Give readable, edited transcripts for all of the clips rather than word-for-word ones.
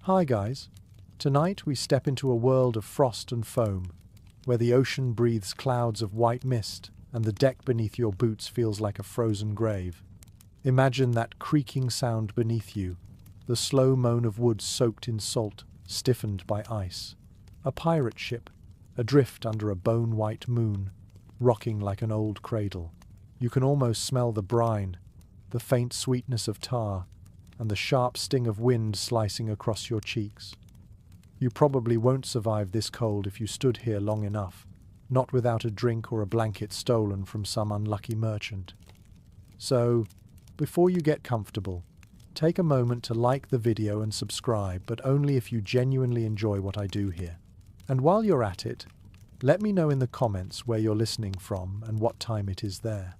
Hi guys. Tonight we step into a world of frost and foam, where the ocean breathes clouds of white mist and the deck beneath your boots feels like a frozen grave. Imagine that creaking sound beneath you, the slow moan of wood soaked in salt, stiffened by ice. A pirate ship, adrift under a bone-white moon, rocking like an old cradle. You can almost smell the brine, the faint sweetness of tar, and the sharp sting of wind slicing across your cheeks. You probably won't survive this cold if you stood here long enough, not without a drink or a blanket stolen from some unlucky merchant. So, before you get comfortable, take a moment to like the video and subscribe, but only if you genuinely enjoy what I do here. And while you're at it, let me know in the comments where you're listening from and what time it is there.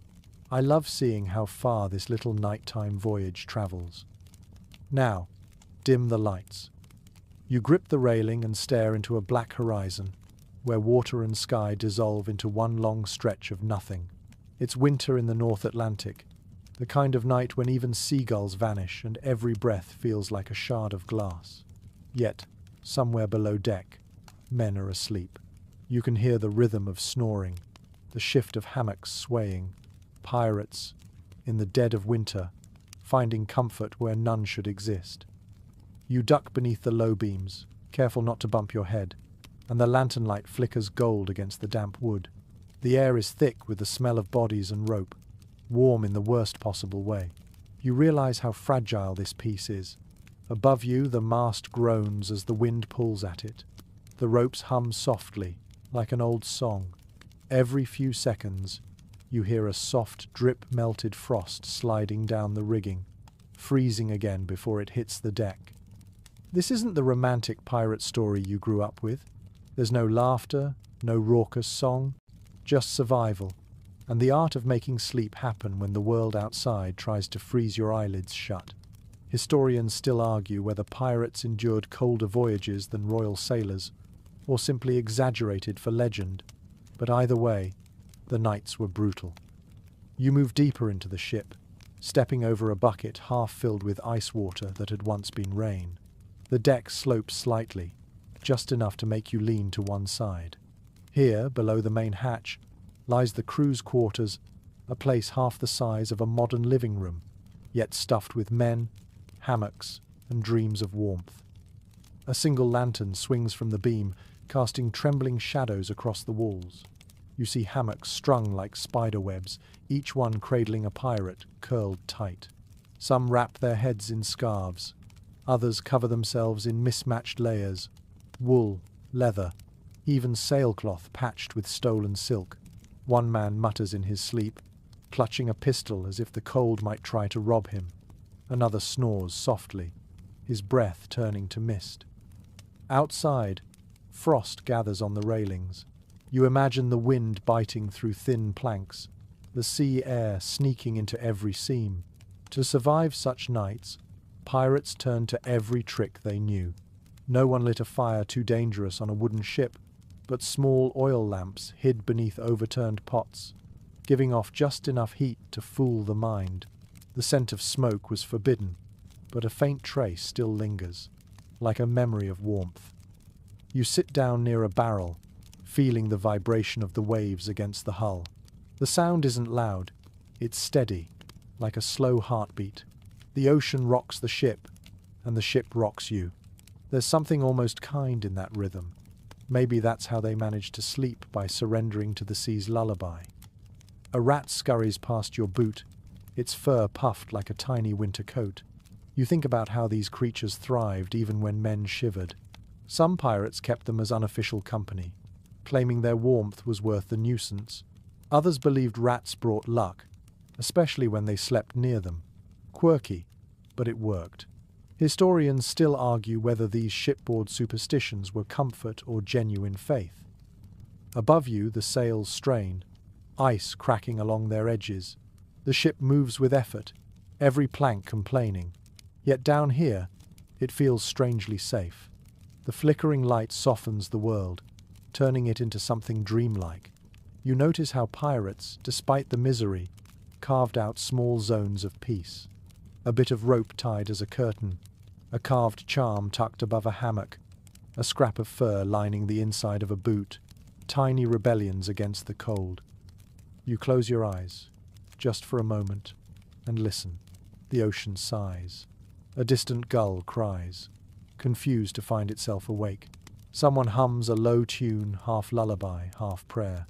I love seeing how far this little nighttime voyage travels. Now, dim the lights. You grip the railing and stare into a black horizon, where water and sky dissolve into one long stretch of nothing. It's winter in the North Atlantic, the kind of night when even seagulls vanish and every breath feels like a shard of glass. Yet, somewhere below deck, men are asleep. You can hear the rhythm of snoring, the shift of hammocks swaying, pirates, in the dead of winter, finding comfort where none should exist. You duck beneath the low beams, careful not to bump your head, and the lantern light flickers gold against the damp wood. The air is thick with the smell of bodies and rope, warm in the worst possible way. You realize how fragile this piece is. Above you, the mast groans as the wind pulls at it. The ropes hum softly, like an old song. Every few seconds, you hear a soft drip melted frost sliding down the rigging, freezing again before it hits the deck. This isn't the romantic pirate story you grew up with. There's no laughter, no raucous song, just survival, and the art of making sleep happen when the world outside tries to freeze your eyelids shut. Historians still argue whether pirates endured colder voyages than royal sailors, or simply exaggerated for legend, but either way, the nights were brutal. You move deeper into the ship, stepping over a bucket half filled with ice water that had once been rain. The deck slopes slightly, just enough to make you lean to one side. Here, below the main hatch, lies the crew's quarters, a place half the size of a modern living room, yet stuffed with men, hammocks, and dreams of warmth. A single lantern swings from the beam, casting trembling shadows across the walls. You see hammocks strung like spider webs, each one cradling a pirate, curled tight. Some wrap their heads in scarves. Others cover themselves in mismatched layers, wool, leather, even sailcloth patched with stolen silk. One man mutters in his sleep, clutching a pistol as if the cold might try to rob him. Another snores softly, his breath turning to mist. Outside, frost gathers on the railings. You imagine the wind biting through thin planks, the sea air sneaking into every seam. To survive such nights, pirates turned to every trick they knew. No one lit a fire too dangerous on a wooden ship, but small oil lamps hid beneath overturned pots, giving off just enough heat to fool the mind. The scent of smoke was forbidden, but a faint trace still lingers, like a memory of warmth. You sit down near a barrel, feeling the vibration of the waves against the hull. The sound isn't loud, it's steady, like a slow heartbeat. The ocean rocks the ship, and the ship rocks you. There's something almost kind in that rhythm. Maybe that's how they manage to sleep, by surrendering to the sea's lullaby. A rat scurries past your boot, its fur puffed like a tiny winter coat. You think about how these creatures thrived even when men shivered. Some pirates kept them as unofficial company, claiming their warmth was worth the nuisance. Others believed rats brought luck, especially when they slept near them. Quirky, but it worked. Historians still argue whether these shipboard superstitions were comfort or genuine faith. Above you, the sails strain, ice cracking along their edges. The ship moves with effort, every plank complaining. Yet down here, it feels strangely safe. The flickering light softens the world, turning it into something dreamlike. You notice how pirates, despite the misery, carved out small zones of peace. A bit of rope tied as a curtain, a carved charm tucked above a hammock, a scrap of fur lining the inside of a boot, tiny rebellions against the cold. You close your eyes, just for a moment, and listen. The ocean sighs. A distant gull cries, confused to find itself awake. Someone hums a low tune, half lullaby, half prayer.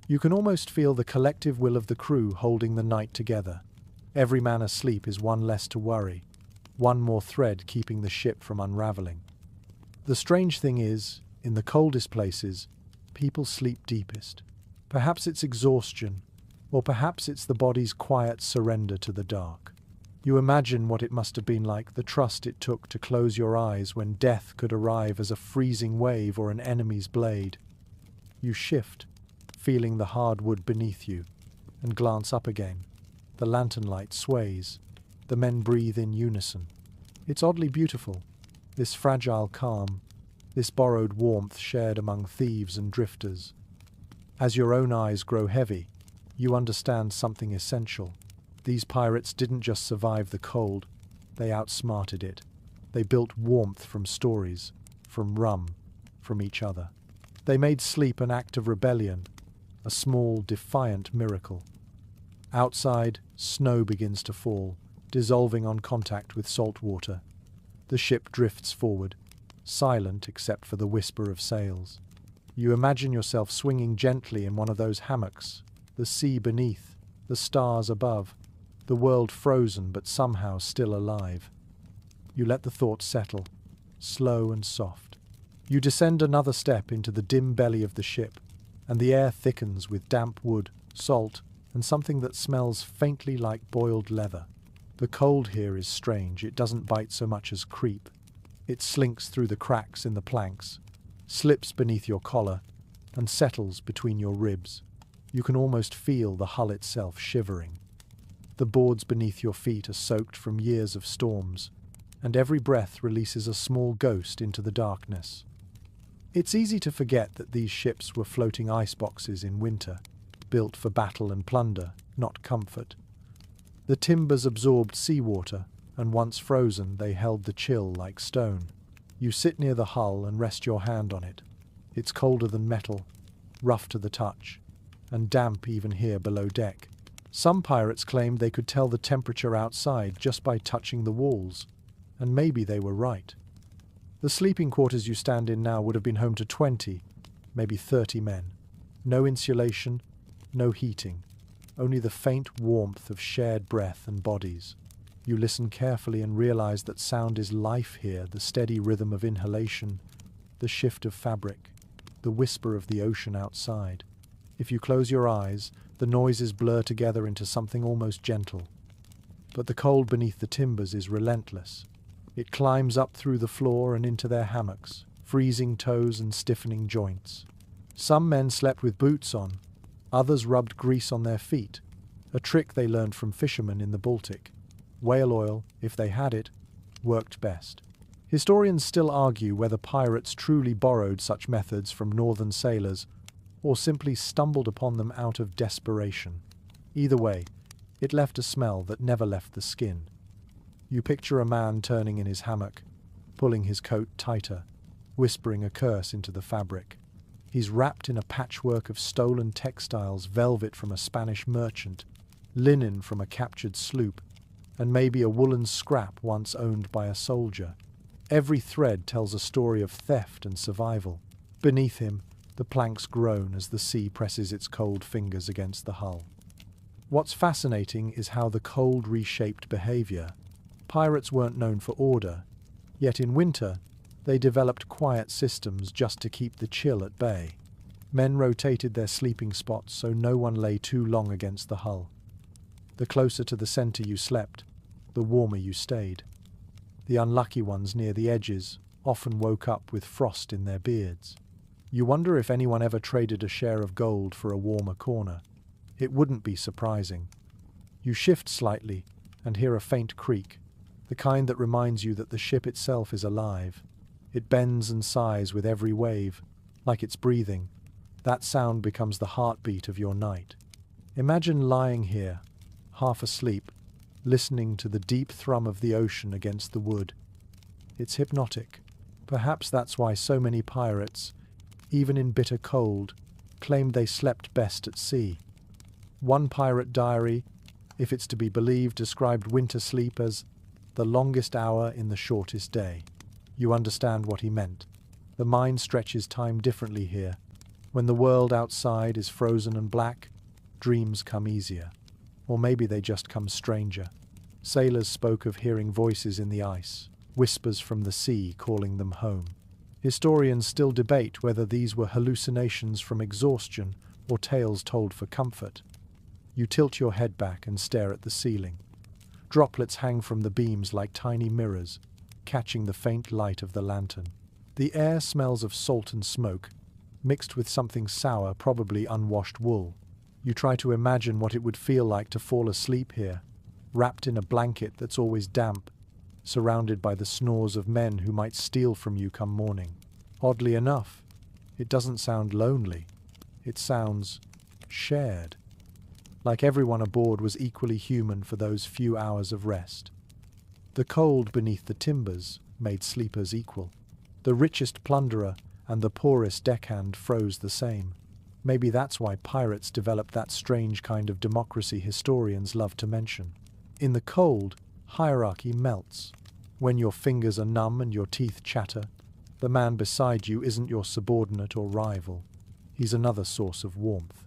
You can almost feel the collective will of the crew holding the night together. Every man asleep is one less to worry, one more thread keeping the ship from unraveling. The strange thing is, in the coldest places, people sleep deepest. Perhaps it's exhaustion, or perhaps it's the body's quiet surrender to the dark. You imagine what it must have been like, the trust it took to close your eyes when death could arrive as a freezing wave or an enemy's blade. You shift, feeling the hard wood beneath you, and glance up again. The lantern light sways. The men breathe in unison. It's oddly beautiful, this fragile calm, this borrowed warmth shared among thieves and drifters. As your own eyes grow heavy, you understand something essential. These pirates didn't just survive the cold, they outsmarted it. They built warmth from stories, from rum, from each other. They made sleep an act of rebellion, a small, defiant miracle. Outside, snow begins to fall, dissolving on contact with salt water. The ship drifts forward, silent except for the whisper of sails. You imagine yourself swinging gently in one of those hammocks, the sea beneath, the stars above, the world frozen but somehow still alive. You let the thought settle, slow and soft. You descend another step into the dim belly of the ship, and the air thickens with damp wood, salt, and something that smells faintly like boiled leather. The cold here is strange. It doesn't bite so much as creep. It slinks through the cracks in the planks, slips beneath your collar, and settles between your ribs. You can almost feel the hull itself shivering. The boards beneath your feet are soaked from years of storms, and every breath releases a small ghost into the darkness. It's easy to forget that these ships were floating iceboxes in winter, built for battle and plunder, not comfort. The timbers absorbed seawater, and once frozen, they held the chill like stone. You sit near the hull and rest your hand on it. It's colder than metal, rough to the touch, and damp even here below deck. Some pirates claimed they could tell the temperature outside just by touching the walls, and maybe they were right. The sleeping quarters you stand in now would have been home to 20, maybe 30 men. No insulation, no heating, only the faint warmth of shared breath and bodies. You listen carefully and realize that sound is life here, the steady rhythm of inhalation, the shift of fabric, the whisper of the ocean outside. If you close your eyes, the noises blur together into something almost gentle. But the cold beneath the timbers is relentless. It climbs up through the floor and into their hammocks, freezing toes and stiffening joints. Some men slept with boots on, others rubbed grease on their feet, a trick they learned from fishermen in the Baltic. Whale oil, if they had it, worked best. Historians still argue whether pirates truly borrowed such methods from northern sailors or simply stumbled upon them out of desperation. Either way, it left a smell that never left the skin. You picture a man turning in his hammock, pulling his coat tighter, whispering a curse into the fabric. He's wrapped in a patchwork of stolen textiles, velvet from a Spanish merchant, linen from a captured sloop, and maybe a woolen scrap once owned by a soldier. Every thread tells a story of theft and survival. Beneath him, the planks groan as the sea presses its cold fingers against the hull. What's fascinating is how the cold reshaped behavior. Pirates weren't known for order, yet in winter, they developed quiet systems just to keep the chill at bay. Men rotated their sleeping spots so no one lay too long against the hull. The closer to the center you slept, the warmer you stayed. The unlucky ones near the edges often woke up with frost in their beards. You wonder if anyone ever traded a share of gold for a warmer corner. It wouldn't be surprising. You shift slightly and hear a faint creak, the kind that reminds you that the ship itself is alive. It bends and sighs with every wave, like it's breathing. That sound becomes the heartbeat of your night. Imagine lying here, half asleep, listening to the deep thrum of the ocean against the wood. It's hypnotic. Perhaps that's why so many pirates, even in bitter cold, claimed they slept best at sea. One pirate diary, if it's to be believed, described winter sleep as the longest hour in the shortest day. You understand what he meant. The mind stretches time differently here. When the world outside is frozen and black, dreams come easier. Or maybe they just come stranger. Sailors spoke of hearing voices in the ice, whispers from the sea calling them home. Historians still debate whether these were hallucinations from exhaustion or tales told for comfort. You tilt your head back and stare at the ceiling. Droplets hang from the beams like tiny mirrors, catching the faint light of the lantern. The air smells of salt and smoke, mixed with something sour, probably unwashed wool. You try to imagine what it would feel like to fall asleep here, wrapped in a blanket that's always damp, surrounded by the snores of men who might steal from you come morning. Oddly enough, it doesn't sound lonely. It sounds shared. Like everyone aboard was equally human for those few hours of rest. The cold beneath the timbers made sleepers equal. The richest plunderer and the poorest deckhand froze the same. Maybe that's why pirates developed that strange kind of democracy historians love to mention. In the cold, hierarchy melts. When your fingers are numb and your teeth chatter, the man beside you isn't your subordinate or rival. He's another source of warmth.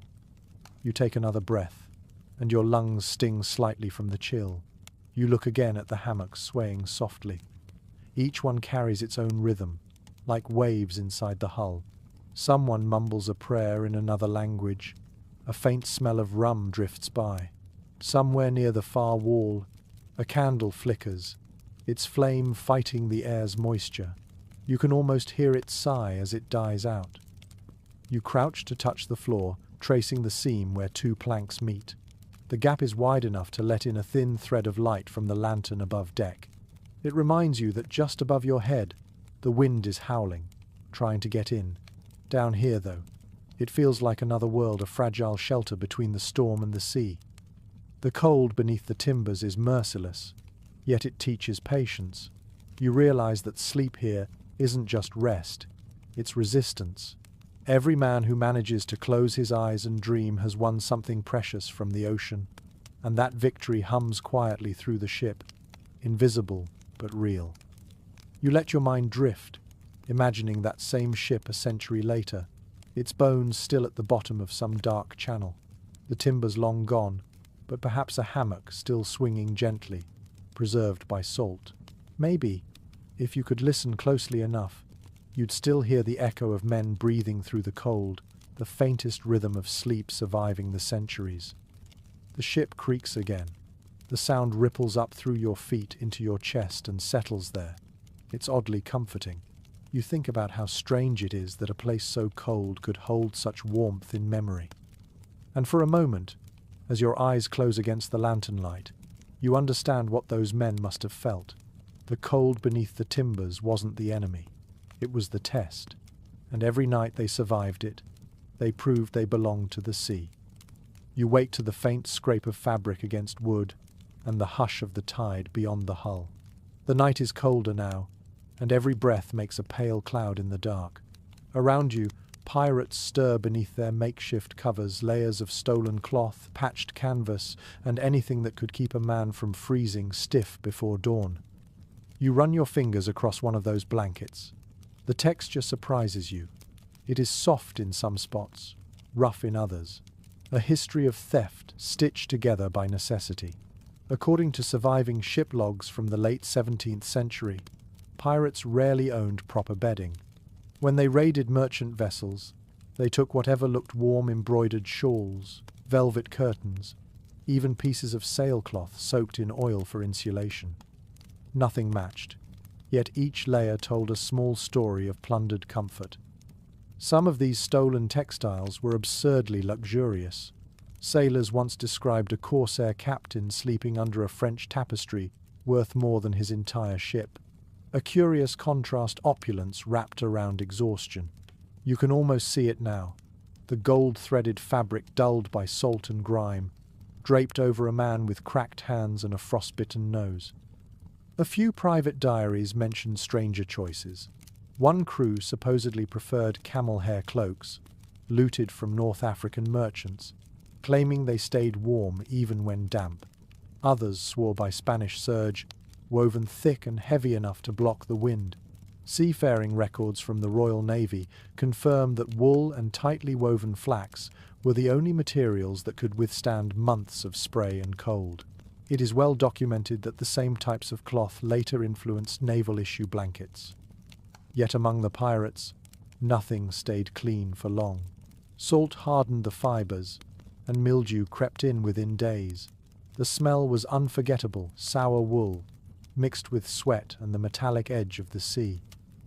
You take another breath, and your lungs sting slightly from the chill. You look again at the hammocks swaying softly. Each one carries its own rhythm, like waves inside the hull. Someone mumbles a prayer in another language. A faint smell of rum drifts by. Somewhere near the far wall, a candle flickers, its flame fighting the air's moisture. You can almost hear it sigh as it dies out. You crouch to touch the floor, tracing the seam where two planks meet. The gap is wide enough to let in a thin thread of light from the lantern above deck. It reminds you that just above your head, the wind is howling, trying to get in. Down here, though, it feels like another world, a fragile shelter between the storm and the sea. The cold beneath the timbers is merciless, yet it teaches patience. You realize that sleep here isn't just rest, it's resistance. Every man who manages to close his eyes and dream has won something precious from the ocean, and that victory hums quietly through the ship, invisible but real. You let your mind drift, imagining that same ship a century later, its bones still at the bottom of some dark channel, the timbers long gone, but perhaps a hammock still swinging gently, preserved by salt. Maybe, if you could listen closely enough, you'd still hear the echo of men breathing through the cold, the faintest rhythm of sleep surviving the centuries. The ship creaks again. The sound ripples up through your feet into your chest and settles there. It's oddly comforting. You think about how strange it is that a place so cold could hold such warmth in memory. And for a moment, as your eyes close against the lantern light, you understand what those men must have felt. The cold beneath the timbers wasn't the enemy. It was the test, and every night they survived it, they proved they belonged to the sea. You wake to the faint scrape of fabric against wood and the hush of the tide beyond the hull. The night is colder now, and every breath makes a pale cloud in the dark. Around you, pirates stir beneath their makeshift covers, layers of stolen cloth, patched canvas, and anything that could keep a man from freezing stiff before dawn. You run your fingers across one of those blankets. The texture surprises you. It is soft in some spots, rough in others. A history of theft stitched together by necessity. According to surviving ship logs from the late 17th century, pirates rarely owned proper bedding. When they raided merchant vessels, they took whatever looked warm, embroidered shawls, velvet curtains, even pieces of sailcloth soaked in oil for insulation. Nothing matched. Yet each layer told a small story of plundered comfort. Some of these stolen textiles were absurdly luxurious. Sailors once described a corsair captain sleeping under a French tapestry worth more than his entire ship. A curious contrast, opulence wrapped around exhaustion. You can almost see it now, the gold-threaded fabric dulled by salt and grime, draped over a man with cracked hands and a frostbitten nose. A few private diaries mention stranger choices. One crew supposedly preferred camel hair cloaks, looted from North African merchants, claiming they stayed warm even when damp. Others swore by Spanish serge, woven thick and heavy enough to block the wind. Seafaring records from the Royal Navy confirm that wool and tightly woven flax were the only materials that could withstand months of spray and cold. It is well documented that the same types of cloth later influenced naval issue blankets. Yet among the pirates, nothing stayed clean for long. Salt hardened the fibers, and mildew crept in within days. The smell was unforgettable, sour wool, mixed with sweat and the metallic edge of the sea.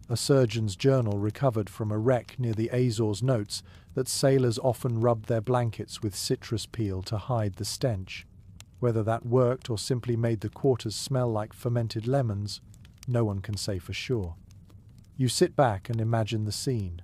A surgeon's journal recovered from a wreck near the Azores notes that sailors often rubbed their blankets with citrus peel to hide the stench. Whether that worked or simply made the quarters smell like fermented lemons, no one can say for sure. You sit back and imagine the scene.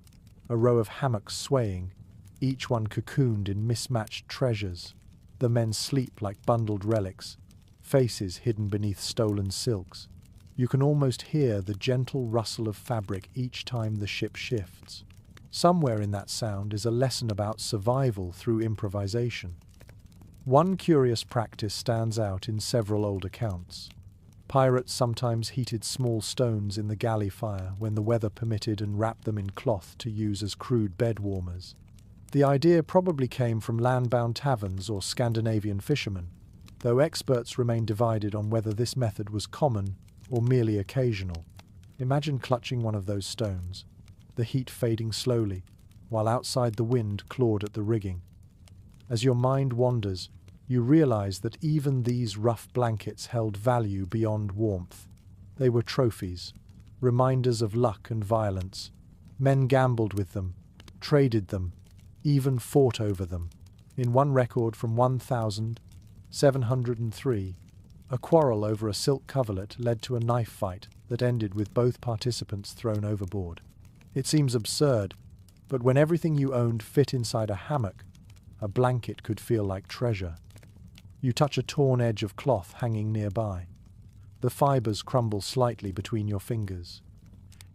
A row of hammocks swaying, each one cocooned in mismatched treasures. The men sleep like bundled relics, faces hidden beneath stolen silks. You can almost hear the gentle rustle of fabric each time the ship shifts. Somewhere in that sound is a lesson about survival through improvisation. One curious practice stands out in several old accounts. Pirates sometimes heated small stones in the galley fire when the weather permitted and wrapped them in cloth to use as crude bed warmers. The idea probably came from land-bound taverns or Scandinavian fishermen, though experts remain divided on whether this method was common or merely occasional. Imagine clutching one of those stones, the heat fading slowly, while outside the wind clawed at the rigging. As your mind wanders, you realize that even these rough blankets held value beyond warmth. They were trophies, reminders of luck and violence. Men gambled with them, traded them, even fought over them. In one record from 1703, a quarrel over a silk coverlet led to a knife fight that ended with both participants thrown overboard. It seems absurd, but when everything you owned fit inside a hammock, a blanket could feel like treasure. You touch a torn edge of cloth hanging nearby. The fibers crumble slightly between your fingers.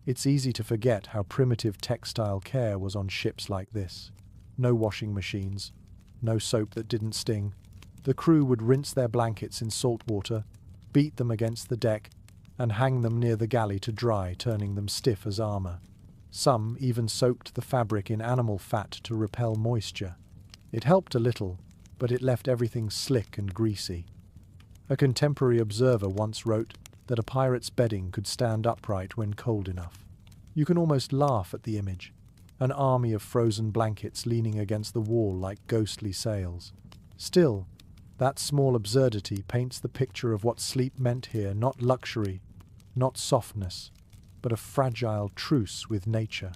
It's easy to forget how primitive textile care was on ships like this. No washing machines, no soap that didn't sting. The crew would rinse their blankets in salt water, beat them against the deck, and hang them near the galley to dry, turning them stiff as armor. Some even soaked the fabric in animal fat to repel moisture. It helped a little, but it left everything slick and greasy. A contemporary observer once wrote that a pirate's bedding could stand upright when cold enough. You can almost laugh at the image, an army of frozen blankets leaning against the wall like ghostly sails. Still, that small absurdity paints the picture of what sleep meant here, not luxury, not softness, but a fragile truce with nature.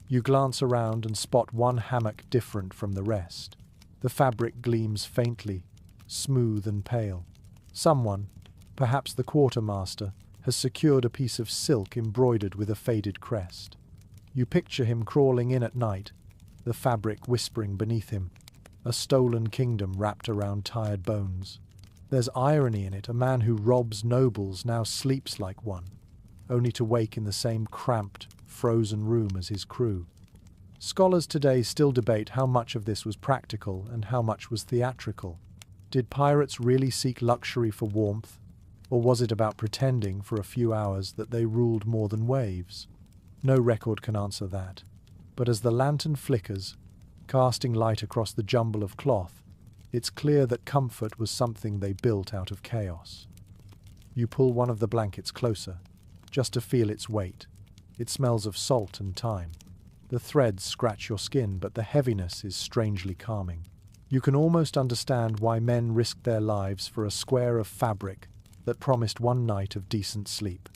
You glance around and spot one hammock different from the rest. The fabric gleams faintly, smooth and pale. Someone, perhaps the quartermaster, has secured a piece of silk embroidered with a faded crest. You picture him crawling in at night, the fabric whispering beneath him, a stolen kingdom wrapped around tired bones. There's irony in it. A man who robs nobles now sleeps like one, only to wake in the same cramped, frozen room as his crew. Scholars today still debate how much of this was practical and how much was theatrical. Did pirates really seek luxury for warmth, or was it about pretending for a few hours that they ruled more than waves? No record can answer that. But as the lantern flickers, casting light across the jumble of cloth, it's clear that comfort was something they built out of chaos. You pull one of the blankets closer, just to feel its weight. It smells of salt and thyme. The threads scratch your skin, but the heaviness is strangely calming. You can almost understand why men risked their lives for a square of fabric that promised one night of decent sleep.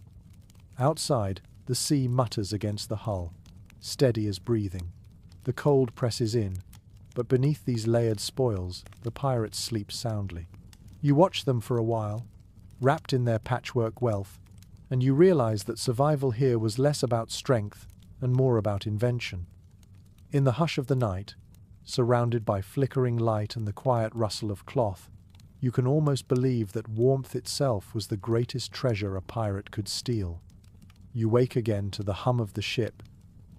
Outside, the sea mutters against the hull, steady as breathing. The cold presses in, but beneath these layered spoils, the pirates sleep soundly. You watch them for a while, wrapped in their patchwork wealth, and you realize that survival here was less about strength and more about invention. In the hush of the night, surrounded by flickering light and the quiet rustle of cloth, You can almost believe that warmth itself was the greatest treasure a pirate could steal. You wake again to the hum of the ship,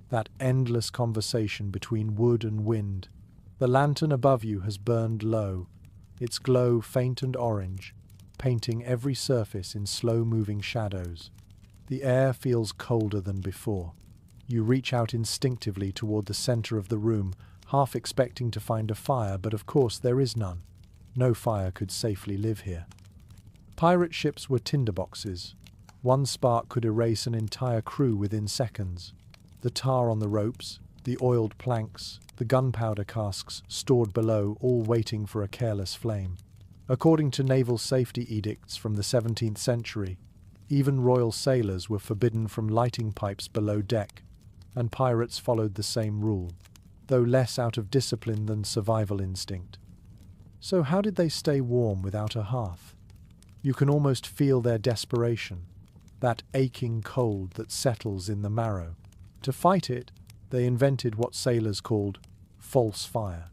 that endless conversation between wood and wind. The lantern above you has burned low, its glow faint and orange, painting every surface in slow-moving shadows. The air feels colder than before. You reach out instinctively toward the center of the room, half expecting to find a fire, but of course there is none. No fire could safely live here. Pirate ships were tinderboxes. One spark could erase an entire crew within seconds. The tar on the ropes, the oiled planks, the gunpowder casks stored below, all waiting for a careless flame. According to naval safety edicts from the 17th century, even royal sailors were forbidden from lighting pipes below deck, and pirates followed the same rule, though less out of discipline than survival instinct. So how did they stay warm without a hearth? You can almost feel their desperation, that aching cold that settles in the marrow. To fight it, they invented what sailors called false fire.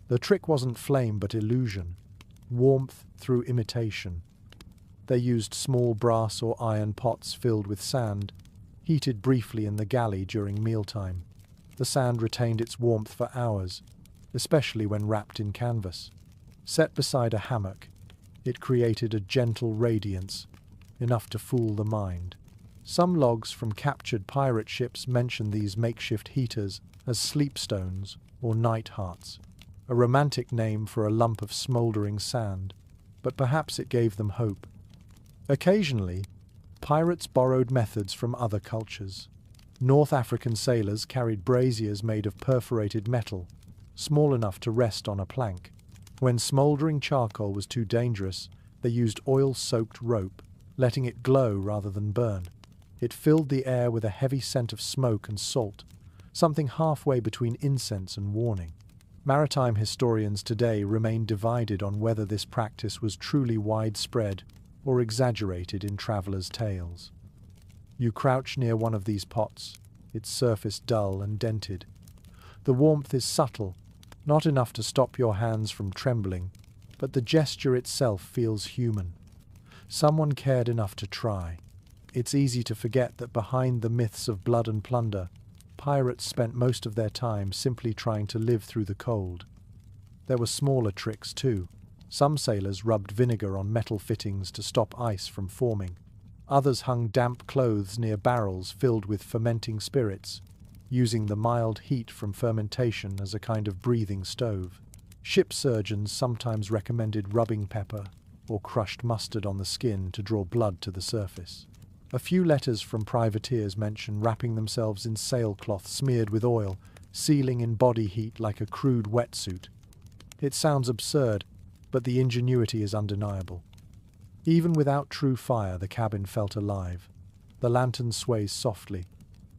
The trick wasn't flame but illusion, warmth through imitation. They used small brass or iron pots filled with sand, heated briefly in the galley during mealtime. The sand retained its warmth for hours, especially when wrapped in canvas. Set beside a hammock, it created a gentle radiance, enough to fool the mind. Some logs from captured pirate ships mention these makeshift heaters as sleepstones or night hearts, a romantic name for a lump of smouldering sand, but perhaps it gave them hope. Occasionally, pirates borrowed methods from other cultures. North African sailors carried braziers made of perforated metal, small enough to rest on a plank. When smouldering charcoal was too dangerous, they used oil-soaked rope, letting it glow rather than burn. It filled the air with a heavy scent of smoke and salt, something halfway between incense and warning. Maritime historians today remain divided on whether this practice was truly widespread or exaggerated in travelers' tales. You crouch near one of these pots, its surface dull and dented. The warmth is subtle, not enough to stop your hands from trembling, but the gesture itself feels human. Someone cared enough to try. It's easy to forget that behind the myths of blood and plunder, pirates spent most of their time simply trying to live through the cold. There were smaller tricks too. Some sailors rubbed vinegar on metal fittings to stop ice from forming. Others hung damp clothes near barrels filled with fermenting spirits, using the mild heat from fermentation as a kind of breathing stove. Ship surgeons sometimes recommended rubbing pepper or crushed mustard on the skin to draw blood to the surface. A few letters from privateers mention wrapping themselves in sailcloth smeared with oil, sealing in body heat like a crude wetsuit. It sounds absurd, but the ingenuity is undeniable. Even without true fire, the cabin felt alive. The lantern sways softly,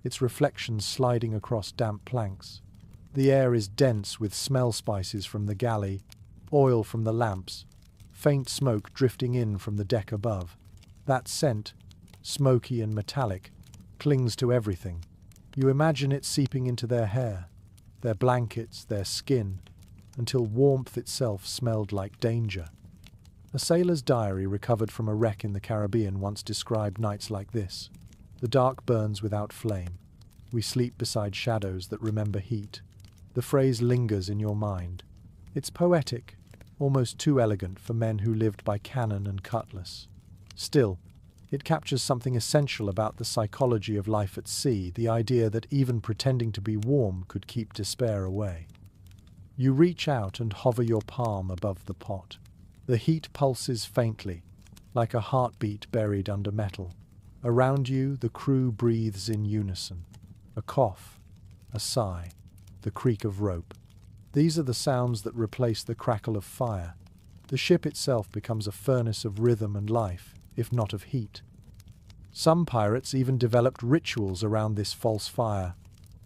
its reflections sliding across damp planks. The air is dense with smell spices from the galley, oil from the lamps, faint smoke drifting in from the deck above. That scent, smoky and metallic, clings to everything. You imagine it seeping into their hair, their blankets, their skin, until warmth itself smelled like danger. A sailor's diary recovered from a wreck in the Caribbean once described nights like this. The dark burns without flame. We sleep beside shadows that remember heat. The phrase lingers in your mind. It's poetic, almost too elegant for men who lived by cannon and cutlass. Still, it captures something essential about the psychology of life at sea, the idea that even pretending to be warm could keep despair away. You reach out and hover your palm above the pot. The heat pulses faintly, like a heartbeat buried under metal. Around you, the crew breathes in unison. A cough, a sigh, the creak of rope. These are the sounds that replace the crackle of fire. The ship itself becomes a furnace of rhythm and life, if not of heat. Some pirates even developed rituals around this false fire.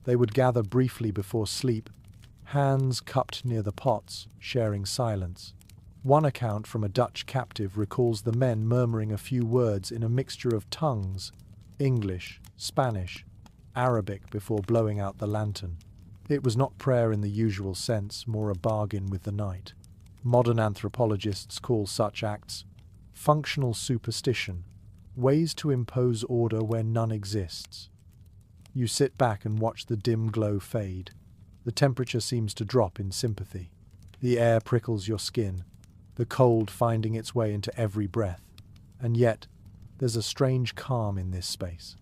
They would gather briefly before sleep, hands cupped near the pots, sharing silence. One account from a Dutch captive recalls the men murmuring a few words in a mixture of tongues, English, Spanish, Arabic, before blowing out the lantern. It was not prayer in the usual sense, more a bargain with the night. Modern anthropologists call such acts functional superstition, ways to impose order where none exists. You sit back and watch the dim glow fade. The temperature seems to drop in sympathy. The air prickles your skin, the cold finding its way into every breath. And yet, there's a strange calm in this space.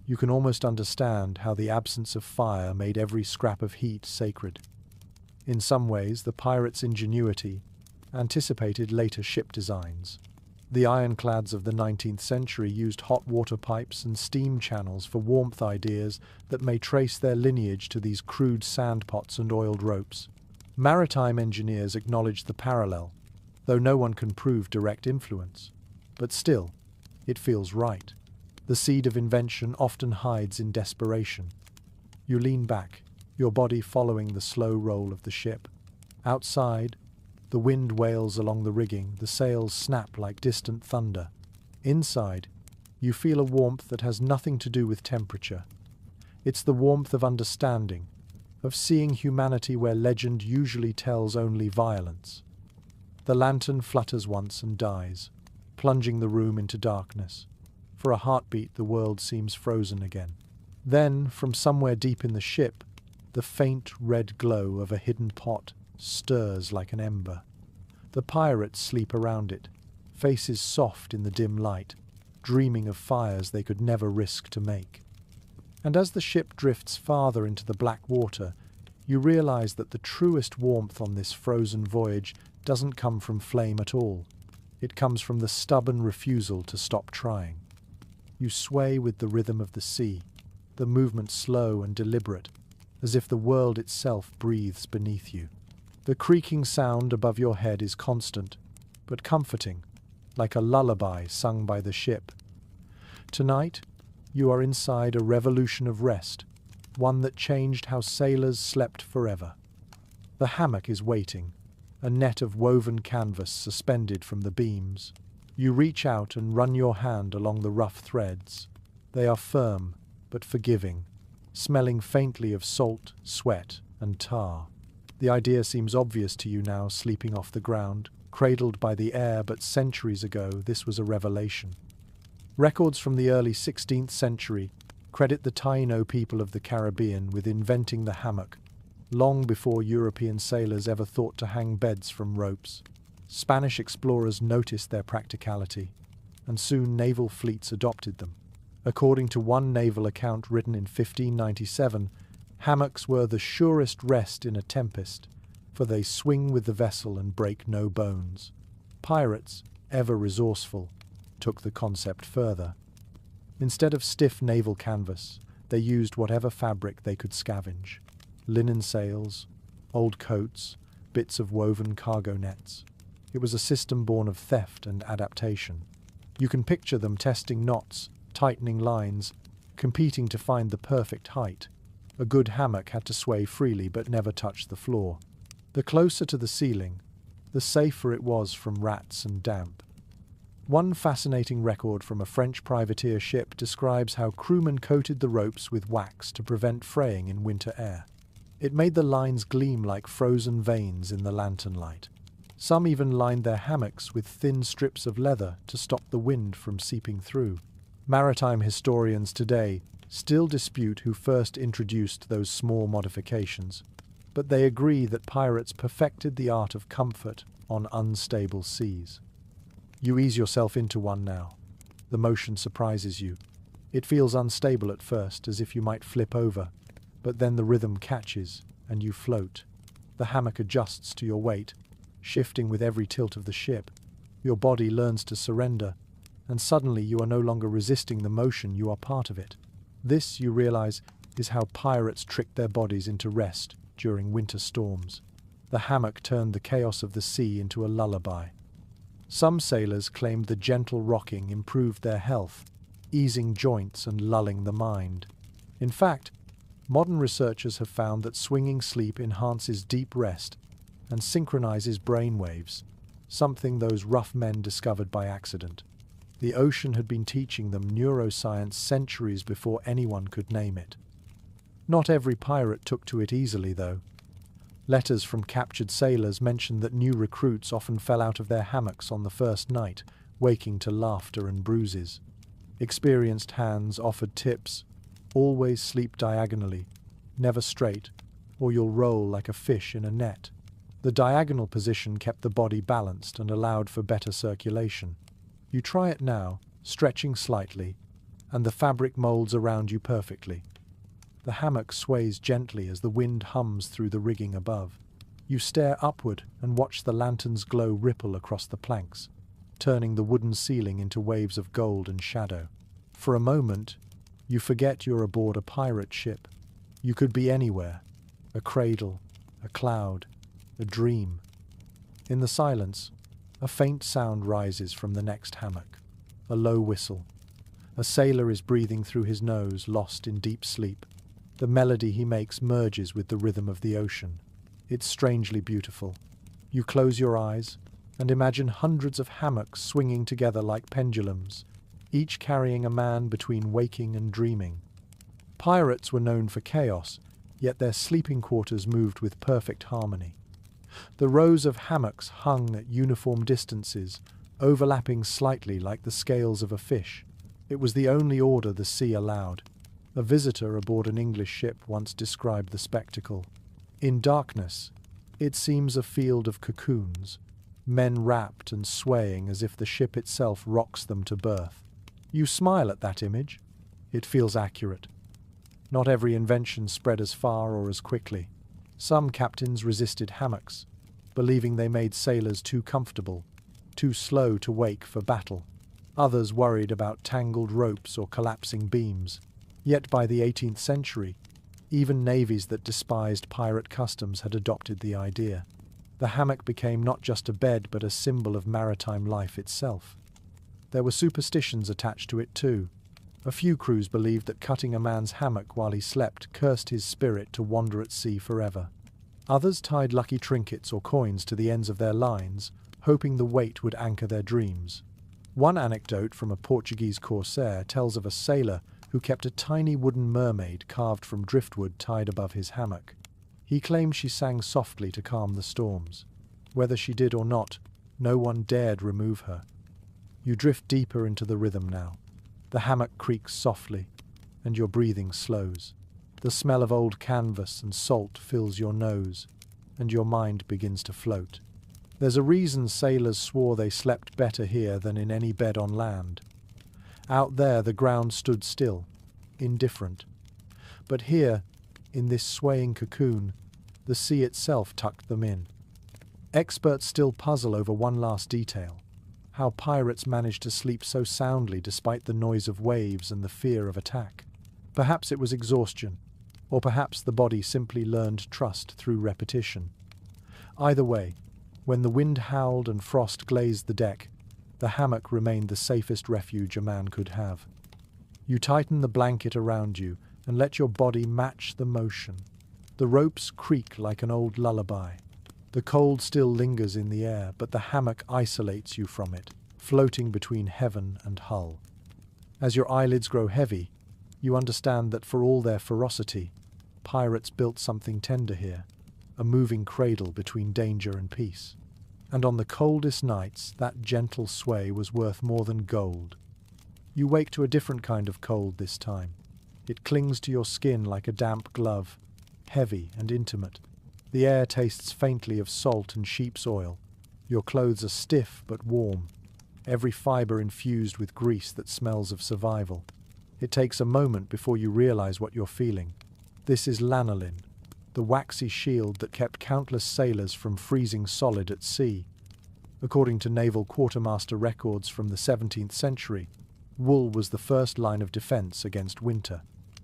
You can almost understand how the absence of fire made every scrap of heat sacred. In some ways, the pirates' ingenuity anticipated later ship designs. The ironclads of the 19th century used hot water pipes and steam channels for warmth ideas that may trace their lineage to these crude sandpots and oiled ropes. Maritime engineers acknowledge the parallel, though no one can prove direct influence. But still, it feels right. The seed of invention often hides in desperation. You lean back, your body following the slow roll of the ship. Outside, the wind wails along the rigging, the sails snap like distant thunder. Inside, you feel a warmth that has nothing to do with temperature. It's the warmth of understanding, of seeing humanity where legend usually tells only violence. The lantern flutters once and dies, plunging the room into darkness. For a heartbeat, the world seems frozen again. Then, from somewhere deep in the ship, the faint red glow of a hidden pot stirs like an ember. The pirates sleep around it, faces soft in the dim light, dreaming of fires they could never risk to make. And as the ship drifts farther into the black water, you realize that the truest warmth on this frozen voyage doesn't come from flame at all. It comes from the stubborn refusal to stop trying. You sway with the rhythm of the sea, the movement slow and deliberate, as if the world itself breathes beneath you. The creaking sound above your head is constant, but comforting, like a lullaby sung by the ship. Tonight, you are inside a revolution of rest, one that changed how sailors slept forever. The hammock is waiting, a net of woven canvas suspended from the beams. You reach out and run your hand along the rough threads. They are firm, but forgiving, smelling faintly of salt, sweat, and tar. The idea seems obvious to you now, sleeping off the ground, cradled by the air, but centuries ago this was a revelation. Records from the early 16th century credit the Taino people of the Caribbean with inventing the hammock, long before European sailors ever thought to hang beds from ropes. Spanish explorers noticed their practicality, and soon naval fleets adopted them. According to one naval account written in 1597, hammocks were the surest rest in a tempest, for they swing with the vessel and break no bones. Pirates, ever resourceful, took the concept further. Instead of stiff naval canvas, they used whatever fabric they could scavenge. Linen sails, old coats, bits of woven cargo nets. It was a system born of theft and adaptation. You can picture them testing knots, tightening lines, competing to find the perfect height. A good hammock had to sway freely but never touch the floor. The closer to the ceiling, the safer it was from rats and damp. One fascinating record from a French privateer ship describes how crewmen coated the ropes with wax to prevent fraying in winter air. It made the lines gleam like frozen veins in the lantern light. Some even lined their hammocks with thin strips of leather to stop the wind from seeping through. Maritime historians today still dispute who first introduced those small modifications, but they agree that pirates perfected the art of comfort on unstable seas. You ease yourself into one now. The motion surprises you. It feels unstable at first, as if you might flip over, but then the rhythm catches and you float. The hammock adjusts to your weight, shifting with every tilt of the ship. Your body learns to surrender, and suddenly you are no longer resisting the motion, you are part of it. This, you realize, is how pirates tricked their bodies into rest during winter storms. The hammock turned the chaos of the sea into a lullaby. Some sailors claimed the gentle rocking improved their health, easing joints and lulling the mind. In fact, modern researchers have found that swinging sleep enhances deep rest and synchronizes brainwaves, something those rough men discovered by accident. The ocean had been teaching them neuroscience centuries before anyone could name it. Not every pirate took to it easily, though. Letters from captured sailors mentioned that new recruits often fell out of their hammocks on the first night, waking to laughter and bruises. Experienced hands offered tips: always sleep diagonally, never straight, or you'll roll like a fish in a net. The diagonal position kept the body balanced and allowed for better circulation. You try it now, stretching slightly, and the fabric molds around you perfectly. The hammock sways gently as the wind hums through the rigging above. You stare upward and watch the lantern's glow ripple across the planks, turning the wooden ceiling into waves of gold and shadow. For a moment, you forget you're aboard a pirate ship. You could be anywhere: a cradle, a cloud, a dream. In the silence, a faint sound rises from the next hammock. A low whistle. A sailor is breathing through his nose, lost in deep sleep. The melody he makes merges with the rhythm of the ocean. It's strangely beautiful. You close your eyes and imagine hundreds of hammocks swinging together like pendulums, each carrying a man between waking and dreaming. Pirates were known for chaos, yet their sleeping quarters moved with perfect harmony. The rows of hammocks hung at uniform distances, overlapping slightly like the scales of a fish. It was the only order the sea allowed. A visitor aboard an English ship once described the spectacle. In darkness, it seems a field of cocoons, men wrapped and swaying as if the ship itself rocks them to birth. You smile at that image. It feels accurate. Not every invention spread as far or as quickly. Some captains resisted hammocks, believing they made sailors too comfortable, too slow to wake for battle. Others worried about tangled ropes or collapsing beams. Yet by the 18th century, even navies that despised pirate customs had adopted the idea. The hammock became not just a bed but a symbol of maritime life itself. There were superstitions attached to it too. A few crews believed that cutting a man's hammock while he slept cursed his spirit to wander at sea forever. Others tied lucky trinkets or coins to the ends of their lines, hoping the weight would anchor their dreams. One anecdote from a Portuguese corsair tells of a sailor who kept a tiny wooden mermaid carved from driftwood tied above his hammock. He claimed she sang softly to calm the storms. Whether she did or not, no one dared remove her. You drift deeper into the rhythm now. The hammock creaks softly, and your breathing slows. The smell of old canvas and salt fills your nose, and your mind begins to float. There's a reason sailors swore they slept better here than in any bed on land. Out there the ground stood still, indifferent. But here, in this swaying cocoon, the sea itself tucked them in. Experts still puzzle over one last detail: how pirates managed to sleep so soundly despite the noise of waves and the fear of attack. Perhaps it was exhaustion, or perhaps the body simply learned trust through repetition. Either way, when the wind howled and frost glazed the deck, the hammock remained the safest refuge a man could have. You tighten the blanket around you and let your body match the motion. The ropes creak like an old lullaby. The cold still lingers in the air, but the hammock isolates you from it, floating between heaven and hull. As your eyelids grow heavy, you understand that for all their ferocity, pirates built something tender here, a moving cradle between danger and peace. And on the coldest nights, that gentle sway was worth more than gold. You wake to a different kind of cold this time. It clings to your skin like a damp glove, heavy and intimate. The air tastes faintly of salt and sheep's oil. Your clothes are stiff but warm, every fiber infused with grease that smells of survival. It takes a moment before you realize what you're feeling. This is lanolin, the waxy shield that kept countless sailors from freezing solid at sea. According to naval quartermaster records from the 17th century, wool was the first line of defense against winter.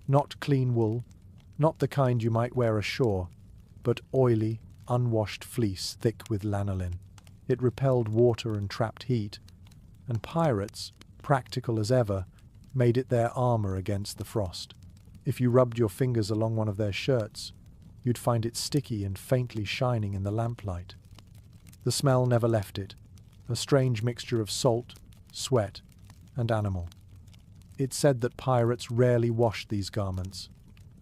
Not clean wool, not the kind you might wear ashore, but oily, unwashed fleece thick with lanolin. It repelled water and trapped heat, and pirates, practical as ever, made it their armor against the frost. If you rubbed your fingers along one of their shirts, you'd find it sticky and faintly shining in the lamplight. The smell never left it, a strange mixture of salt, sweat, and animal. It's said that pirates rarely washed these garments.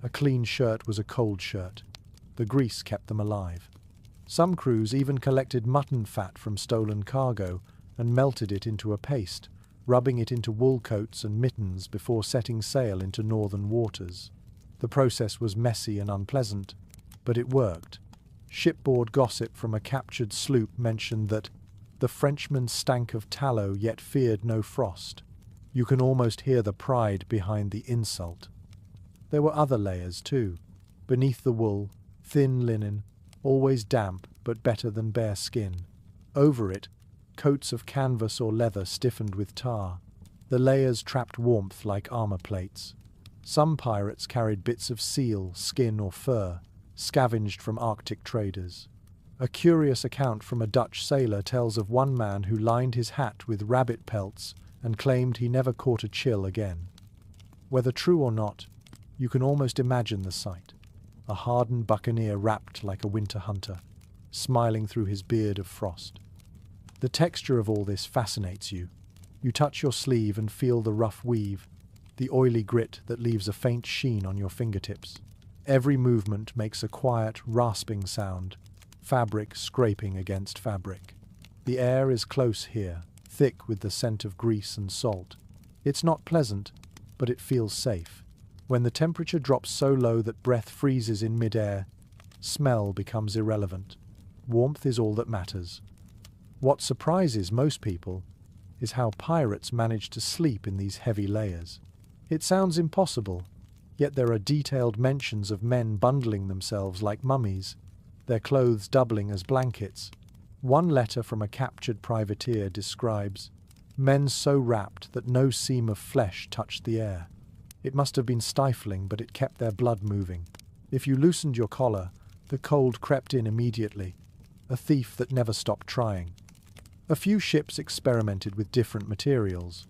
A clean shirt was a cold shirt. The grease kept them alive. Some crews even collected mutton fat from stolen cargo and melted it into a paste, rubbing it into wool coats and mittens before setting sail into northern waters. The process was messy and unpleasant, but it worked. Shipboard gossip from a captured sloop mentioned that the Frenchman stank of tallow yet feared no frost. You can almost hear the pride behind the insult. There were other layers too. Beneath the wool, thin linen, always damp but better than bare skin. Over it, coats of canvas or leather stiffened with tar. The layers trapped warmth like armor plates. Some pirates carried bits of seal, skin or fur, scavenged from Arctic traders. A curious account from a Dutch sailor tells of one man who lined his hat with rabbit pelts and claimed he never caught a chill again. Whether true or not, you can almost imagine the sight. A hardened buccaneer wrapped like a winter hunter, smiling through his beard of frost. The texture of all this fascinates you. You touch your sleeve and feel the rough weave, the oily grit that leaves a faint sheen on your fingertips. Every movement makes a quiet, rasping sound, fabric scraping against fabric. The air is close here, thick with the scent of grease and salt. It's not pleasant, but it feels safe. When the temperature drops so low that breath freezes in mid-air, smell becomes irrelevant. Warmth is all that matters. What surprises most people is how pirates manage to sleep in these heavy layers. It sounds impossible, yet there are detailed mentions of men bundling themselves like mummies, their clothes doubling as blankets. One letter from a captured privateer describes men so wrapped that no seam of flesh touched the air. It must have been stifling, but it kept their blood moving. If you loosened your collar, the cold crept in immediately, a thief that never stopped trying. A few ships experimented with different materials.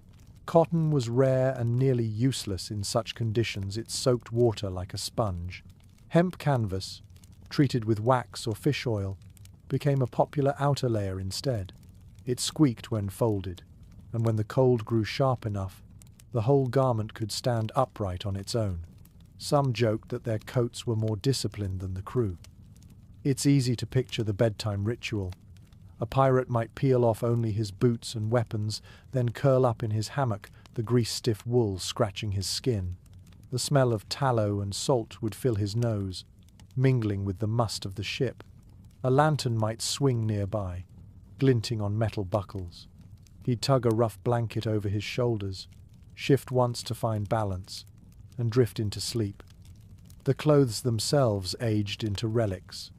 Cotton was rare and nearly useless in such conditions it soaked water like a sponge. Hemp canvas, treated with wax or fish oil, became a popular outer layer instead. It squeaked when folded, and when the cold grew sharp enough, the whole garment could stand upright on its own. Some joked that their coats were more disciplined than the crew. It's easy to picture the bedtime ritual. A pirate might peel off only his boots and weapons, then curl up in his hammock, the grease-stiff wool scratching his skin. The smell of tallow and salt would fill his nose, mingling with the must of the ship. A lantern might swing nearby, glinting on metal buckles. He'd tug a rough blanket over his shoulders, shift once to find balance, and drift into sleep. The clothes themselves aged into relics.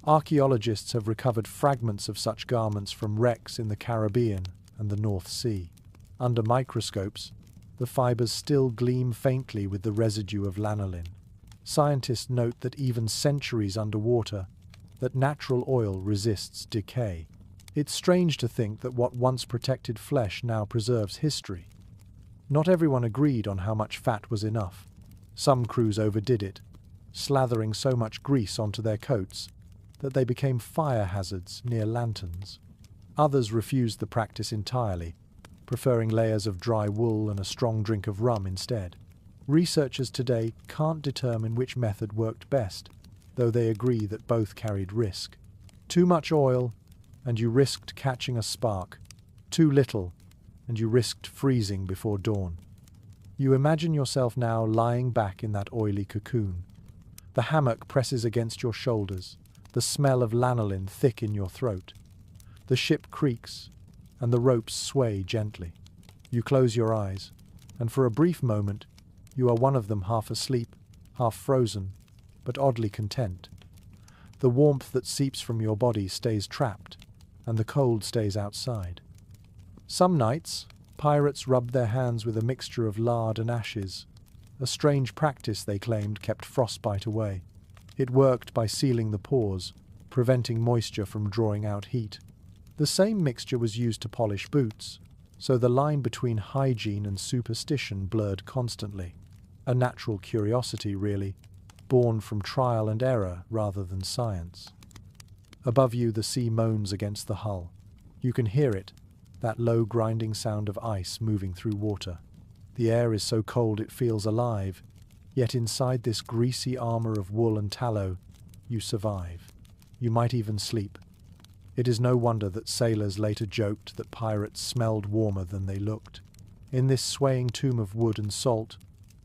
Archaeologists have recovered fragments of such garments from wrecks in the Caribbean and the North Sea. Under microscopes, the fibers still gleam faintly with the residue of lanolin. Scientists note that even centuries underwater, that natural oil resists decay. It's strange to think that what once protected flesh now preserves history. Not everyone agreed on how much fat was enough. Some crews overdid it, slathering so much grease onto their coats that they became fire hazards near lanterns. Others refused the practice entirely, preferring layers of dry wool and a strong drink of rum instead. Researchers today can't determine which method worked best, though they agree that both carried risk. Too much oil, and you risked catching a spark. Too little, and you risked freezing before dawn. You imagine yourself now lying back in that oily cocoon. The hammock presses against your shoulders, the smell of lanolin thick in your throat. The ship creaks, and the ropes sway gently. You close your eyes, and for a brief moment, you are one of them, half asleep, half frozen, but oddly content. The warmth that seeps from your body stays trapped, and the cold stays outside. Some nights, pirates rubbed their hands with a mixture of lard and ashes. A strange practice, they claimed, kept frostbite away. It worked by sealing the pores, preventing moisture from drawing out heat. The same mixture was used to polish boots, so the line between hygiene and superstition blurred constantly. A natural curiosity, really, born from trial and error rather than science. Above you, the sea moans against the hull. You can hear it, that low grinding sound of ice moving through water. The air is so cold it feels alive, yet inside this greasy armor of wool and tallow, you survive. You might even sleep. It is no wonder that sailors later joked that pirates smelled warmer than they looked. In this swaying tomb of wood and salt,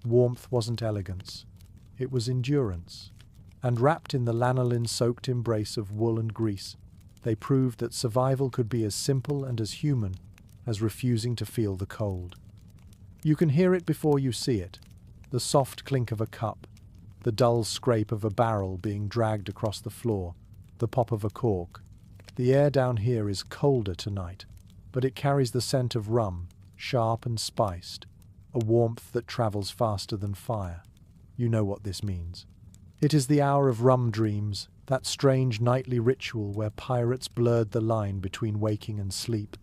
warmth wasn't elegance. It was endurance. And wrapped in the lanolin-soaked embrace of wool and grease, they proved that survival could be as simple and as human as refusing to feel the cold. You can hear it before you see it, the soft clink of a cup, the dull scrape of a barrel being dragged across the floor, the pop of a cork. The air down here is colder tonight, but it carries the scent of rum, sharp and spiced, a warmth that travels faster than fire. You know what this means. It is the hour of rum dreams, that strange nightly ritual where pirates blurred the line between waking and sleep.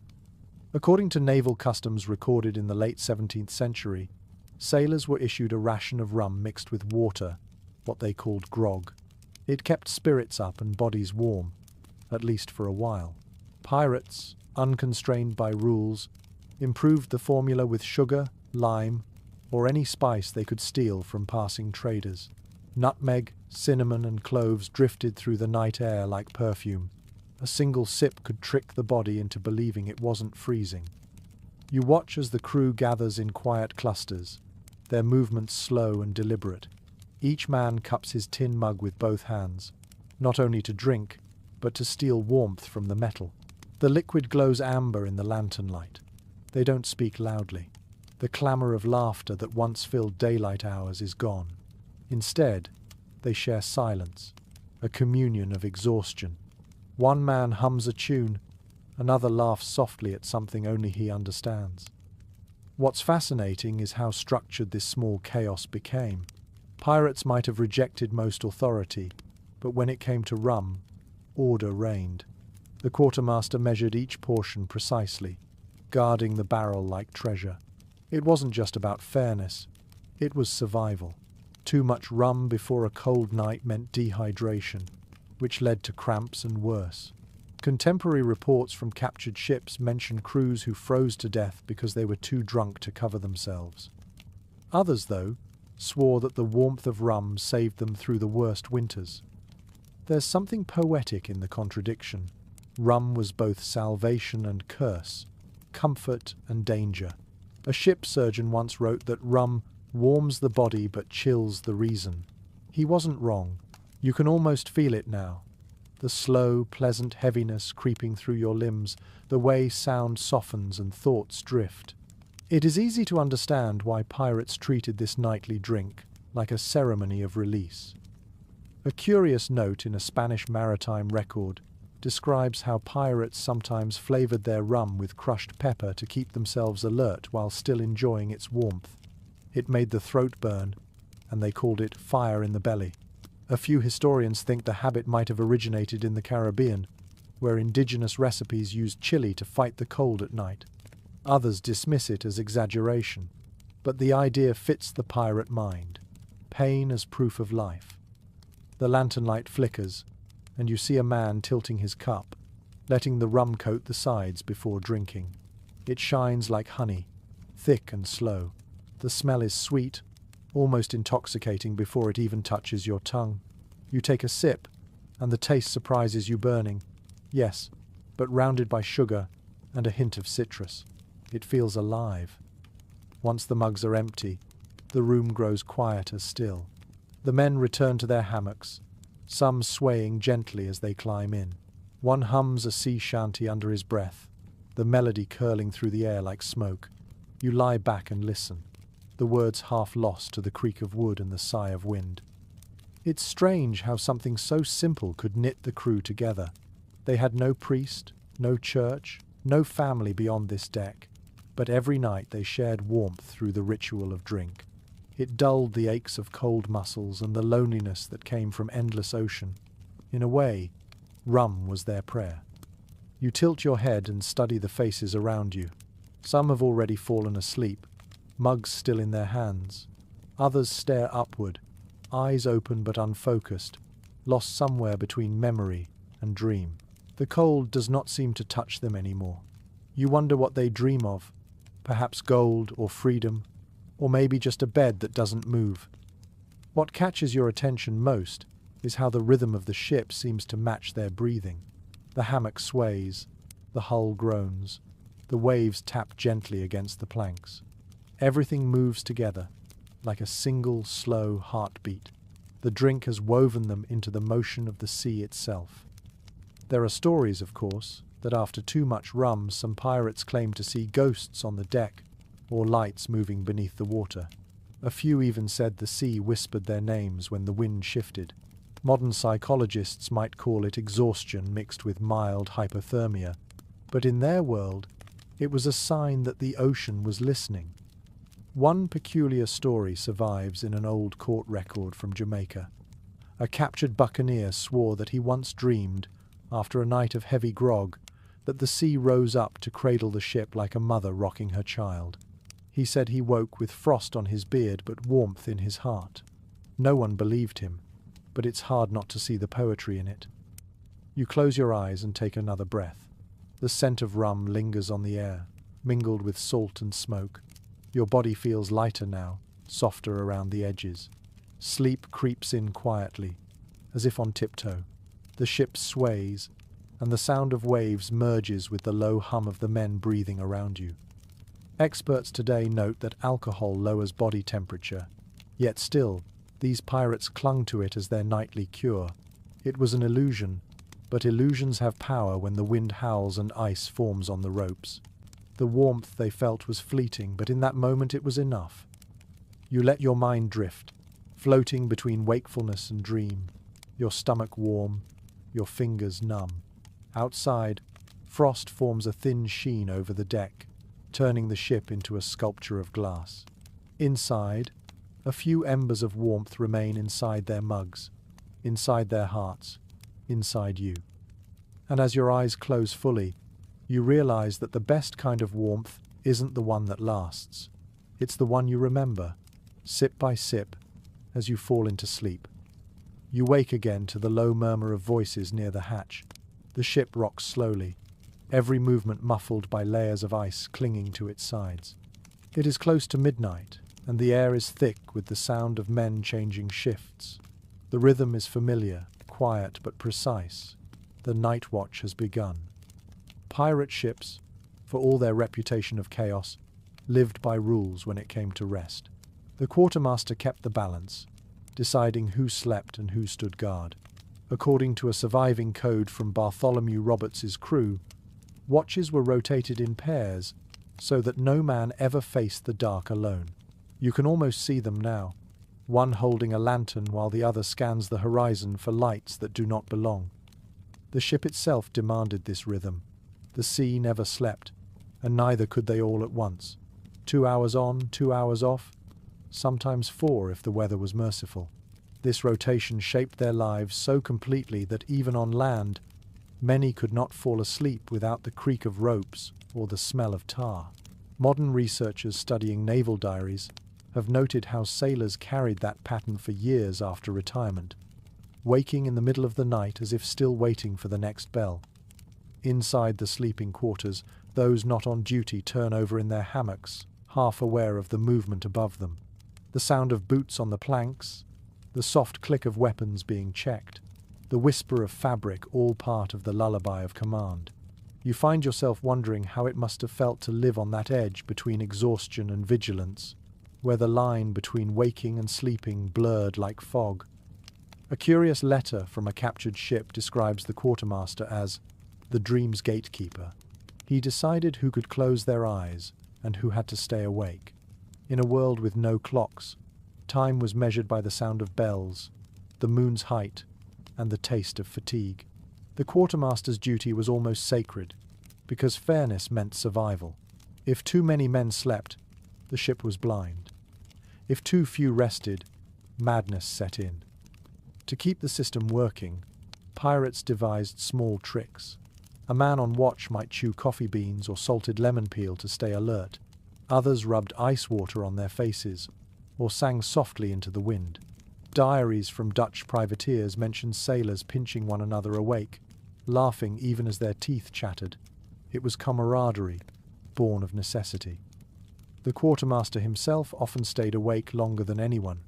According to naval customs recorded in the late 17th century, sailors were issued a ration of rum mixed with water, what they called grog. It kept spirits up and bodies warm, at least for a while. Pirates, unconstrained by rules, improved the formula with sugar, lime, or any spice they could steal from passing traders. Nutmeg, cinnamon, and cloves drifted through the night air like perfume. A single sip could trick the body into believing it wasn't freezing. You watch as the crew gathers in quiet clusters, their movements slow and deliberate. Each man cups his tin mug with both hands, not only to drink, but to steal warmth from the metal. The liquid glows amber in the lantern light. They don't speak loudly. The clamour of laughter that once filled daylight hours is gone. Instead, they share silence, a communion of exhaustion. One man hums a tune, another laughs softly at something only he understands. What's fascinating is how structured this small chaos became. Pirates might have rejected most authority, but when it came to rum, order reigned. The quartermaster measured each portion precisely, guarding the barrel like treasure. It wasn't just about fairness, it was survival. Too much rum before a cold night meant dehydration, which led to cramps and worse. Contemporary reports from captured ships mention crews who froze to death because they were too drunk to cover themselves. Others, though, swore that the warmth of rum saved them through the worst winters. There's something poetic in the contradiction. Rum was both salvation and curse, comfort and danger. A ship surgeon once wrote that rum warms the body but chills the reason. He wasn't wrong. You can almost feel it now. The slow, pleasant heaviness creeping through your limbs, the way sound softens and thoughts drift. It is easy to understand why pirates treated this nightly drink like a ceremony of release. A curious note in a Spanish maritime record describes how pirates sometimes flavored their rum with crushed pepper to keep themselves alert while still enjoying its warmth. It made the throat burn, and they called it fire in the belly. A few historians think the habit might have originated in the Caribbean, where indigenous recipes used chili to fight the cold at night. Others dismiss it as exaggeration, but the idea fits the pirate mind. Pain as proof of life. The lantern light flickers, and you see a man tilting his cup, letting the rum coat the sides before drinking. It shines like honey, thick and slow. The smell is sweet, almost intoxicating before it even touches your tongue. You take a sip, and the taste surprises you burning. Yes, but rounded by sugar and a hint of citrus. It feels alive. Once the mugs are empty, the room grows quieter still. The men return to their hammocks, some swaying gently as they climb in. One hums a sea shanty under his breath, the melody curling through the air like smoke. You lie back and listen, the words half lost to the creak of wood and the sigh of wind. It's strange how something so simple could knit the crew together. They had no priest, no church, no family beyond this deck, but every night they shared warmth through the ritual of drink. It dulled the aches of cold muscles and the loneliness that came from endless ocean. In a way, rum was their prayer. You tilt your head and study the faces around you. Some have already fallen asleep, mugs still in their hands. Others stare upward, eyes open but unfocused, lost somewhere between memory and dream. The cold does not seem to touch them anymore. You wonder what they dream of, perhaps gold or freedom, or maybe just a bed that doesn't move. What catches your attention most is how the rhythm of the ship seems to match their breathing. The hammock sways, the hull groans, the waves tap gently against the planks. Everything moves together, like a single slow heartbeat. The drink has woven them into the motion of the sea itself. There are stories, of course, that after too much rum, some pirates claim to see ghosts on the deck or lights moving beneath the water. A few even said the sea whispered their names when the wind shifted. Modern psychologists might call it exhaustion mixed with mild hypothermia, but in their world, it was a sign that the ocean was listening. One peculiar story survives in an old court record from Jamaica. A captured buccaneer swore that he once dreamed, after a night of heavy grog, that the sea rose up to cradle the ship like a mother rocking her child. He said he woke with frost on his beard but warmth in his heart. No one believed him, but it's hard not to see the poetry in it. You close your eyes and take another breath. The scent of rum lingers on the air, mingled with salt and smoke. Your body feels lighter now, softer around the edges. Sleep creeps in quietly, as if on tiptoe. The ship sways, and the sound of waves merges with the low hum of the men breathing around you. Experts today note that alcohol lowers body temperature, yet still, these pirates clung to it as their nightly cure. It was an illusion, but illusions have power when the wind howls and ice forms on the ropes. The warmth they felt was fleeting, but in that moment it was enough. You let your mind drift, floating between wakefulness and dream, your stomach warm, your fingers numb. Outside, frost forms a thin sheen over the deck, turning the ship into a sculpture of glass. Inside, a few embers of warmth remain inside their mugs, inside their hearts, inside you. And as your eyes close fully, you realize that the best kind of warmth isn't the one that lasts. It's the one you remember, sip by sip, as you fall into sleep. You wake again to the low murmur of voices near the hatch. The ship rocks slowly, every movement muffled by layers of ice clinging to its sides. It is close to midnight, and the air is thick with the sound of men changing shifts. The rhythm is familiar, quiet but precise. The night watch has begun. Pirate ships, for all their reputation of chaos, lived by rules when it came to rest. The quartermaster kept the balance, deciding who slept and who stood guard. According to a surviving code from Bartholomew Roberts's crew, watches were rotated in pairs so that no man ever faced the dark alone. You can almost see them now, one holding a lantern while the other scans the horizon for lights that do not belong. The ship itself demanded this rhythm. The sea never slept, and neither could they all at once. 2 hours on, 2 hours off, sometimes 4 if the weather was merciful. This rotation shaped their lives so completely that even on land, many could not fall asleep without the creak of ropes or the smell of tar. Modern researchers studying naval diaries have noted how sailors carried that pattern for years after retirement, waking in the middle of the night as if still waiting for the next bell. Inside the sleeping quarters, those not on duty turn over in their hammocks, half aware of the movement above them. The sound of boots on the planks, the soft click of weapons being checked, the whisper of fabric, all part of the lullaby of command. You find yourself wondering how it must have felt to live on that edge between exhaustion and vigilance, where the line between waking and sleeping blurred like fog. A curious letter from a captured ship describes the quartermaster as the dream's gatekeeper. He decided who could close their eyes and who had to stay awake. In a world with no clocks, time was measured by the sound of bells, the moon's height, and the taste of fatigue. The quartermaster's duty was almost sacred, because fairness meant survival. If too many men slept, the ship was blind. If too few rested, madness set in. To keep the system working, pirates devised small tricks. A man on watch might chew coffee beans or salted lemon peel to stay alert. Others rubbed ice water on their faces or sang softly into the wind. Diaries from Dutch privateers mention sailors pinching one another awake, laughing even as their teeth chattered. It was camaraderie, born of necessity. The quartermaster himself often stayed awake longer than anyone,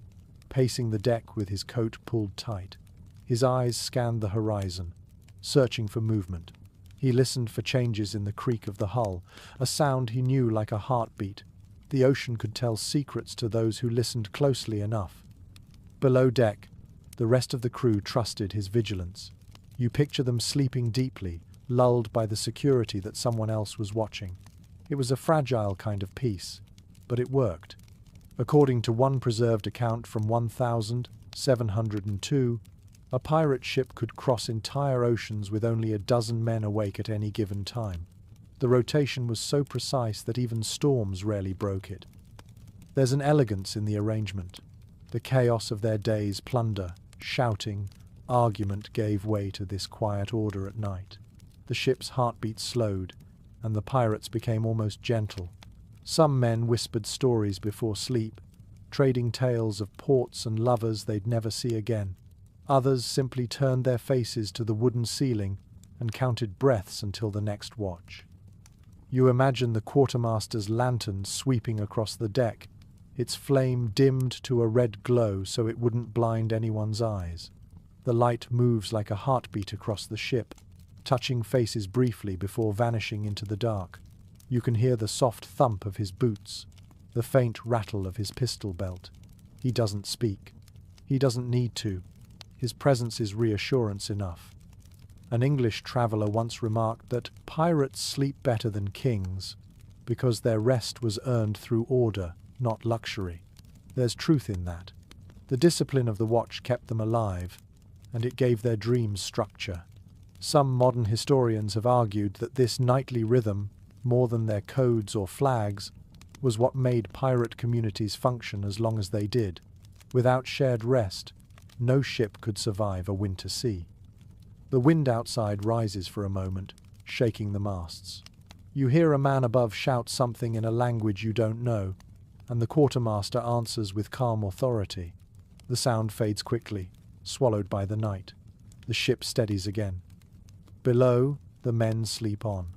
pacing the deck with his coat pulled tight. His eyes scanned the horizon, searching for movement. He listened for changes in the creak of the hull, a sound he knew like a heartbeat. The ocean could tell secrets to those who listened closely enough. Below deck, the rest of the crew trusted his vigilance. You picture them sleeping deeply, lulled by the security that someone else was watching. It was a fragile kind of peace, but it worked. According to one preserved account from 1702, a pirate ship could cross entire oceans with only a dozen men awake at any given time. The rotation was so precise that even storms rarely broke it. There's an elegance in the arrangement. The chaos of their day's plunder, shouting, argument gave way to this quiet order at night. The ship's heartbeat slowed, and the pirates became almost gentle. Some men whispered stories before sleep, trading tales of ports and lovers they'd never see again. Others simply turned their faces to the wooden ceiling and counted breaths until the next watch. You imagine the quartermaster's lantern sweeping across the deck, its flame dimmed to a red glow so it wouldn't blind anyone's eyes. The light moves like a heartbeat across the ship, touching faces briefly before vanishing into the dark. You can hear the soft thump of his boots, the faint rattle of his pistol belt. He doesn't speak. He doesn't need to. His presence is reassurance enough. An English traveller once remarked that pirates sleep better than kings because their rest was earned through order, not luxury. There's truth in that. The discipline of the watch kept them alive, and it gave their dreams structure. Some modern historians have argued that this nightly rhythm, more than their codes or flags, was what made pirate communities function as long as they did. Without shared rest, no ship could survive a winter sea. The wind outside rises for a moment, shaking the masts. You hear a man above shout something in a language you don't know, and the quartermaster answers with calm authority. The sound fades quickly, swallowed by the night. The ship steadies again. Below, the men sleep on.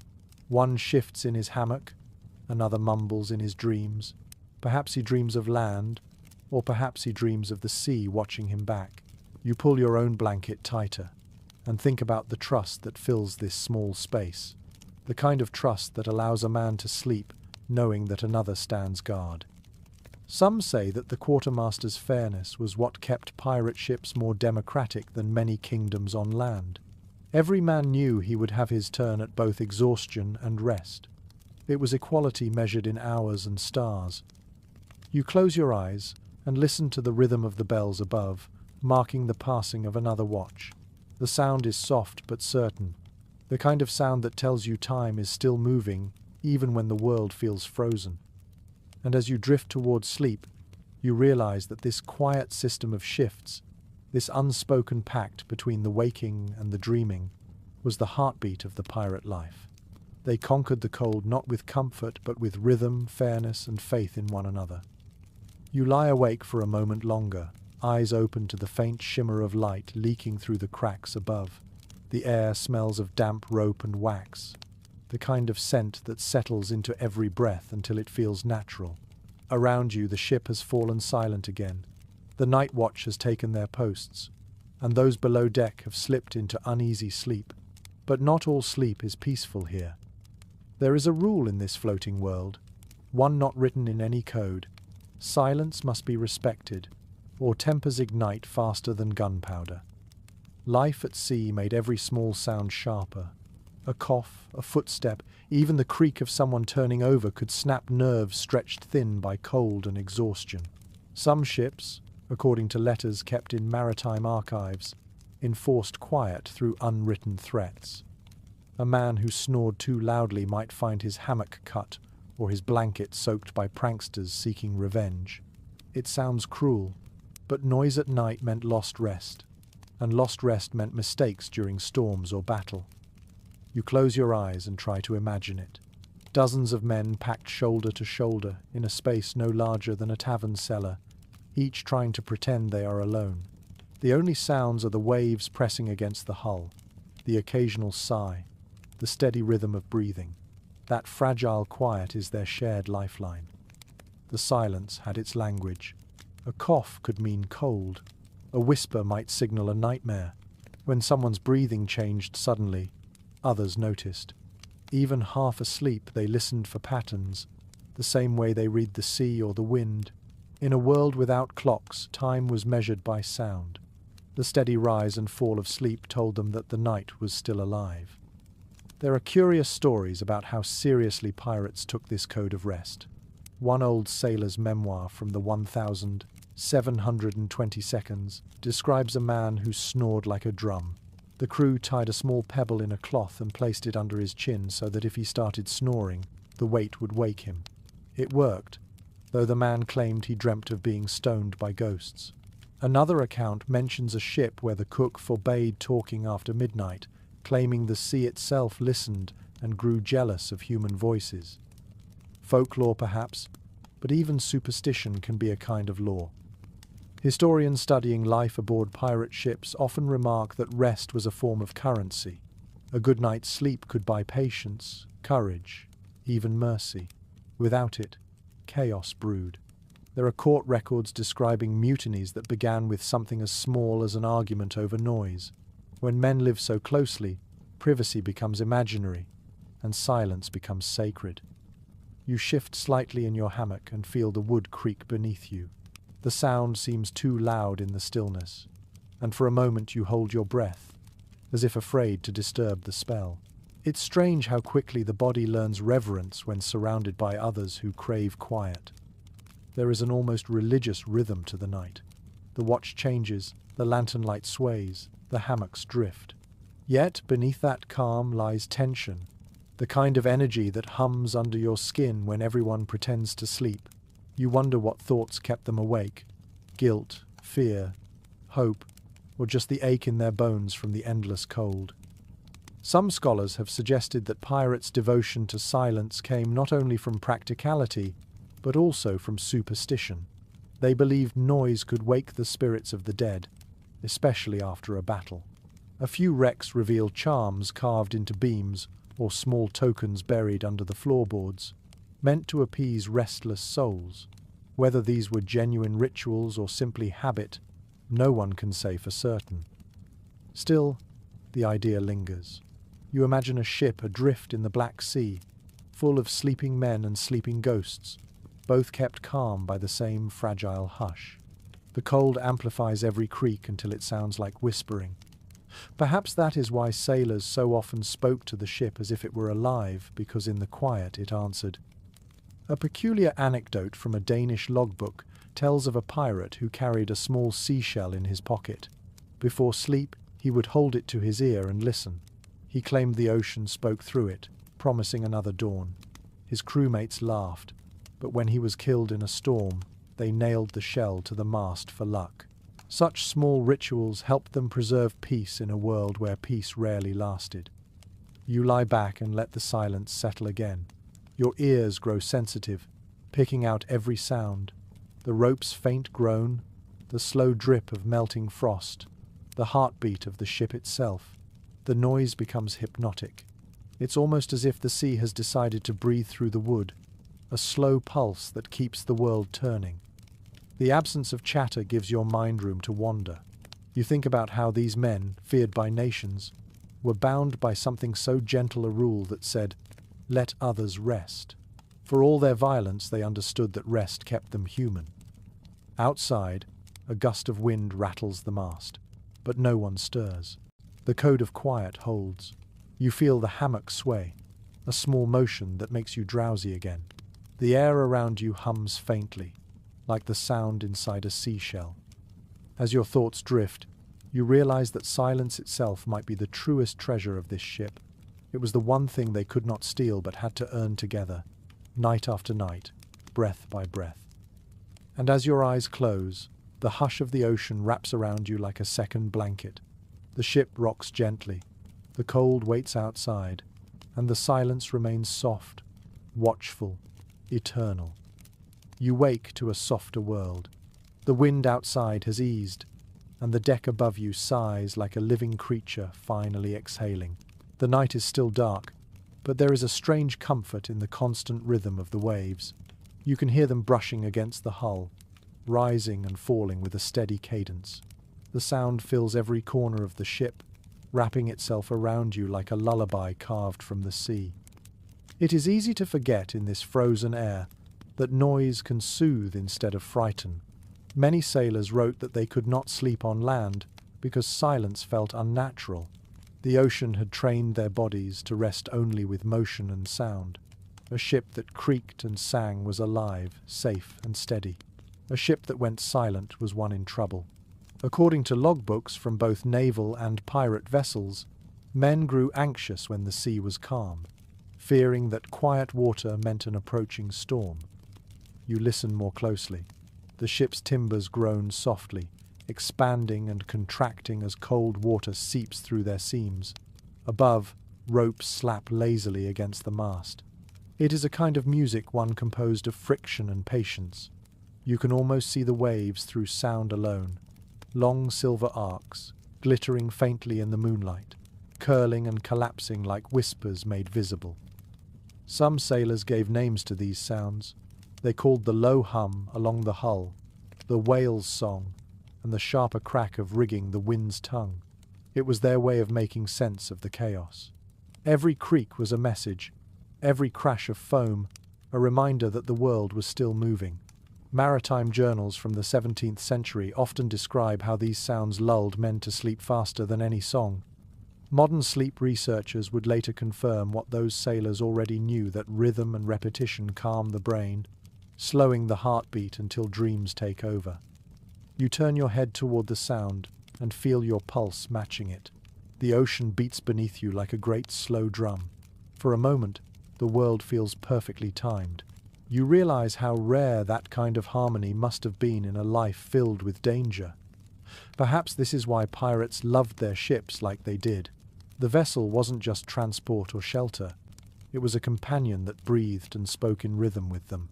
One shifts in his hammock, another mumbles in his dreams. Perhaps he dreams of land, or perhaps he dreams of the sea watching him back. You pull your own blanket tighter, and think about the trust that fills this small space. The kind of trust that allows a man to sleep, knowing that another stands guard. Some say that the quartermaster's fairness was what kept pirate ships more democratic than many kingdoms on land. Every man knew he would have his turn at both exhaustion and rest. It was equality measured in hours and stars. You close your eyes and listen to the rhythm of the bells above, marking the passing of another watch. The sound is soft but certain, the kind of sound that tells you time is still moving, even when the world feels frozen. And as you drift towards sleep, you realize that this quiet system of shifts, this unspoken pact between the waking and the dreaming, was the heartbeat of the pirate life. They conquered the cold not with comfort, but with rhythm, fairness, and faith in one another. You lie awake for a moment longer, eyes open to the faint shimmer of light leaking through the cracks above. The air smells of damp rope and wax, the kind of scent that settles into every breath until it feels natural. Around you, the ship has fallen silent again. The night watch has taken their posts, and those below deck have slipped into uneasy sleep. But not all sleep is peaceful here. There is a rule in this floating world, one not written in any code. Silence must be respected, or tempers ignite faster than gunpowder. Life at sea made every small sound sharper. A cough, a footstep, even the creak of someone turning over could snap nerves stretched thin by cold and exhaustion. Some ships, according to letters kept in maritime archives, enforced quiet through unwritten threats. A man who snored too loudly might find his hammock cut or his blanket soaked by pranksters seeking revenge. It sounds cruel, but noise at night meant lost rest, and lost rest meant mistakes during storms or battle. You close your eyes and try to imagine it. Dozens of men packed shoulder to shoulder in a space no larger than a tavern cellar, each trying to pretend they are alone. The only sounds are the waves pressing against the hull, the occasional sigh, the steady rhythm of breathing. That fragile quiet is their shared lifeline. The silence had its language. A cough could mean cold. A whisper might signal a nightmare. When someone's breathing changed suddenly, others noticed. Even half asleep, they listened for patterns, the same way they read the sea or the wind. In a world without clocks, time was measured by sound. The steady rise and fall of sleep told them that the night was still alive. There are curious stories about how seriously pirates took this code of rest. One old sailor's memoir from the 1720 seconds describes a man who snored like a drum. The crew tied a small pebble in a cloth and placed it under his chin so that if he started snoring, the weight would wake him. It worked, though the man claimed he dreamt of being stoned by ghosts. Another account mentions a ship where the cook forbade talking after midnight, claiming the sea itself listened and grew jealous of human voices. Folklore perhaps, but even superstition can be a kind of law. Historians studying life aboard pirate ships often remark that rest was a form of currency. A good night's sleep could buy patience, courage, even mercy. Without it, chaos brewed. There are court records describing mutinies that began with something as small as an argument over noise. When men live so closely, privacy becomes imaginary, and silence becomes sacred. You shift slightly in your hammock and feel the wood creak beneath you. The sound seems too loud in the stillness, and for a moment you hold your breath, as if afraid to disturb the spell. It's strange how quickly the body learns reverence when surrounded by others who crave quiet. There is an almost religious rhythm to the night. The watch changes, the lantern light sways, the hammocks drift. Yet beneath that calm lies tension, the kind of energy that hums under your skin when everyone pretends to sleep. You wonder what thoughts kept them awake: guilt, fear, hope, or just the ache in their bones from the endless cold. Some scholars have suggested that pirates' devotion to silence came not only from practicality, but also from superstition. They believed noise could wake the spirits of the dead, especially after a battle. A few wrecks reveal charms carved into beams or small tokens buried under the floorboards, meant to appease restless souls. Whether these were genuine rituals or simply habit, no one can say for certain. Still, the idea lingers. You imagine a ship adrift in the Black Sea, full of sleeping men and sleeping ghosts, both kept calm by the same fragile hush. The cold amplifies every creak until it sounds like whispering. Perhaps that is why sailors so often spoke to the ship as if it were alive, because in the quiet it answered. A peculiar anecdote from a Danish logbook tells of a pirate who carried a small seashell in his pocket. Before sleep, he would hold it to his ear and listen. He claimed the ocean spoke through it, promising another dawn. His crewmates laughed, but when he was killed in a storm, they nailed the shell to the mast for luck. Such small rituals helped them preserve peace in a world where peace rarely lasted. You lie back and let the silence settle again. Your ears grow sensitive, picking out every sound: the rope's faint groan, the slow drip of melting frost, the heartbeat of the ship itself. The noise becomes hypnotic. It's almost as if the sea has decided to breathe through the wood, a slow pulse that keeps the world turning. The absence of chatter gives your mind room to wander. You think about how these men, feared by nations, were bound by something so gentle a rule that said, "Let others rest." For all their violence, they understood that rest kept them human. Outside, a gust of wind rattles the mast, but no one stirs. The code of quiet holds. You feel the hammock sway, a small motion that makes you drowsy again. The air around you hums faintly, like the sound inside a seashell. As your thoughts drift, you realize that silence itself might be the truest treasure of this ship. It was the one thing they could not steal but had to earn together, night after night, breath by breath. And as your eyes close, the hush of the ocean wraps around you like a second blanket. The ship rocks gently, the cold waits outside, and the silence remains soft, watchful, eternal. You wake to a softer world. The wind outside has eased, and the deck above you sighs like a living creature finally exhaling. The night is still dark, but there is a strange comfort in the constant rhythm of the waves. You can hear them brushing against the hull, rising and falling with a steady cadence. The sound fills every corner of the ship, wrapping itself around you like a lullaby carved from the sea. It is easy to forget in this frozen air that noise can soothe instead of frighten. Many sailors wrote that they could not sleep on land because silence felt unnatural. The ocean had trained their bodies to rest only with motion and sound. A ship that creaked and sang was alive, safe and steady. A ship that went silent was one in trouble. According to logbooks from both naval and pirate vessels, men grew anxious when the sea was calm, fearing that quiet water meant an approaching storm. You listen more closely. The ship's timbers groan softly, expanding and contracting as cold water seeps through their seams. Above, ropes slap lazily against the mast. It is a kind of music one composed of friction and patience. You can almost see the waves through sound alone. Long silver arcs, glittering faintly in the moonlight, curling and collapsing like whispers made visible. Some sailors gave names to these sounds. They called the low hum along the hull, the whale's song, and the sharper crack of rigging the wind's tongue. It was their way of making sense of the chaos. Every creak was a message, every crash of foam a reminder that the world was still moving. Maritime journals from the 17th century often describe how these sounds lulled men to sleep faster than any song. Modern sleep researchers would later confirm what those sailors already knew, that rhythm and repetition calm the brain, slowing the heartbeat until dreams take over. You turn your head toward the sound and feel your pulse matching it. The ocean beats beneath you like a great slow drum. For a moment, the world feels perfectly timed. You realize how rare that kind of harmony must have been in a life filled with danger. Perhaps this is why pirates loved their ships like they did. The vessel wasn't just transport or shelter. It was a companion that breathed and spoke in rhythm with them.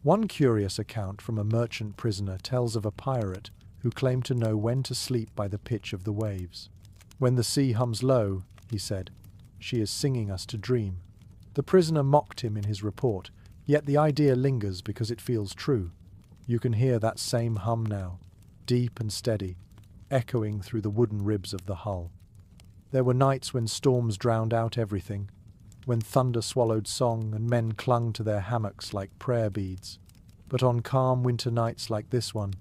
One curious account from a merchant prisoner tells of a pirate who claimed to know when to sleep by the pitch of the waves. "When the sea hums low," he said, "she is singing us to dream." The prisoner mocked him in his report, yet the idea lingers because it feels true. You can hear that same hum now, deep and steady, echoing through the wooden ribs of the hull. There were nights when storms drowned out everything, when thunder swallowed song and men clung to their hammocks like prayer beads. But on calm winter nights like this one,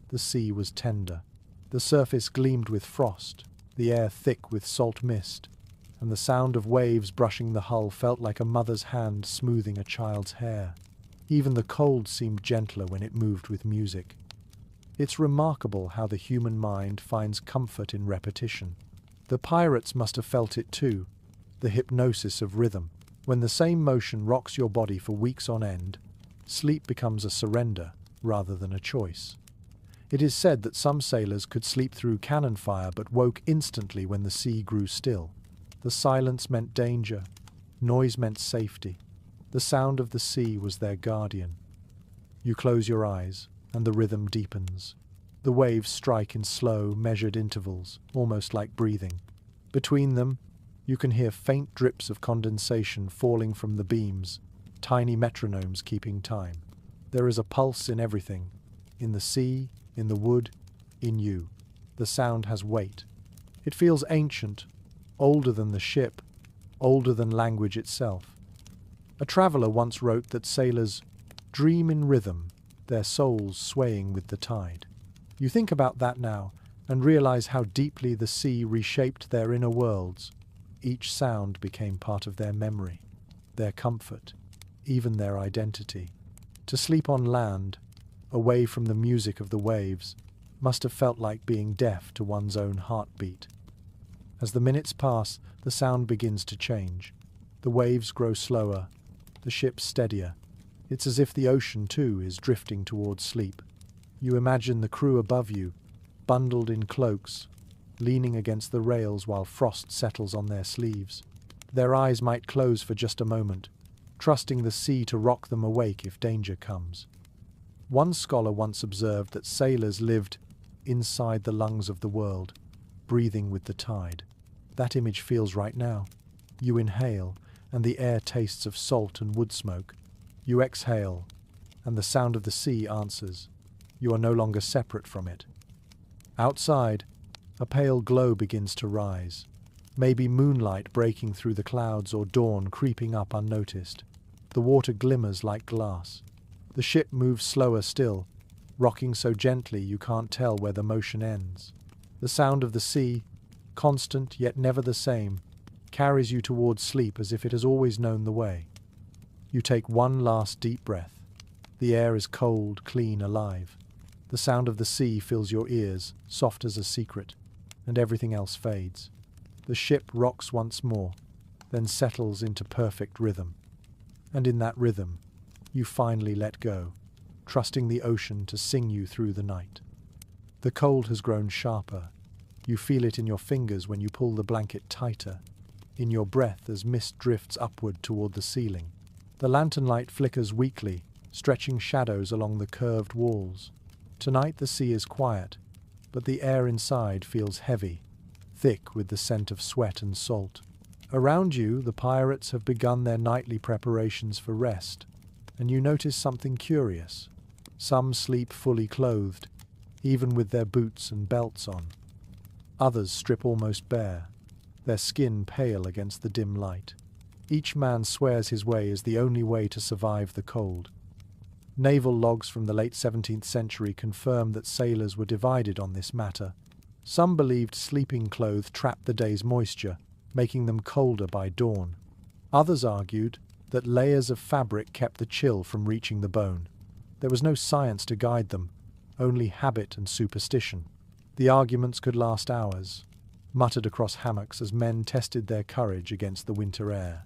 the sea was tender. The surface gleamed with frost, the air thick with salt mist, and the sound of waves brushing the hull felt like a mother's hand smoothing a child's hair. Even the cold seemed gentler when it moved with music. It's remarkable how the human mind finds comfort in repetition. The pirates must have felt it too, the hypnosis of rhythm. When the same motion rocks your body for weeks on end, sleep becomes a surrender rather than a choice. It is said that some sailors could sleep through cannon fire but woke instantly when the sea grew still. The silence meant danger, noise meant safety. The sound of the sea was their guardian. You close your eyes, and the rhythm deepens. The waves strike in slow, measured intervals, almost like breathing. Between them, you can hear faint drips of condensation falling from the beams, tiny metronomes keeping time. There is a pulse in everything, in the sea, in the wood, in you. The sound has weight. It feels ancient, older than the ship, older than language itself. A traveler once wrote that sailors dream in rhythm, their souls swaying with the tide. You think about that now and realize how deeply the sea reshaped their inner worlds. Each sound became part of their memory, their comfort, even their identity. To sleep on land, away from the music of the waves, must have felt like being deaf to one's own heartbeat. As the minutes pass, the sound begins to change. The waves grow slower, the ship steadier. It's as if the ocean, too, is drifting towards sleep. You imagine the crew above you, bundled in cloaks, leaning against the rails while frost settles on their sleeves. Their eyes might close for just a moment, trusting the sea to rock them awake if danger comes. One scholar once observed that sailors lived inside the lungs of the world, breathing with the tide. That image feels right now. You inhale, and the air tastes of salt and wood smoke. You exhale, and the sound of the sea answers. You are no longer separate from it. Outside, a pale glow begins to rise. Maybe moonlight breaking through the clouds or dawn creeping up unnoticed. The water glimmers like glass. The ship moves slower still, rocking so gently you can't tell where the motion ends. The sound of the sea, constant yet never the same, carries you towards sleep as if it has always known the way. You take one last deep breath. The air is cold, clean, alive. The sound of the sea fills your ears, soft as a secret, and everything else fades. The ship rocks once more, then settles into perfect rhythm. And in that rhythm, you finally let go, trusting the ocean to sing you through the night. The cold has grown sharper. You feel it in your fingers when you pull the blanket tighter, in your breath as mist drifts upward toward the ceiling. The lantern light flickers weakly, stretching shadows along the curved walls. Tonight the sea is quiet, but the air inside feels heavy, thick with the scent of sweat and salt. Around you, the pirates have begun their nightly preparations for rest, and you notice something curious. Some sleep fully clothed, even with their boots and belts on. Others strip almost bare, their skin pale against the dim light. Each man swears his way is the only way to survive the cold. Naval logs from the late 17th century confirm that sailors were divided on this matter. Some believed sleeping clothes trapped the day's moisture, making them colder by dawn. Others argued that layers of fabric kept the chill from reaching the bone. There was no science to guide them, only habit and superstition. The arguments could last hours, muttered across hammocks as men tested their courage against the winter air.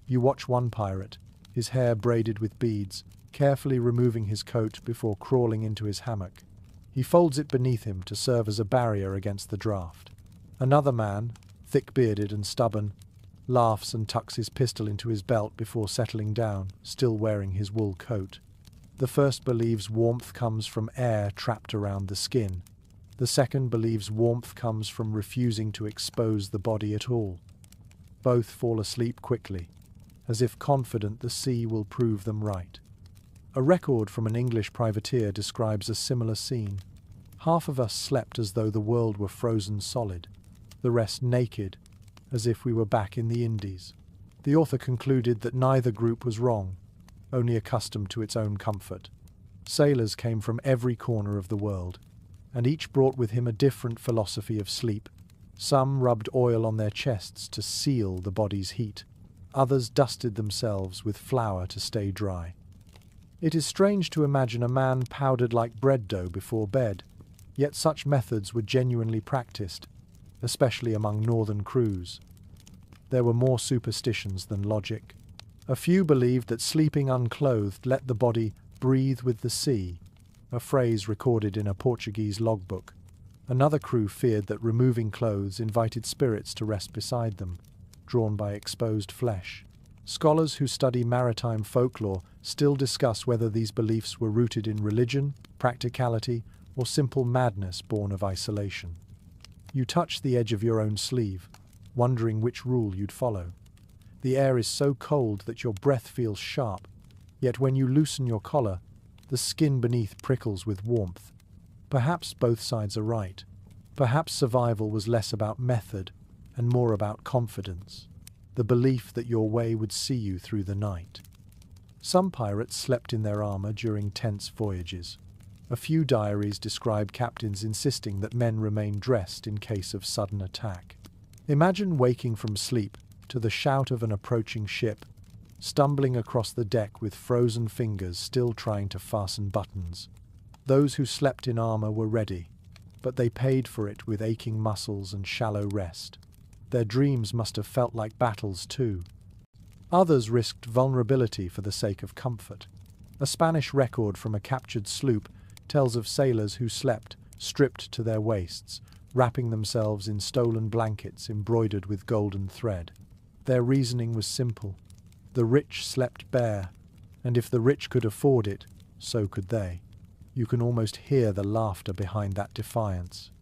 You watch one pirate, his hair braided with beads, carefully removing his coat before crawling into his hammock. He folds it beneath him to serve as a barrier against the draft. Another man, thick-bearded and stubborn, laughs and tucks his pistol into his belt before settling down, still wearing his wool coat. The first believes warmth comes from air trapped around the skin. The second believes warmth comes from refusing to expose the body at all. Both fall asleep quickly, as if confident the sea will prove them right. A record from an English privateer describes a similar scene. Half of us slept as though the world were frozen solid, the rest naked, as if we were back in the Indies. The author concluded that neither group was wrong, only accustomed to its own comfort. Sailors came from every corner of the world, and each brought with him a different philosophy of sleep. Some rubbed oil on their chests to seal the body's heat. Others dusted themselves with flour to stay dry. It is strange to imagine a man powdered like bread dough before bed, yet such methods were genuinely practiced, especially among northern crews. There were more superstitions than logic. A few believed that sleeping unclothed let the body breathe with the sea, a phrase recorded in a Portuguese logbook. Another crew feared that removing clothes invited spirits to rest beside them, drawn by exposed flesh. Scholars who study maritime folklore still discuss whether these beliefs were rooted in religion, practicality, or simple madness born of isolation. You touch the edge of your own sleeve, wondering which rule you'd follow. The air is so cold that your breath feels sharp, yet when you loosen your collar, the skin beneath prickles with warmth. Perhaps both sides are right. Perhaps survival was less about method and more about confidence, the belief that your way would see you through the night. Some pirates slept in their armor during tense voyages. A few diaries describe captains insisting that men remain dressed in case of sudden attack. Imagine waking from sleep to the shout of an approaching ship, stumbling across the deck with frozen fingers still trying to fasten buttons. Those who slept in armor were ready, but they paid for it with aching muscles and shallow rest. Their dreams must have felt like battles too. Others risked vulnerability for the sake of comfort. A Spanish record from a captured sloop tells of sailors who slept, stripped to their waists, wrapping themselves in stolen blankets embroidered with golden thread. Their reasoning was simple. The rich slept bare, and if the rich could afford it, so could they. You can almost hear the laughter behind that defiance.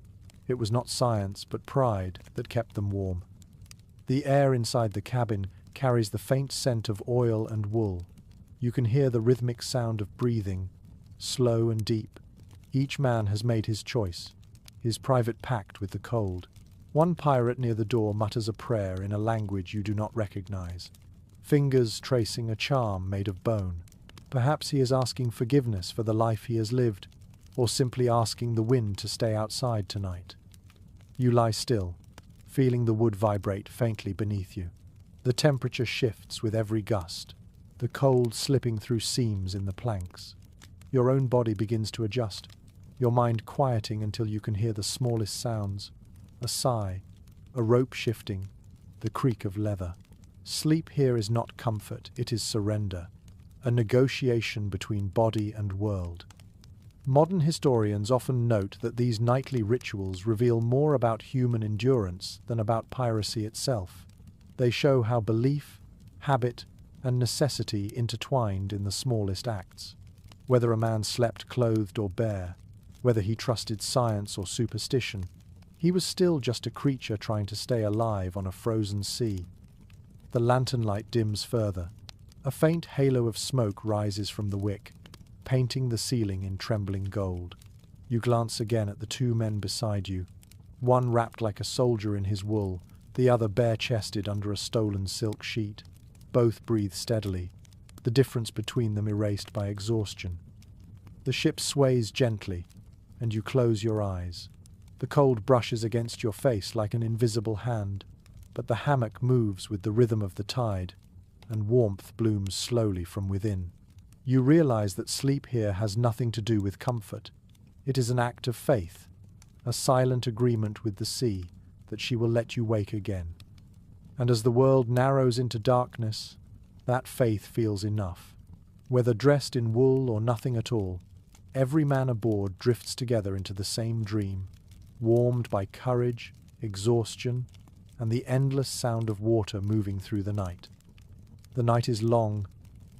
It was not science, but pride that kept them warm. The air inside the cabin carries the faint scent of oil and wool. You can hear the rhythmic sound of breathing, slow and deep. Each man has made his choice. his private pact with the cold. One pirate near the door mutters a prayer in a language you do not recognize, fingers tracing a charm made of bone. Perhaps he is asking forgiveness for the life he has lived, or simply asking the wind to stay outside tonight. You lie still, feeling the wood vibrate faintly beneath you. The temperature shifts with every gust, the cold slipping through seams in the planks. Your own body begins to adjust, your mind quieting until you can hear the smallest sounds. A sigh, a rope shifting, the creak of leather. Sleep here is not comfort, it is surrender, a negotiation between body and world. Modern historians often note that these nightly rituals reveal more about human endurance than about piracy itself. They show how belief, habit, and necessity intertwined in the smallest acts. Whether a man slept clothed or bare, whether he trusted science or superstition, he was still just a creature trying to stay alive on a frozen sea. The lantern light dims further. A faint halo of smoke rises from the wick, painting the ceiling in trembling gold. You glance again at the two men beside you, one wrapped like a soldier in his wool, the other bare-chested under a stolen silk sheet. Both breathe steadily, the difference between them erased by exhaustion. The ship sways gently, and you close your eyes. The cold brushes against your face like an invisible hand, but the hammock moves with the rhythm of the tide, and warmth blooms slowly from within. You realize that sleep here has nothing to do with comfort. It is an act of faith, a silent agreement with the sea that she will let you wake again. And as the world narrows into darkness, that faith feels enough. Whether dressed in wool or nothing at all, every man aboard drifts together into the same dream, warmed by courage, exhaustion, and the endless sound of water moving through the night. The night is long,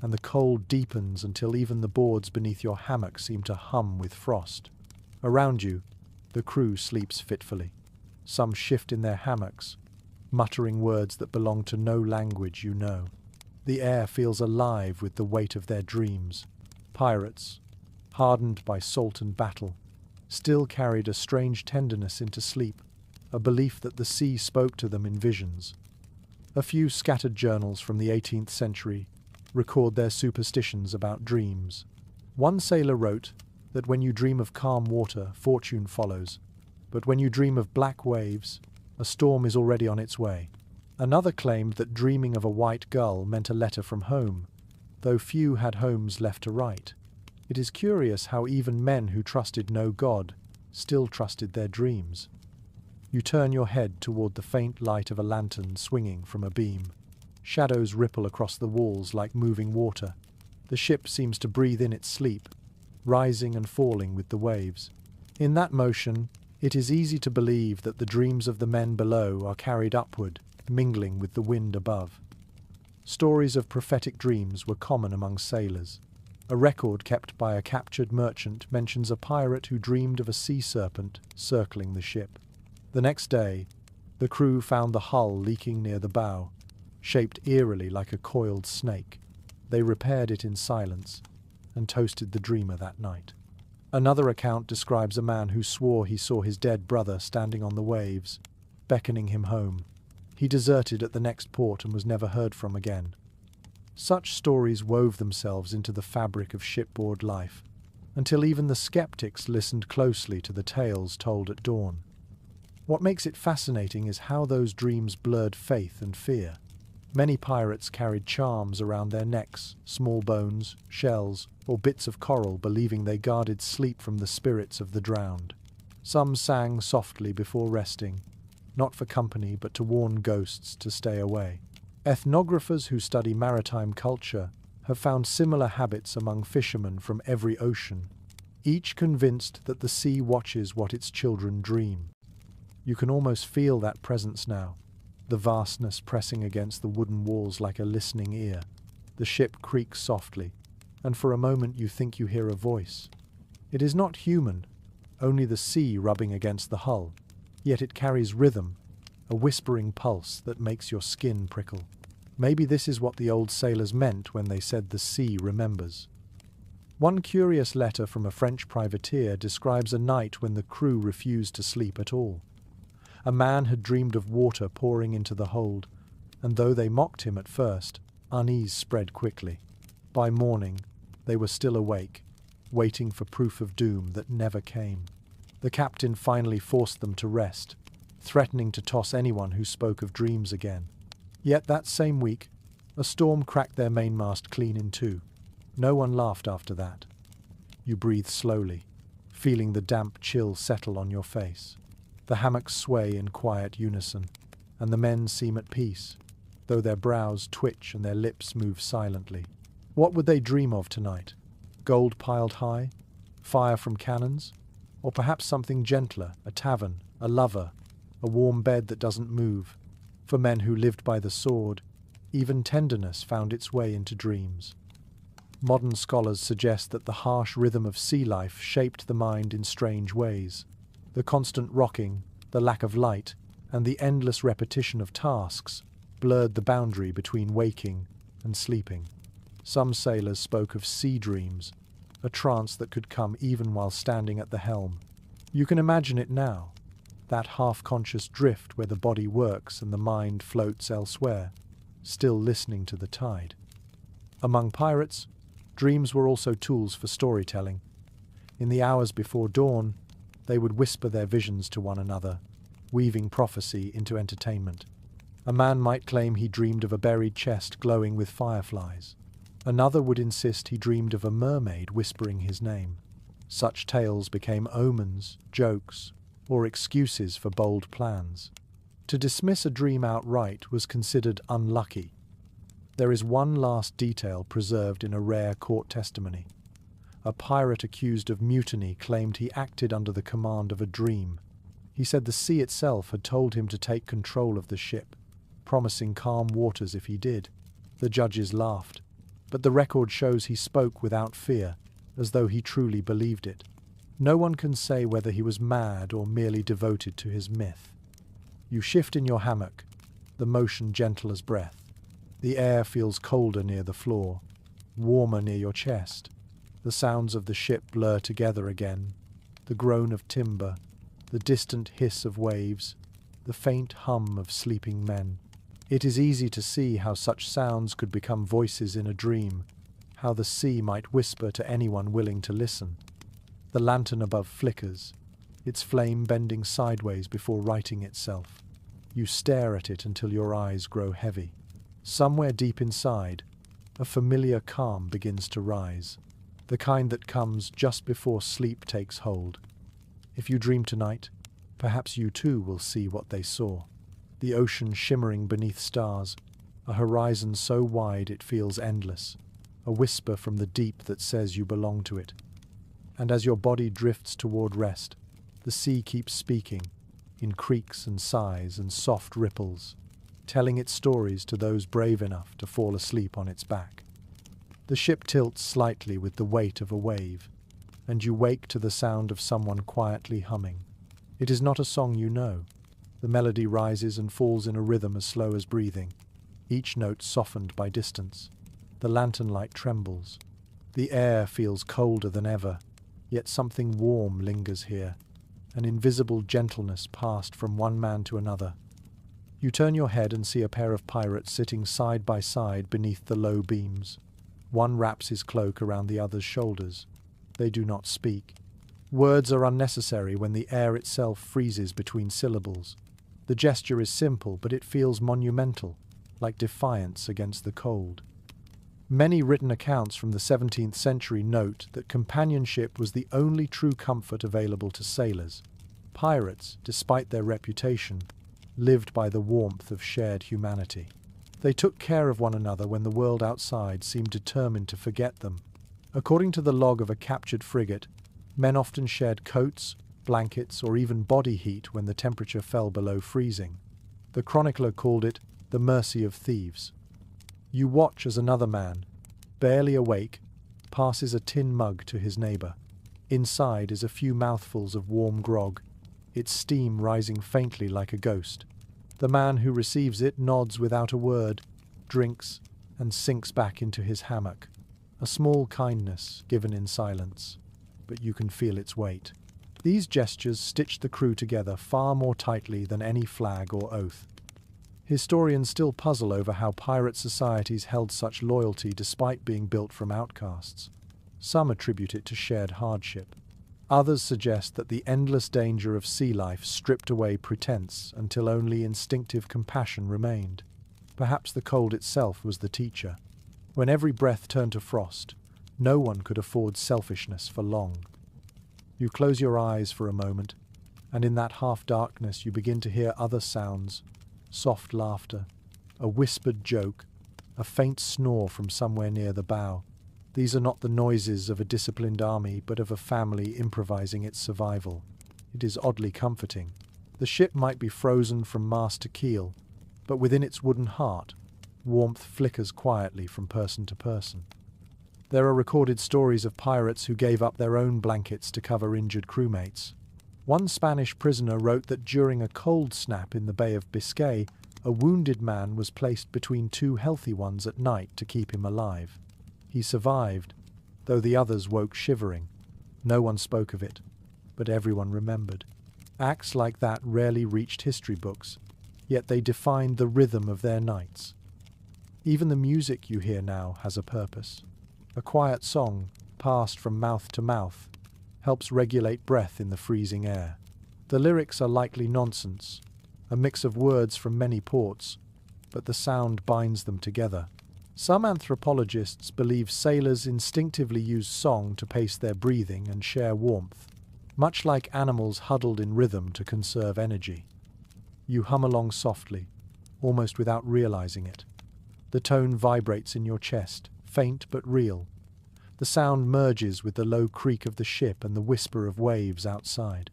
and the cold deepens until even the boards beneath your hammock seem to hum with frost. Around you, the crew sleeps fitfully. Some shift in their hammocks, muttering words that belong to no language you know. The air feels alive with the weight of their dreams. Pirates, hardened by salt and battle, still carried a strange tenderness into sleep, a belief that the sea spoke to them in visions. A few scattered journals from the 18th century record their superstitions about dreams. One sailor wrote that when you dream of calm water, fortune follows, but when you dream of black waves, a storm is already on its way. Another claimed that dreaming of a white gull meant a letter from home, though few had homes left to write. It is curious how even men who trusted no God still trusted their dreams. You turn your head toward the faint light of a lantern swinging from a beam. Shadows ripple across the walls like moving water. The ship seems to breathe in its sleep, rising and falling with the waves. In that motion, it is easy to believe that the dreams of the men below are carried upward, mingling with the wind above. Stories of prophetic dreams were common among sailors. A record kept by a captured merchant mentions a pirate who dreamed of a sea serpent circling the ship. The next day, the crew found the hull leaking near the bow, shaped eerily like a coiled snake. They repaired it in silence and toasted the dreamer that night. Another account describes a man who swore he saw his dead brother standing on the waves, beckoning him home. He deserted at the next port and was never heard from again. Such stories wove themselves into the fabric of shipboard life, until even the skeptics listened closely to the tales told at dawn. What makes it fascinating is how those dreams blurred faith and fear. Many pirates carried charms around their necks, small bones, shells, or bits of coral, believing they guarded sleep from the spirits of the drowned. Some sang softly before resting, not for company but to warn ghosts to stay away. Ethnographers who study maritime culture have found similar habits among fishermen from every ocean, each convinced that the sea watches what its children dream. You can almost feel that presence now, the vastness pressing against the wooden walls like a listening ear. The ship creaks softly, and for a moment you think you hear a voice. It is not human, only the sea rubbing against the hull, yet it carries rhythm, a whispering pulse that makes your skin prickle. Maybe this is what the old sailors meant when they said the sea remembers. One curious letter from a French privateer describes a night when the crew refused to sleep at all. A man had dreamed of water pouring into the hold, and though they mocked him at first, unease spread quickly. By morning, they were still awake, waiting for proof of doom that never came. The captain finally forced them to rest, threatening to toss anyone who spoke of dreams again. Yet that same week, a storm cracked their mainmast clean in two. No one laughed after that. You breathe slowly, feeling the damp chill settle on your face. The hammocks sway in quiet unison, and the men seem at peace, though their brows twitch and their lips move silently. What would they dream of tonight? Gold piled high? Fire from cannons? Or perhaps something gentler, a tavern, a lover, a warm bed that doesn't move? For men who lived by the sword, even tenderness found its way into dreams. Modern scholars suggest that the harsh rhythm of sea life shaped the mind in strange ways. The constant rocking, the lack of light, and the endless repetition of tasks blurred the boundary between waking and sleeping. Some sailors spoke of sea dreams, a trance that could come even while standing at the helm. You can imagine it now, that half-conscious drift where the body works and the mind floats elsewhere, still listening to the tide. Among pirates, dreams were also tools for storytelling. In the hours before dawn, they would whisper their visions to one another, weaving prophecy into entertainment. A man might claim he dreamed of a buried chest glowing with fireflies. Another would insist he dreamed of a mermaid whispering his name. Such tales became omens, jokes, or excuses for bold plans. To dismiss a dream outright was considered unlucky. There is one last detail preserved in a rare court testimony. A pirate accused of mutiny claimed he acted under the command of a dream. He said the sea itself had told him to take control of the ship, promising calm waters if he did. The judges laughed, but the record shows he spoke without fear, as though he truly believed it. No one can say whether he was mad or merely devoted to his myth. You shift in your hammock, the motion gentle as breath. The air feels colder near the floor, warmer near your chest. The sounds of the ship blur together again, the groan of timber, the distant hiss of waves, the faint hum of sleeping men. It is easy to see how such sounds could become voices in a dream, how the sea might whisper to anyone willing to listen. The lantern above flickers, its flame bending sideways before righting itself. You stare at it until your eyes grow heavy. Somewhere deep inside, a familiar calm begins to rise, the kind that comes just before sleep takes hold. If you dream tonight, perhaps you too will see what they saw. The ocean shimmering beneath stars, a horizon so wide it feels endless, a whisper from the deep that says you belong to it. And as your body drifts toward rest, the sea keeps speaking, in creaks and sighs and soft ripples, telling its stories to those brave enough to fall asleep on its back. The ship tilts slightly with the weight of a wave, and you wake to the sound of someone quietly humming. It is not a song you know. The melody rises and falls in a rhythm as slow as breathing, each note softened by distance. The lantern light trembles. The air feels colder than ever, yet something warm lingers here, an invisible gentleness passed from one man to another. You turn your head and see a pair of pirates sitting side by side beneath the low beams. One wraps his cloak around the other's shoulders. They do not speak. Words are unnecessary when the air itself freezes between syllables. The gesture is simple, but it feels monumental, like defiance against the cold. Many written accounts from the 17th century note that companionship was the only true comfort available to sailors. Pirates, despite their reputation, lived by the warmth of shared humanity. They took care of one another when the world outside seemed determined to forget them. According to the log of a captured frigate, men often shared coats, blankets, or even body heat when the temperature fell below freezing. The chronicler called it the mercy of thieves. You watch as another man, barely awake, passes a tin mug to his neighbour. Inside is a few mouthfuls of warm grog, its steam rising faintly like a ghost. The man who receives it nods without a word, drinks, and sinks back into his hammock. a small kindness given in silence, but you can feel its weight. These gestures stitched the crew together far more tightly than any flag or oath. Historians still puzzle over how pirate societies held such loyalty despite being built from outcasts. Some attribute it to shared hardship. Others suggest that the endless danger of sea life stripped away pretense until only instinctive compassion remained. Perhaps the cold itself was the teacher. When every breath turned to frost, no one could afford selfishness for long. You close your eyes for a moment, and in that half-darkness you begin to hear other sounds: soft laughter, a whispered joke, a faint snore from somewhere near the bow. These are not the noises of a disciplined army, but of a family improvising its survival. It is oddly comforting. The ship might be frozen from mast to keel, but within its wooden heart, warmth flickers quietly from person to person. There are recorded stories of pirates who gave up their own blankets to cover injured crewmates. One Spanish prisoner wrote that during a cold snap in the Bay of Biscay, a wounded man was placed between two healthy ones at night to keep him alive. He survived, though the others woke shivering. No one spoke of it, but everyone remembered. Acts like that rarely reached history books, yet they defined the rhythm of their nights. Even the music you hear now has a purpose. A quiet song, passed from mouth to mouth, helps regulate breath in the freezing air. The lyrics are likely nonsense, a mix of words from many ports, but the sound binds them together. Some anthropologists believe sailors instinctively use song to pace their breathing and share warmth, much like animals huddled in rhythm to conserve energy. You hum along softly, almost without realizing it. The tone vibrates in your chest, faint but real. The sound merges with the low creak of the ship and the whisper of waves outside.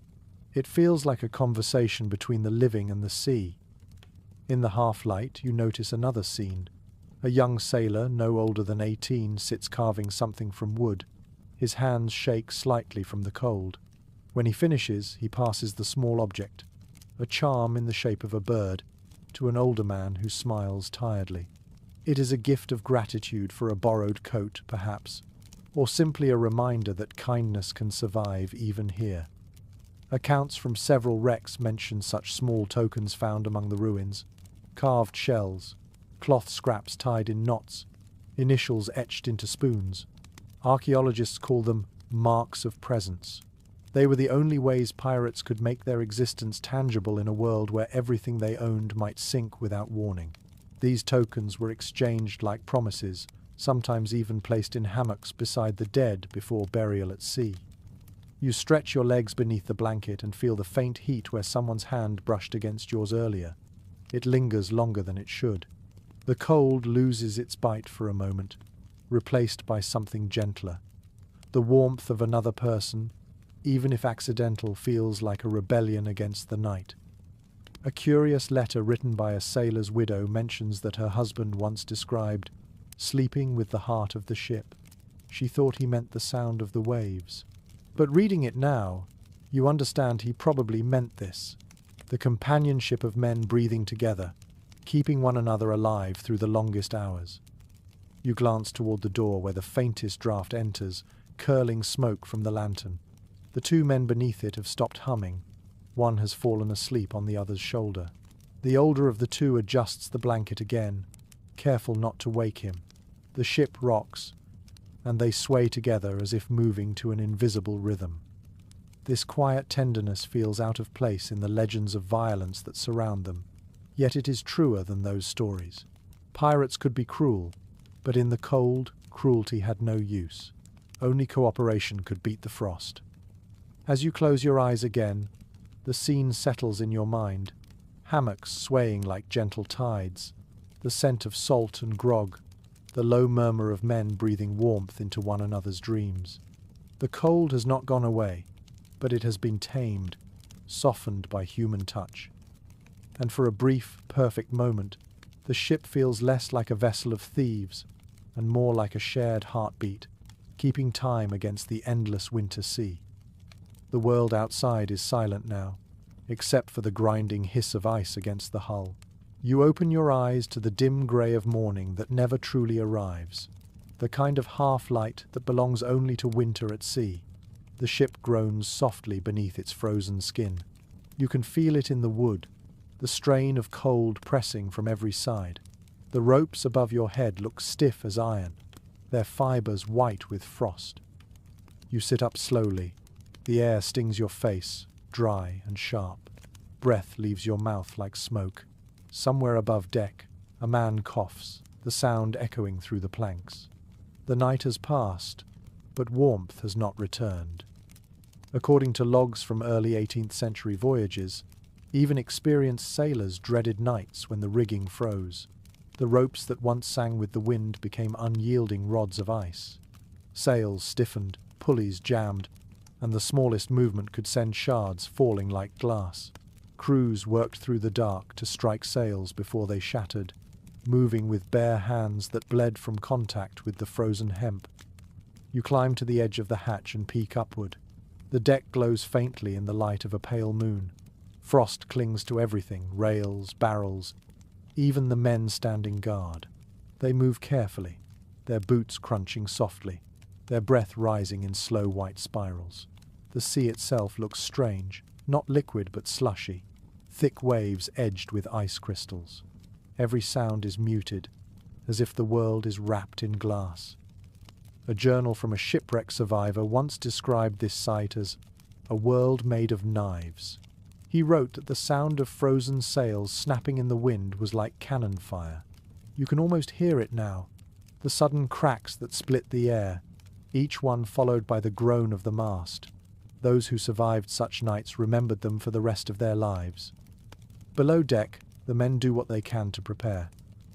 It feels like a conversation between the living and the sea. In the half-light, you notice another scene. A young sailor, no older than 18, sits carving something from wood. His hands shake slightly from the cold. When he finishes, he passes the small object, a charm in the shape of a bird, to an older man who smiles tiredly. It is a gift of gratitude for a borrowed coat, perhaps, or simply a reminder that kindness can survive even here. Accounts from several wrecks mention such small tokens found among the ruins: carved shells, cloth scraps tied in knots, initials etched into spoons. Archaeologists call them marks of presence. They were the only ways pirates could make their existence tangible in a world where everything they owned might sink without warning. These tokens were exchanged like promises, sometimes even placed in hammocks beside the dead before burial at sea. You stretch your legs beneath the blanket and feel the faint heat where someone's hand brushed against yours earlier. It lingers longer than it should. The cold loses its bite for a moment, replaced by something gentler. The warmth of another person, even if accidental, feels like a rebellion against the night. A curious letter written by a sailor's widow mentions that her husband once described sleeping with the heart of the ship. She thought he meant the sound of the waves. But reading it now, you understand he probably meant this: the companionship of men breathing together, keeping one another alive through the longest hours. You glance toward the door where the faintest draught enters, curling smoke from the lantern. The two men beneath it have stopped humming. One has fallen asleep on the other's shoulder. The older of the two adjusts the blanket again, careful not to wake him. The ship rocks, and they sway together as if moving to an invisible rhythm. This quiet tenderness feels out of place in the legends of violence that surround them, yet it is truer than those stories. Pirates could be cruel, but in the cold, cruelty had no use. Only cooperation could beat the frost. As you close your eyes again, the scene settles in your mind, hammocks swaying like gentle tides, the scent of salt and grog, the low murmur of men breathing warmth into one another's dreams. The cold has not gone away, but it has been tamed, softened by human touch. And for a brief, perfect moment, the ship feels less like a vessel of thieves and more like a shared heartbeat, keeping time against the endless winter sea. The world outside is silent now, except for the grinding hiss of ice against the hull. You open your eyes to the dim grey of morning that never truly arrives. the kind of half-light that belongs only to winter at sea. The ship groans softly beneath its frozen skin. You can feel it in the wood, the strain of cold pressing from every side. The ropes above your head look stiff as iron, their fibers white with frost. You sit up slowly. The air stings your face, dry and sharp. Breath leaves your mouth like smoke. Somewhere above deck, a man coughs, the sound echoing through the planks. The night has passed, but warmth has not returned. According to logs from early 18th century voyages, even experienced sailors dreaded nights when the rigging froze. The ropes that once sang with the wind became unyielding rods of ice. Sails stiffened, pulleys jammed, and the smallest movement could send shards falling like glass. Crews worked through the dark to strike sails before they shattered, moving with bare hands that bled from contact with the frozen hemp. You climb to the edge of the hatch and peek upward. The deck glows faintly in the light of a pale moon. Frost clings to everything, rails, barrels, even the men standing guard. They move carefully, their boots crunching softly, their breath rising in slow white spirals. The sea itself looks strange, not liquid but slushy, thick waves edged with ice crystals. Every sound is muted, as if the world is wrapped in glass. A journal from a shipwreck survivor once described this sight as a world made of knives. He wrote that the sound of frozen sails snapping in the wind was like cannon fire. You can almost hear it now, the sudden cracks that split the air, each one followed by the groan of the mast. Those who survived such nights remembered them for the rest of their lives. Below deck, the men do what they can to prepare.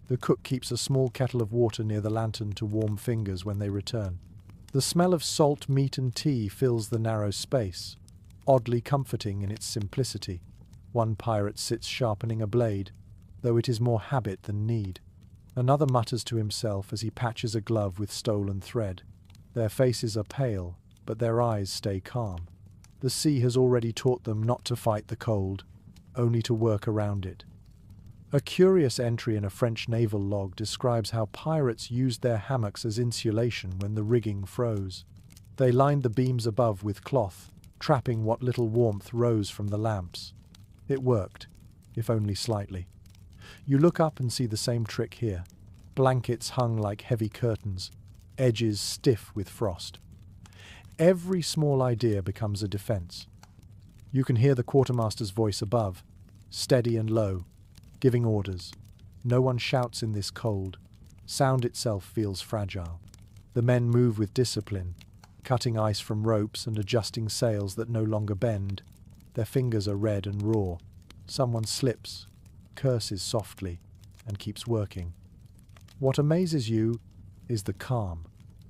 The cook keeps a small kettle of water near the lantern to warm fingers when they return. The smell of salt meat and tea fills the narrow space, oddly comforting in its simplicity. One pirate sits sharpening a blade, though it is more habit than need. Another mutters to himself as he patches a glove with stolen thread. Their faces are pale, but their eyes stay calm. The sea has already taught them not to fight the cold, only to work around it. A curious entry in a French naval log describes how pirates used their hammocks as insulation when the rigging froze. They lined the beams above with cloth, trapping what little warmth rose from the lamps. It worked, if only slightly. You look up and see the same trick here. Blankets hung like heavy curtains, edges stiff with frost. Every small idea becomes a defense. You can hear the quartermaster's voice above, steady and low, giving orders. No one shouts in this cold. Sound itself feels fragile. The men move with discipline, cutting ice from ropes and adjusting sails that no longer bend. Their fingers are red and raw. Someone slips, curses softly, and keeps working. What amazes you is the calm.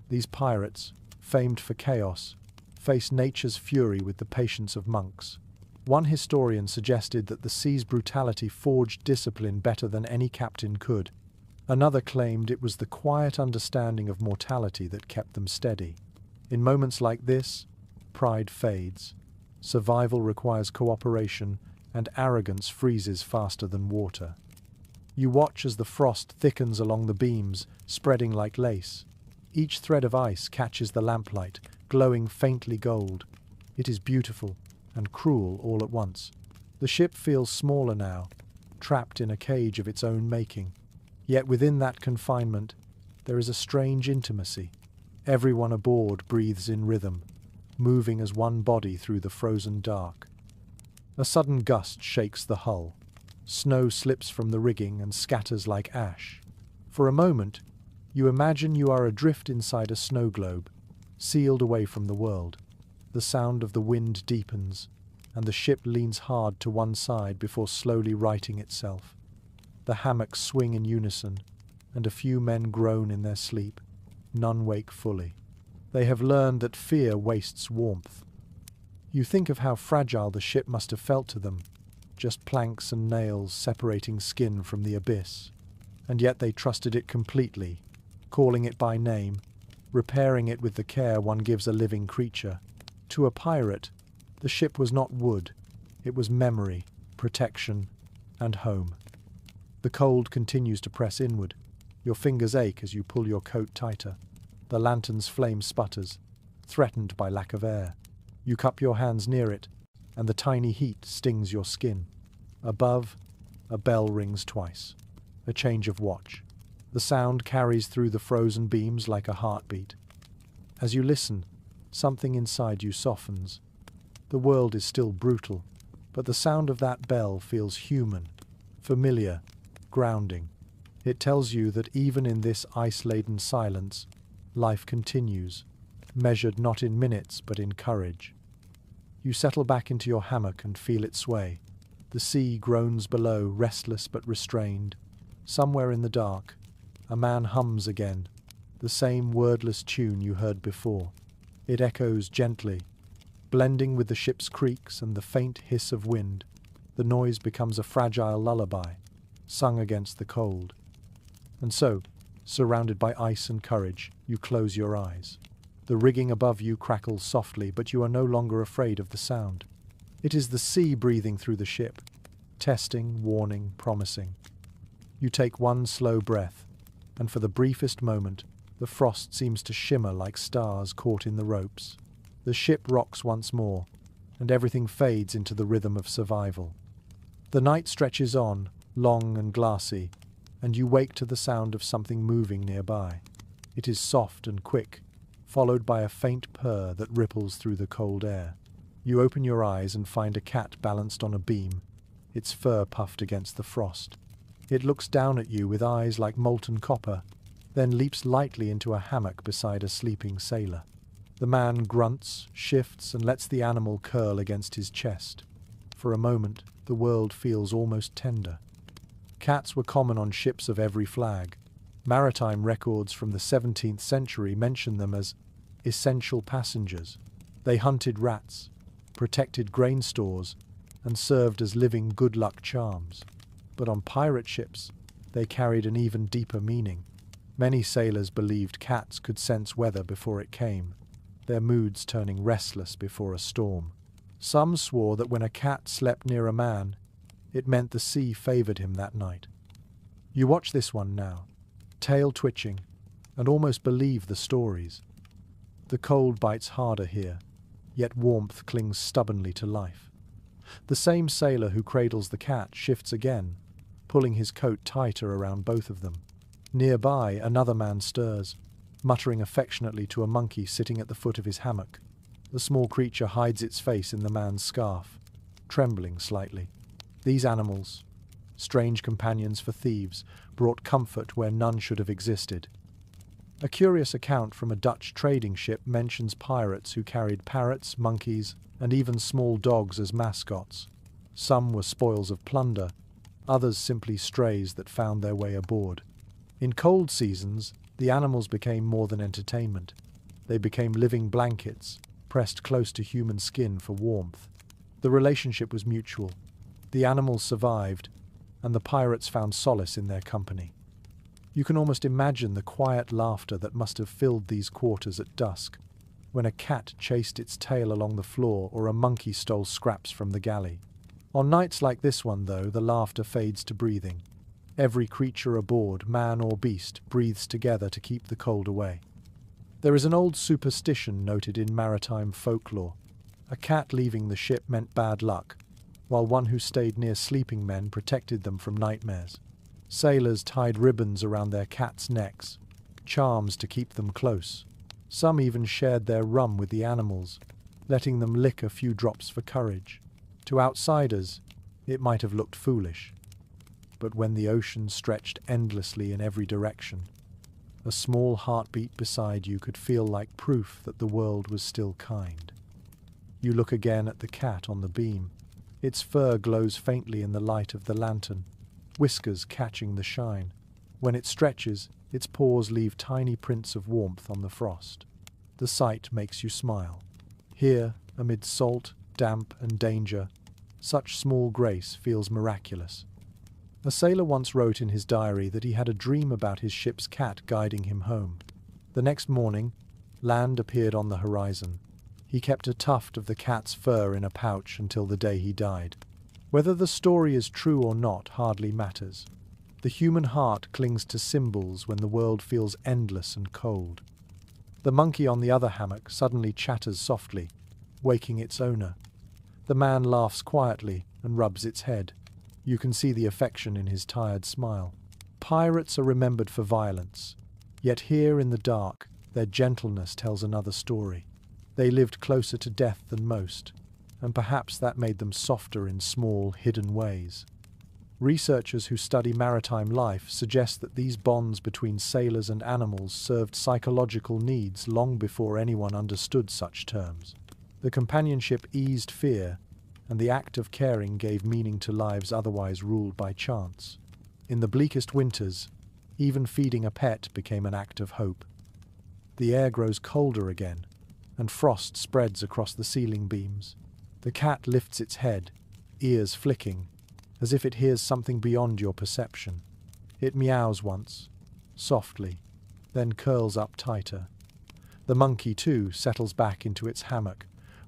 These pirates, famed for chaos, face nature's fury with the patience of monks. One historian suggested that the sea's brutality forged discipline better than any captain could. Another claimed it was the quiet understanding of mortality that kept them steady. In moments like this, pride fades. Survival requires cooperation, and arrogance freezes faster than water. You watch as the frost thickens along the beams, spreading like lace. Each thread of ice catches the lamplight, glowing faintly gold. It is beautiful and cruel all at once. The ship feels smaller now, trapped in a cage of its own making. Yet within that confinement, there is a strange intimacy. Everyone aboard breathes in rhythm, moving as one body through the frozen dark. A sudden gust shakes the hull. Snow slips from the rigging and scatters like ash. For a moment, you imagine you are adrift inside a snow globe, sealed away from the world. The sound of the wind deepens, and the ship leans hard to one side before slowly righting itself. The hammocks swing in unison, and a few men groan in their sleep. None wake fully. They have learned that fear wastes warmth. You think of how fragile the ship must have felt to them, just planks and nails separating skin from the abyss. And yet they trusted it completely, calling it by name, repairing it with the care one gives a living creature. To a pirate, the ship was not wood, it was memory, protection, and home. The cold continues to press inward. Your fingers ache as you pull your coat tighter. The lantern's flame sputters, threatened by lack of air. You cup your hands near it, and the tiny heat stings your skin. Above, a bell rings twice. A change of watch. The sound carries through the frozen beams like a heartbeat. As you listen, something inside you softens. The world is still brutal, but the sound of that bell feels human, familiar, grounding. It tells you that even in this ice-laden silence, life continues, measured not in minutes but in courage. You settle back into your hammock and feel it sway. The sea groans below, restless but restrained. Somewhere in the dark, a man hums again, the same wordless tune you heard before. It echoes gently, blending with the ship's creaks and the faint hiss of wind. The noise becomes a fragile lullaby, sung against the cold. And so, surrounded by ice and courage, you close your eyes. The rigging above you crackles softly, but you are no longer afraid of the sound. It is the sea breathing through the ship, testing, warning, promising. You take one slow breath, and for the briefest moment, the frost seems to shimmer like stars caught in the ropes. The ship rocks once more, and everything fades into the rhythm of survival. The night stretches on, long and glassy, and you wake to the sound of something moving nearby. It is soft and quick, followed by a faint purr that ripples through the cold air. You open your eyes and find a cat balanced on a beam, its fur puffed against the frost. It looks down at you with eyes like molten copper, then leaps lightly into a hammock beside a sleeping sailor. The man grunts, shifts, and lets the animal curl against his chest. For a moment, the world feels almost tender. Cats were common on ships of every flag. Maritime records from the 17th century mention them as essential passengers. They hunted rats, protected grain stores, and served as living good luck charms. But on pirate ships, they carried an even deeper meaning. Many sailors believed cats could sense weather before it came, their moods turning restless before a storm. Some swore that when a cat slept near a man, it meant the sea favored him that night. You watch this one now, tail twitching, and almost believe the stories. The cold bites harder here, yet warmth clings stubbornly to life. The same sailor who cradles the cat shifts again, pulling his coat tighter around both of them. Nearby, another man stirs, muttering affectionately to a monkey sitting at the foot of his hammock. The small creature hides its face in the man's scarf, trembling slightly. These animals, strange companions for thieves, brought comfort where none should have existed. A curious account from a Dutch trading ship mentions pirates who carried parrots, monkeys, and even small dogs as mascots. Some were spoils of plunder, others simply strays that found their way aboard. In cold seasons, the animals became more than entertainment. They became living blankets, pressed close to human skin for warmth. The relationship was mutual. The animals survived, and the pirates found solace in their company. You can almost imagine the quiet laughter that must have filled these quarters at dusk, when a cat chased its tail along the floor or a monkey stole scraps from the galley. On nights like this one, though, the laughter fades to breathing. Every creature aboard, man or beast, breathes together to keep the cold away. There is an old superstition noted in maritime folklore. A cat leaving the ship meant bad luck, while one who stayed near sleeping men protected them from nightmares. Sailors tied ribbons around their cats' necks, charms to keep them close. Some even shared their rum with the animals, letting them lick a few drops for courage. To outsiders, it might have looked foolish. But when the ocean stretched endlessly in every direction, a small heartbeat beside you could feel like proof that the world was still kind. You look again at the cat on the beam. Its fur glows faintly in the light of the lantern, whiskers catching the shine. When it stretches, its paws leave tiny prints of warmth on the frost. The sight makes you smile. Here, amid salt, damp, and danger, such small grace feels miraculous. A sailor once wrote in his diary that he had a dream about his ship's cat guiding him home. The next morning, land appeared on the horizon. He kept a tuft of the cat's fur in a pouch until the day he died. Whether the story is true or not hardly matters. The human heart clings to symbols when the world feels endless and cold. The monkey on the other hammock suddenly chatters softly, waking its owner. The man laughs quietly and rubs its head. You can see the affection in his tired smile. Pirates are remembered for violence, yet here in the dark, their gentleness tells another story. They lived closer to death than most, and perhaps that made them softer in small, hidden ways. Researchers who study maritime life suggest that these bonds between sailors and animals served psychological needs long before anyone understood such terms. The companionship eased fear, and the act of caring gave meaning to lives otherwise ruled by chance. In the bleakest winters, even feeding a pet became an act of hope. The air grows colder again, and frost spreads across the ceiling beams. The cat lifts its head, ears flicking, as if it hears something beyond your perception. It meows once, softly, then curls up tighter. The monkey, too, settles back into its hammock,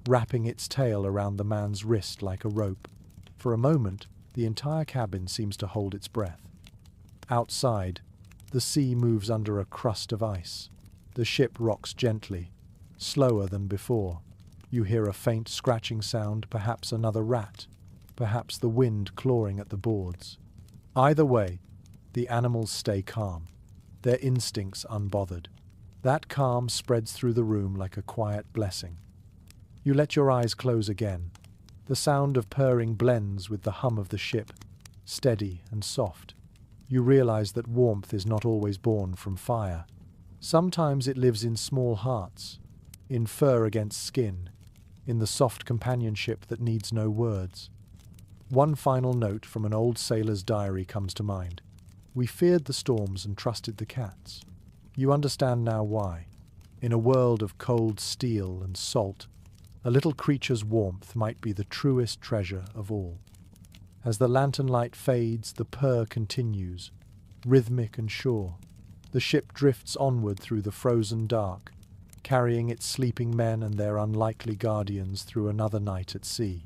wrapping its tail around the man's wrist like a rope. For a moment, the entire cabin seems to hold its breath. Outside, the sea moves under a crust of ice. The ship rocks gently, slower than before. You hear a faint scratching sound, perhaps another rat, perhaps the wind clawing at the boards. Either way, the animals stay calm, their instincts unbothered. That calm spreads through the room like a quiet blessing. You let your eyes close again. The sound of purring blends with the hum of the ship, steady and soft. You realize that warmth is not always born from fire. Sometimes it lives in small hearts, in fur against skin, in the soft companionship that needs no words. One final note from an old sailor's diary comes to mind. We feared the storms and trusted the cats. You understand now why. In a world of cold steel and salt, a little creature's warmth might be the truest treasure of all. As the lantern light fades, the purr continues, rhythmic and sure. The ship drifts onward through the frozen dark, carrying its sleeping men and their unlikely guardians through another night at sea.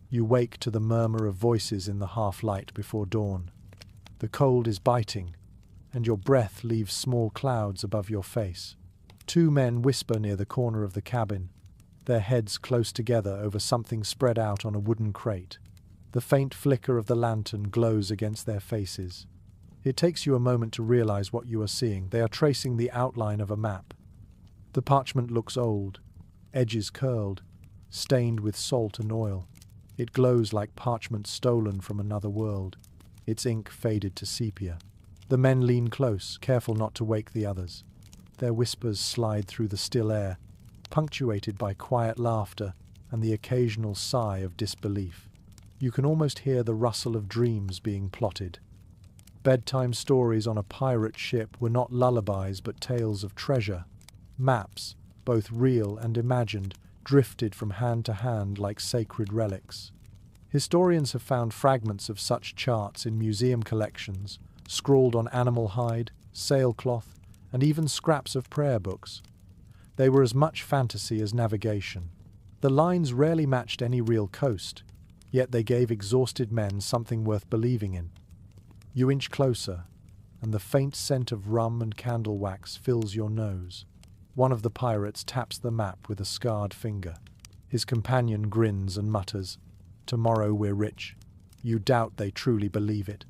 You wake to the murmur of voices in the half-light before dawn. The cold is biting, and your breath leaves small clouds above your face. Two men whisper near the corner of the cabin, their heads close together over something spread out on a wooden crate. The faint flicker of the lantern glows against their faces. It takes you a moment to realize what you are seeing. They are tracing the outline of a map. The parchment looks old, edges curled, stained with salt and oil. It glows like parchment stolen from another world, its ink faded to sepia. The men lean close, careful not to wake the others. Their whispers slide through the still air, punctuated by quiet laughter and the occasional sigh of disbelief. You can almost hear the rustle of dreams being plotted. Bedtime stories on a pirate ship were not lullabies but tales of treasure. Maps, both real and imagined, drifted from hand to hand like sacred relics. Historians have found fragments of such charts in museum collections, scrawled on animal hide, sailcloth, and even scraps of prayer books. They were as much fantasy as navigation. The lines rarely matched any real coast, yet they gave exhausted men something worth believing in. You inch closer, and the faint scent of rum and candle wax fills your nose. One of the pirates taps the map with a scarred finger. His companion grins and mutters, "Tomorrow we're rich." You doubt they truly believe it.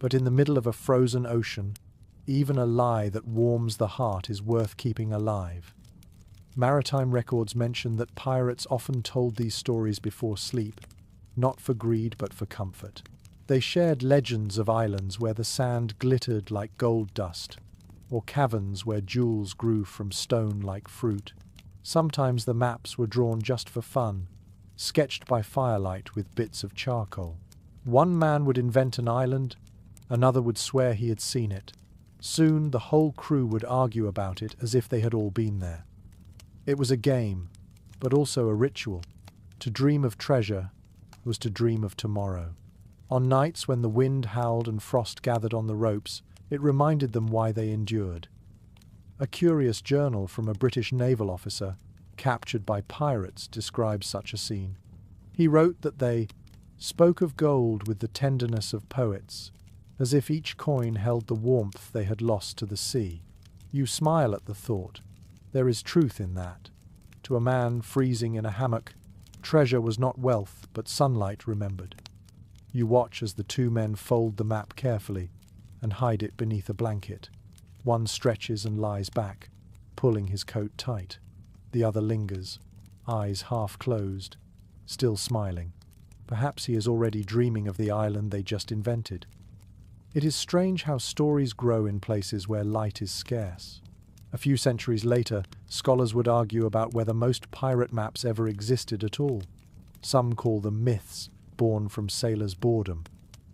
But in the middle of a frozen ocean, even a lie that warms the heart is worth keeping alive. Maritime records mention that pirates often told these stories before sleep, not for greed but for comfort. They shared legends of islands where the sand glittered like gold dust, or caverns where jewels grew from stone like fruit. Sometimes the maps were drawn just for fun, sketched by firelight with bits of charcoal. One man would invent an island, another would swear he had seen it. Soon the whole crew would argue about it as if they had all been there. It was a game, but also a ritual. To dream of treasure was to dream of tomorrow. On nights when the wind howled and frost gathered on the ropes, it reminded them why they endured. A curious journal from a British naval officer, captured by pirates, describes such a scene. He wrote that they spoke of gold with the tenderness of poets, as if each coin held the warmth they had lost to the sea. You smile at the thought, There is truth in that. To a man freezing in a hammock, treasure was not wealth, but sunlight remembered. You watch as the two men fold the map carefully and hide it beneath a blanket. One stretches and lies back, pulling his coat tight. The other lingers, eyes half closed, still smiling. Perhaps he is already dreaming of the island they just invented. It is strange how stories grow in places where light is scarce. A few centuries later, scholars would argue about whether most pirate maps ever existed at all. Some call them myths, born from sailors' boredom.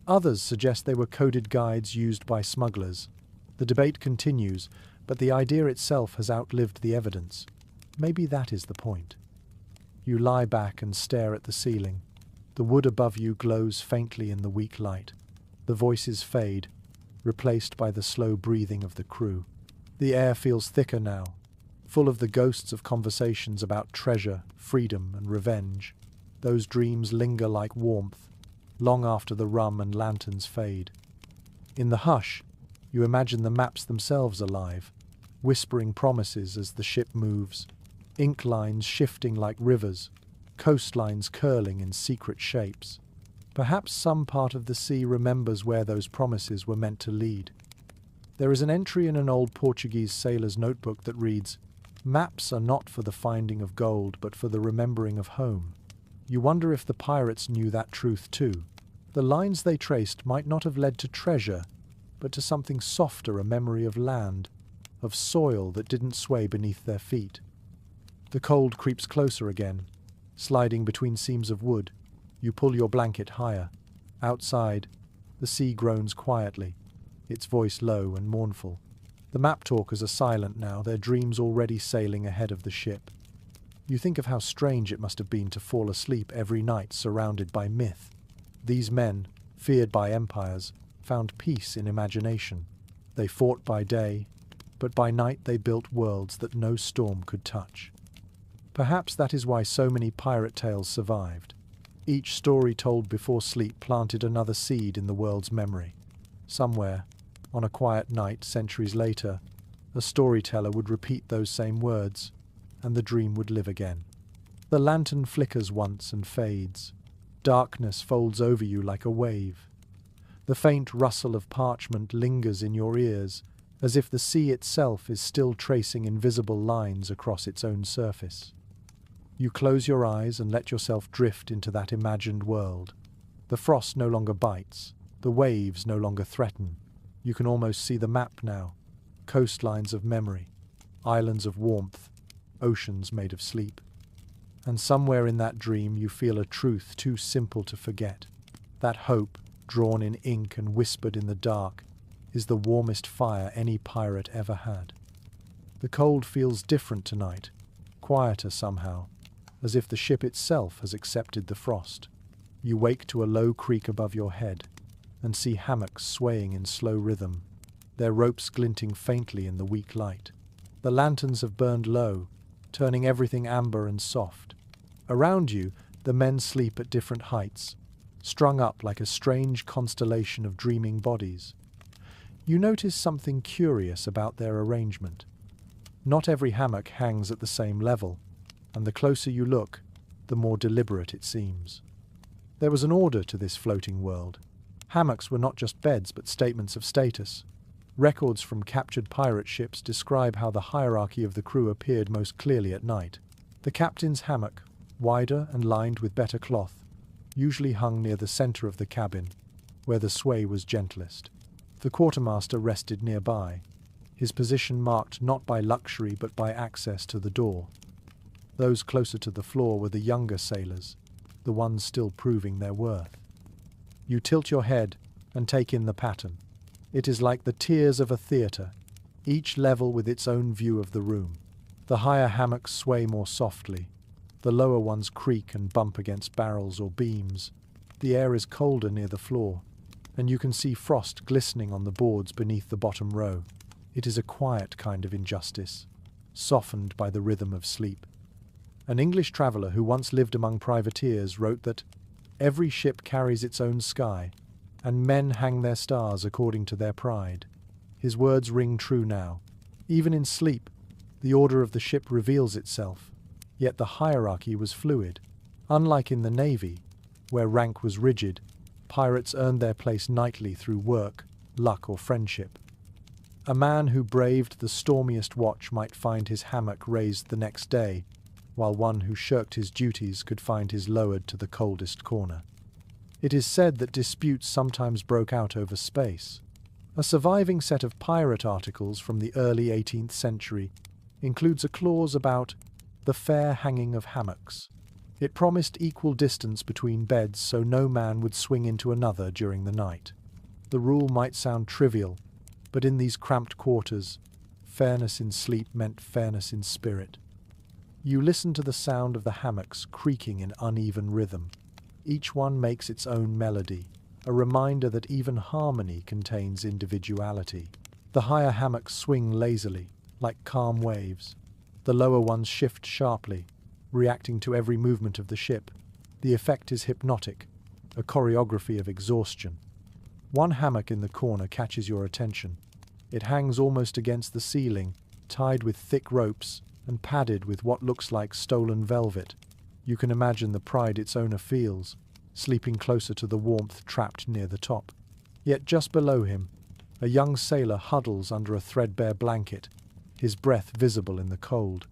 Others suggest they were coded guides used by smugglers. The debate continues, but the idea itself has outlived the evidence. Maybe that is the point. You lie back and stare at the ceiling. The wood above you glows faintly in the weak light. The voices fade, replaced by the slow breathing of the crew. The air feels thicker now, full of the ghosts of conversations about treasure, freedom, and revenge. Those dreams linger like warmth, long after the rum and lanterns fade. In the hush, you imagine the maps themselves alive, whispering promises as the ship moves, ink lines shifting like rivers, coastlines curling in secret shapes. Perhaps some part of the sea remembers where those promises were meant to lead. There is an entry in an old Portuguese sailor's notebook that reads, "Maps are not for the finding of gold, but for the remembering of home." You wonder if the pirates knew that truth too. The lines they traced might not have led to treasure, but to something softer, a memory of land, of soil that didn't sway beneath their feet. The cold creeps closer again, sliding between seams of wood. You pull your blanket higher. Outside, the sea groans quietly, its voice low and mournful. The map talkers are silent now, their dreams already sailing ahead of the ship. You think of how strange it must have been to fall asleep every night surrounded by myth. These men, feared by empires, found peace in imagination. They fought by day, but by night they built worlds that no storm could touch. Perhaps that is why so many pirate tales survived. Each story told before sleep planted another seed in the world's memory. Somewhere, on a quiet night centuries later, a storyteller would repeat those same words, and the dream would live again. The lantern flickers once and fades. Darkness folds over you like a wave. The faint rustle of parchment lingers in your ears, as if the sea itself is still tracing invisible lines across its own surface. You close your eyes and let yourself drift into that imagined world. The frost no longer bites, the waves no longer threaten. You can almost see the map now, coastlines of memory, islands of warmth, oceans made of sleep. And somewhere in that dream you feel a truth too simple to forget. That hope, drawn in ink and whispered in the dark, is the warmest fire any pirate ever had. The cold feels different tonight, quieter somehow, as if the ship itself has accepted the frost. You wake to a low creak above your head and see hammocks swaying in slow rhythm, their ropes glinting faintly in the weak light. The lanterns have burned low, turning everything amber and soft. Around you, the men sleep at different heights, strung up like a strange constellation of dreaming bodies. You notice something curious about their arrangement. Not every hammock hangs at the same level, and the closer you look, the more deliberate it seems. There was an order to this floating world. Hammocks were not just beds, but statements of status. Records from captured pirate ships describe how the hierarchy of the crew appeared most clearly at night. The captain's hammock, wider and lined with better cloth, usually hung near the center of the cabin, where the sway was gentlest. The quartermaster rested nearby, his position marked not by luxury but by access to the door. Those closer to the floor were the younger sailors, the ones still proving their worth. You tilt your head and take in the pattern. It is like the tiers of a theatre, each level with its own view of the room. The higher hammocks sway more softly. The lower ones creak and bump against barrels or beams. The air is colder near the floor, and you can see frost glistening on the boards beneath the bottom row. It is a quiet kind of injustice, softened by the rhythm of sleep. An English traveller who once lived among privateers wrote that every ship carries its own sky, and men hang their stars according to their pride. His words ring true now. Even in sleep, The order of the ship reveals itself, yet the hierarchy was fluid. Unlike in the Navy, where rank was rigid, pirates earned their place nightly through work, luck, or friendship. A man who braved the stormiest watch might find his hammock raised the next day, while one who shirked his duties could find his lowered to the coldest corner. It is said that disputes sometimes broke out over space. A surviving set of pirate articles from the early 18th century includes a clause about the fair hanging of hammocks. It promised equal distance between beds so no man would swing into another during the night. The rule might sound trivial, but in these cramped quarters, fairness in sleep meant fairness in spirit. You listen to the sound of the hammocks creaking in uneven rhythm. Each one makes its own melody, a reminder that even harmony contains individuality. The higher hammocks swing lazily, like calm waves. The lower ones shift sharply, reacting to every movement of the ship. The effect is hypnotic, a choreography of exhaustion. One hammock in the corner catches your attention. It hangs almost against the ceiling, tied with thick ropes and padded with what looks like stolen velvet. You can imagine the pride its owner feels, sleeping closer to the warmth trapped near the top. Yet just below him, a young sailor huddles under a threadbare blanket, his breath visible in the cold.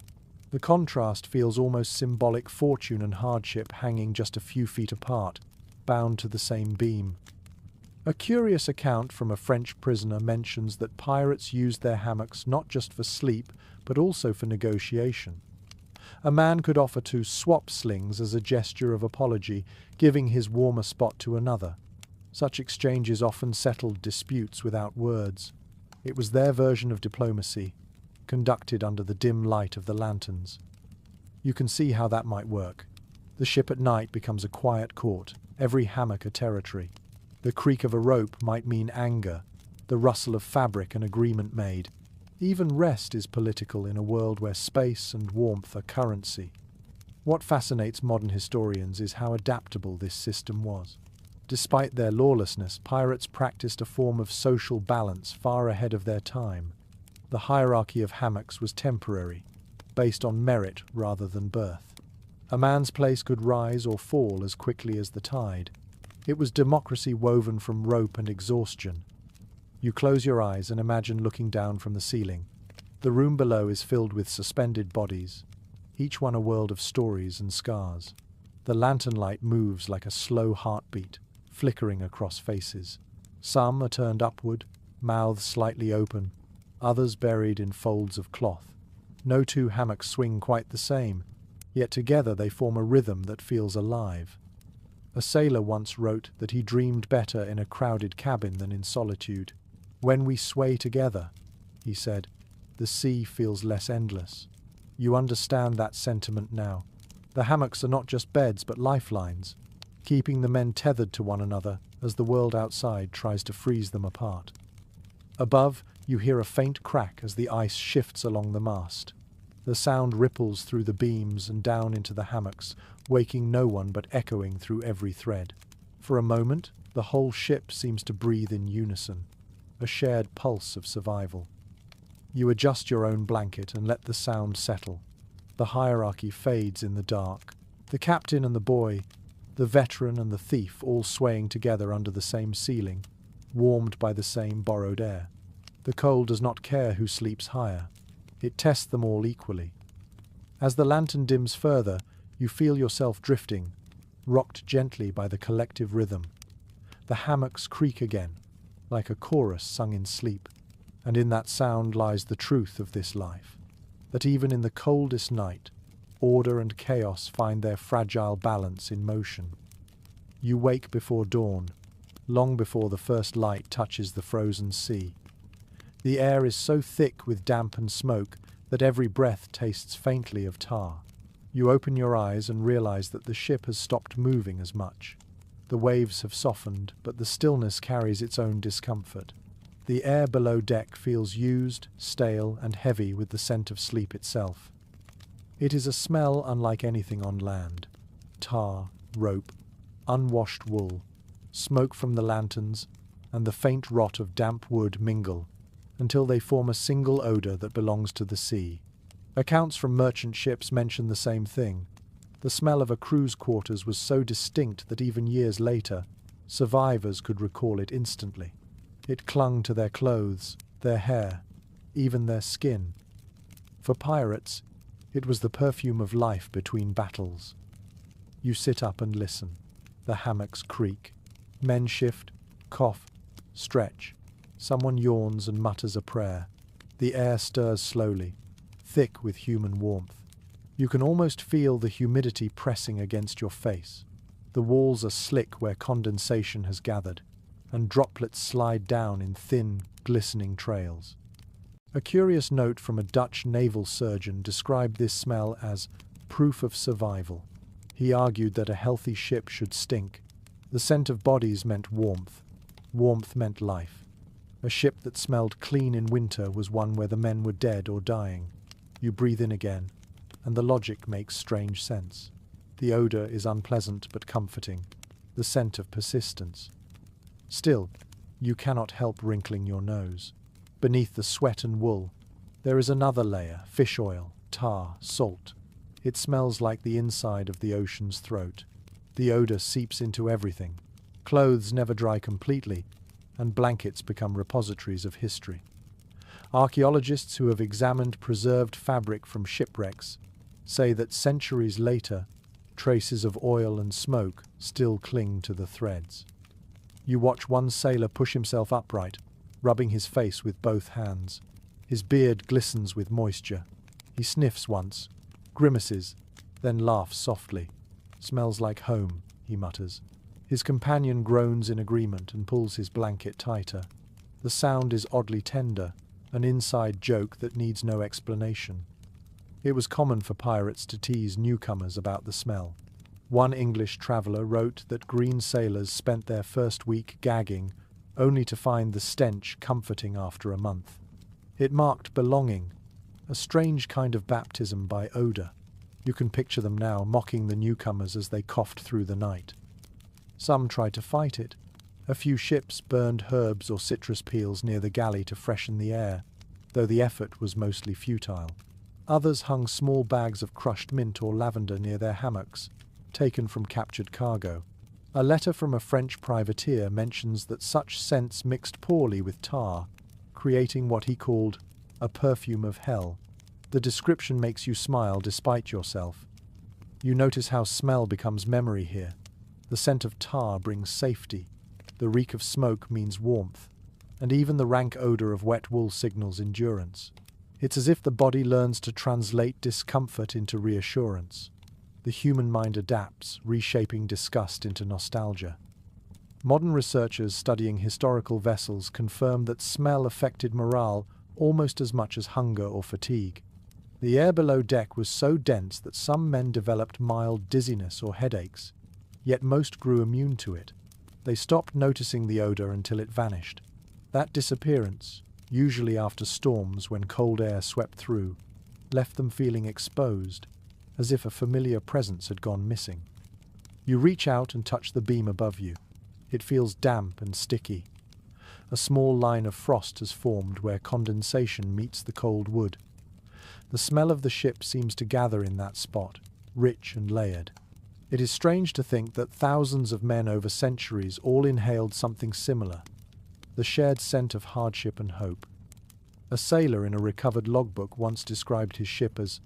The contrast feels almost symbolic, fortune and hardship hanging just a few feet apart, bound to the same beam. A curious account from a French prisoner mentions that pirates used their hammocks not just for sleep, but also for negotiation. A man could offer to swap slings as a gesture of apology, giving his warmer spot to another. Such exchanges often settled disputes without words. It was their version of diplomacy, conducted under the dim light of the lanterns. You can see how that might work. The ship at night becomes a quiet court, every hammock a territory. The creak of a rope might mean anger, the rustle of fabric an agreement made. Even rest is political in a world where space and warmth are currency. What fascinates modern historians is how adaptable this system was. Despite their lawlessness, pirates practiced a form of social balance far ahead of their time. The hierarchy of hammocks was temporary, based on merit rather than birth. A man's place could rise or fall as quickly as the tide. It was democracy woven from rope and exhaustion. You close your eyes and imagine looking down from the ceiling. The room below is filled with suspended bodies, each one a world of stories and scars. The lantern light moves like a slow heartbeat, flickering across faces. Some are turned upward, mouths slightly open, others buried in folds of cloth. No two hammocks swing quite the same, yet together they form a rhythm that feels alive. A sailor once wrote that he dreamed better in a crowded cabin than in solitude. When we sway together, he said, the sea feels less endless. You understand that sentiment now. The hammocks are not just beds but lifelines, keeping the men tethered to one another as the world outside tries to freeze them apart. Above, you hear a faint crack as the ice shifts along the mast. The sound ripples through the beams and down into the hammocks, waking no one but echoing through every thread. For a moment, the whole ship seems to breathe in unison, a shared pulse of survival. You adjust your own blanket and let the sound settle. The hierarchy fades in the dark. The captain and the boy, the veteran and the thief all swaying together under the same ceiling, warmed by the same borrowed air. The cold does not care who sleeps higher. It tests them all equally. As the lantern dims further, you feel yourself drifting, rocked gently by the collective rhythm. The hammocks creak again, like a chorus sung in sleep, and in that sound lies the truth of this life, that even in the coldest night, order and chaos find their fragile balance in motion. You wake before dawn, long before the first light touches the frozen sea. The air is so thick with damp and smoke that every breath tastes faintly of tar. You open your eyes and realize that the ship has stopped moving as much. The waves have softened, but the stillness carries its own discomfort. The air below deck feels used, stale, and heavy with the scent of sleep itself. It is a smell unlike anything on land. Tar, rope, unwashed wool, smoke from the lanterns, and the faint rot of damp wood mingle, until they form a single odor that belongs to the sea. Accounts from merchant ships mention the same thing. The smell of a crew's quarters was so distinct that even years later, survivors could recall it instantly. It clung to their clothes, their hair, even their skin. For pirates, it was the perfume of life between battles. You sit up and listen. The hammocks creak. Men shift, cough, stretch. Someone yawns and mutters a prayer. The air stirs slowly, thick with human warmth. You can almost feel the humidity pressing against your face. The walls are slick where condensation has gathered, and droplets slide down in thin, glistening trails. A curious note from a Dutch naval surgeon described this smell as proof of survival. He argued that a healthy ship should stink. The scent of bodies meant warmth. Warmth meant life. A ship that smelled clean in winter was one where the men were dead or dying. You breathe in again, and the logic makes strange sense. The odor is unpleasant but comforting, the scent of persistence. Still, you cannot help wrinkling your nose. Beneath the sweat and wool, there is another layer: fish oil, tar, salt. It smells like the inside of the ocean's throat. The odor seeps into everything. Clothes never dry completely, and blankets become repositories of history. Archaeologists who have examined preserved fabric from shipwrecks say that centuries later, traces of oil and smoke still cling to the threads. You watch one sailor push himself upright, rubbing his face with both hands. His beard glistens with moisture. He sniffs once, grimaces, then laughs softly. "Smells like home," he mutters. His companion groans in agreement and pulls his blanket tighter. The sound is oddly tender, an inside joke that needs no explanation. It was common for pirates to tease newcomers about the smell. One English traveller wrote that green sailors spent their first week gagging, only to find the stench comforting after a month. It marked belonging, a strange kind of baptism by odour. You can picture them now mocking the newcomers as they coughed through the night. Some tried to fight it. A few ships burned herbs or citrus peels near the galley to freshen the air, though the effort was mostly futile. Others hung small bags of crushed mint or lavender near their hammocks, taken from captured cargo. A letter from a French privateer mentions that such scents mixed poorly with tar, creating what he called a perfume of hell. The description makes you smile despite yourself. You notice how smell becomes memory here. The scent of tar brings safety. The reek of smoke means warmth. And even the rank odor of wet wool signals endurance. It's as if the body learns to translate discomfort into reassurance. The human mind adapts, reshaping disgust into nostalgia. Modern researchers studying historical vessels confirm that smell affected morale almost as much as hunger or fatigue. The air below deck was so dense that some men developed mild dizziness or headaches, yet most grew immune to it. They stopped noticing the odor until it vanished. That disappearance, usually after storms when cold air swept through, left them feeling exposed, as if a familiar presence had gone missing. You reach out and touch the beam above you. It feels damp and sticky. A small line of frost has formed where condensation meets the cold wood. The smell of the ship seems to gather in that spot, rich and layered. It is strange to think that thousands of men over centuries all inhaled something similar, the shared scent of hardship and hope. A sailor in a recovered logbook once described his ship as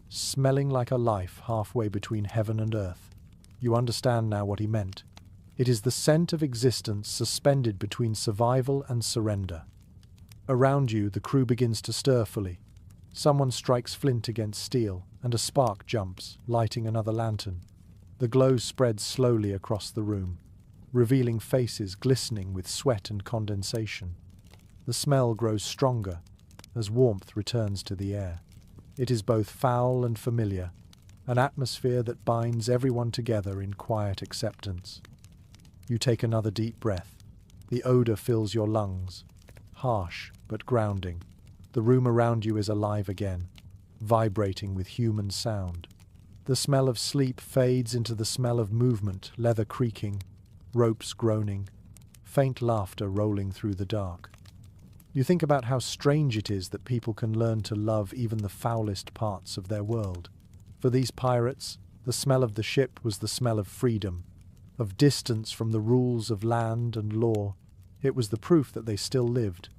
smelling like a life halfway between heaven and earth. You understand now what he meant. It is the scent of existence suspended between survival and surrender. Around you, the crew begins to stir fully. Someone strikes flint against steel, and a spark jumps, lighting another lantern. The glow spreads slowly across the room, revealing faces glistening with sweat and condensation. The smell grows stronger as warmth returns to the air. It is both foul and familiar, an atmosphere that binds everyone together in quiet acceptance. You take another deep breath. The odor fills your lungs, harsh but grounding. The room around you is alive again, vibrating with human sound. The smell of sleep fades into the smell of movement, leather creaking, ropes groaning, faint laughter rolling through the dark. You think about how strange it is that people can learn to love even the foulest parts of their world. For these pirates, the smell of the ship was the smell of freedom, of distance from the rules of land and law. It was the proof that they still lived,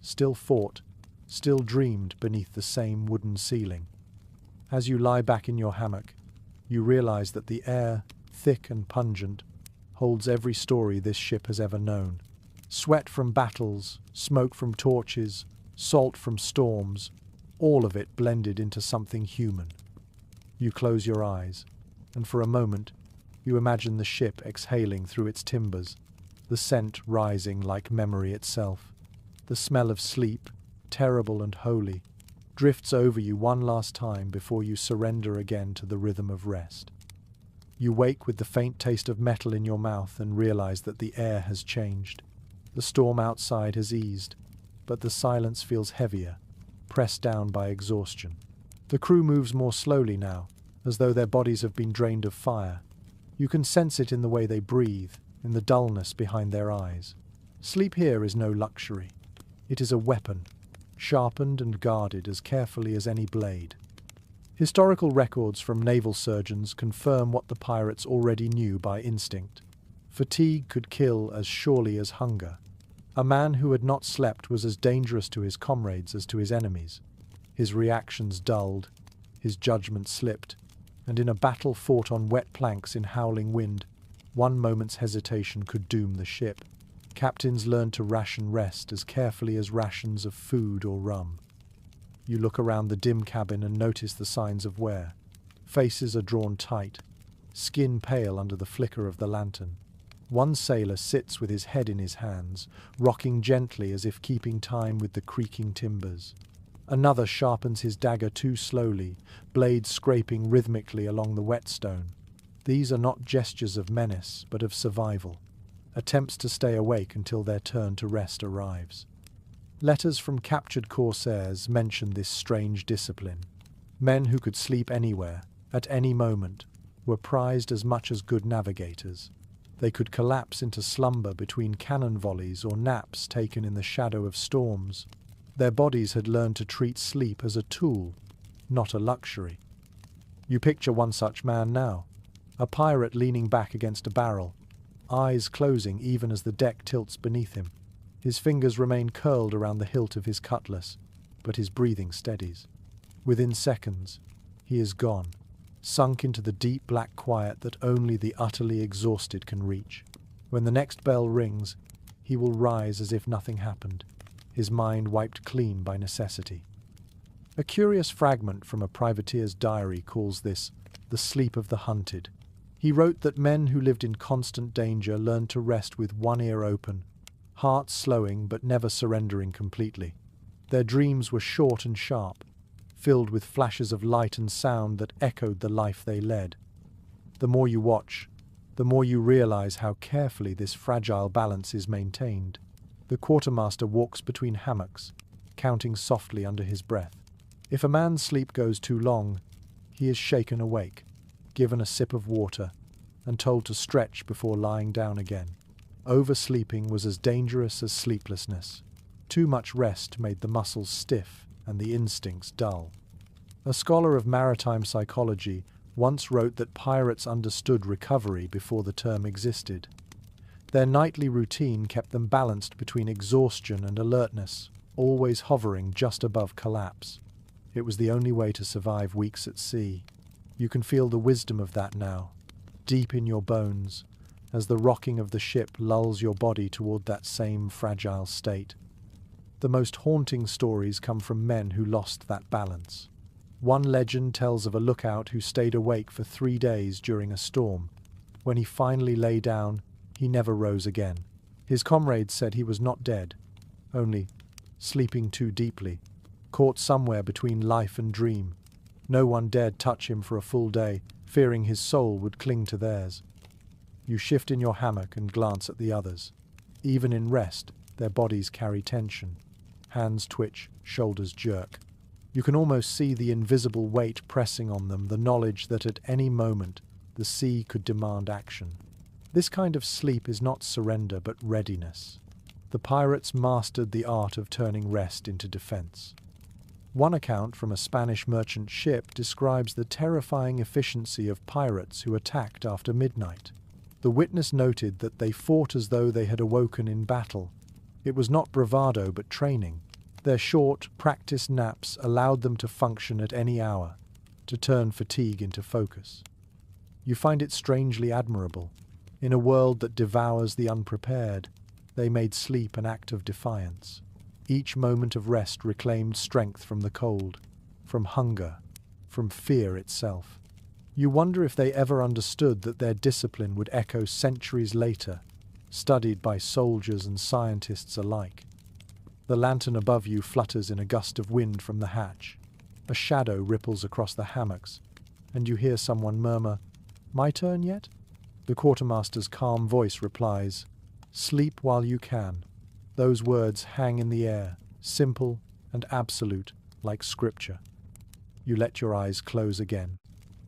still fought, still dreamed beneath the same wooden ceiling. As you lie back in your hammock, you realize that the air, thick and pungent, holds every story this ship has ever known. Sweat from battles, smoke from torches, salt from storms, all of it blended into something human. You close your eyes, and for a moment, you imagine the ship exhaling through its timbers, the scent rising like memory itself. The smell of sleep, terrible and holy, drifts over you one last time before you surrender again to the rhythm of rest. You wake with the faint taste of metal in your mouth and realize that the air has changed. The storm outside has eased, but the silence feels heavier, pressed down by exhaustion. The crew moves more slowly now, as though their bodies have been drained of fire. You can sense it in the way they breathe, in the dullness behind their eyes. Sleep here is no luxury. It is a weapon, sharpened and guarded as carefully as any blade. Historical records from naval surgeons confirm what the pirates already knew by instinct. Fatigue could kill as surely as hunger. A man who had not slept was as dangerous to his comrades as to his enemies. His reactions dulled, his judgment slipped, and in a battle fought on wet planks in howling wind, one moment's hesitation could doom the ship. Captains learned to ration rest as carefully as rations of food or rum. You look around the dim cabin and notice the signs of wear. Faces are drawn tight, skin pale under the flicker of the lantern. One sailor sits with his head in his hands, rocking gently as if keeping time with the creaking timbers. Another sharpens his dagger too slowly, blades scraping rhythmically along the whetstone. These are not gestures of menace, but of survival, attempts to stay awake until their turn to rest arrives. Letters from captured corsairs mention this strange discipline. Men who could sleep anywhere, at any moment, were prized as much as good navigators. They could collapse into slumber between cannon volleys or naps taken in the shadow of storms. Their bodies had learned to treat sleep as a tool, not a luxury. You picture one such man now, a pirate leaning back against a barrel, eyes closing even as the deck tilts beneath him. His fingers remain curled around the hilt of his cutlass, but his breathing steadies. Within seconds, he is gone, sunk into the deep black quiet that only the utterly exhausted can reach. When the next bell rings, he will rise as if nothing happened, his mind wiped clean by necessity. A curious fragment from a privateer's diary calls this the sleep of the hunted. He wrote that men who lived in constant danger learned to rest with one ear open, hearts slowing but never surrendering completely. Their dreams were short and sharp, filled with flashes of light and sound that echoed the life they led. The more you watch, the more you realize how carefully this fragile balance is maintained. The quartermaster walks between hammocks, counting softly under his breath. If a man's sleep goes too long, he is shaken awake, given a sip of water, and told to stretch before lying down again. Oversleeping was as dangerous as sleeplessness. Too much rest made the muscles stiff and the instincts dull. A scholar of maritime psychology once wrote that pirates understood recovery before the term existed. Their nightly routine kept them balanced between exhaustion and alertness, always hovering just above collapse. It was the only way to survive weeks at sea. You can feel the wisdom of that now, deep in your bones, as the rocking of the ship lulls your body toward that same fragile state. The most haunting stories come from men who lost that balance. One legend tells of a lookout who stayed awake for 3 days during a storm. When he finally lay down, he never rose again. His comrades said he was not dead, only sleeping too deeply, caught somewhere between life and dream. No one dared touch him for a full day, fearing his soul would cling to theirs. You shift in your hammock and glance at the others. Even in rest, their bodies carry tension. Hands twitch, shoulders jerk. You can almost see the invisible weight pressing on them, the knowledge that at any moment the sea could demand action. This kind of sleep is not surrender but readiness. The pirates mastered the art of turning rest into defense. One account from a Spanish merchant ship describes the terrifying efficiency of pirates who attacked after midnight. The witness noted that they fought as though they had awoken in battle. It was not bravado but training. Their short, practiced naps allowed them to function at any hour, to turn fatigue into focus. You find it strangely admirable. In a world that devours the unprepared, they made sleep an act of defiance. Each moment of rest reclaimed strength from the cold, from hunger, from fear itself. You wonder if they ever understood that their discipline would echo centuries later, studied by soldiers and scientists alike. The lantern above you flutters in a gust of wind from the hatch. A shadow ripples across the hammocks, and you hear someone murmur, "My turn yet?" The quartermaster's calm voice replies, "Sleep while you can." Those words hang in the air, simple and absolute, like scripture. You let your eyes close again.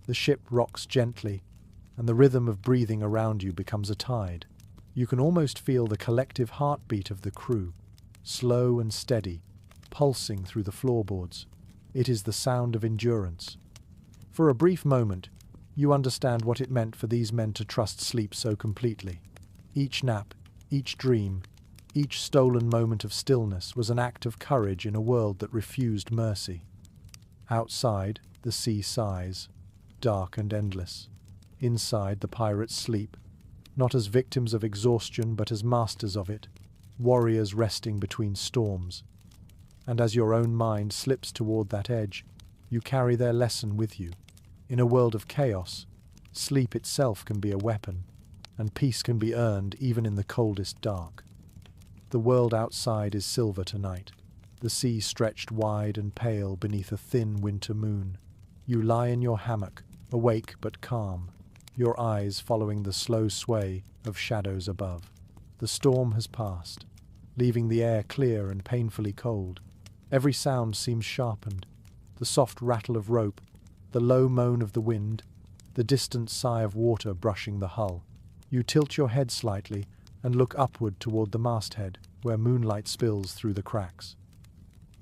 The ship rocks gently, and the rhythm of breathing around you becomes a tide. You can almost feel the collective heartbeat of the crew, slow and steady, pulsing through the floorboards. It is the sound of endurance. For a brief moment, you understand what it meant for these men to trust sleep so completely. Each nap, each dream, each stolen moment of stillness was an act of courage in a world that refused mercy. Outside, the sea sighs, dark and endless. Inside, the pirates sleep, not as victims of exhaustion but as masters of it, warriors resting between storms. And as your own mind slips toward that edge, you carry their lesson with you. In a world of chaos, sleep itself can be a weapon, and peace can be earned even in the coldest dark. The world outside is silver tonight, the sea stretched wide and pale beneath a thin winter moon. You lie in your hammock, awake but calm, your eyes following the slow sway of shadows above. The storm has passed, leaving the air clear and painfully cold. Every sound seems sharpened, the soft rattle of rope, the low moan of the wind, the distant sigh of water brushing the hull. You tilt your head slightly and look upward toward the masthead, where moonlight spills through the cracks.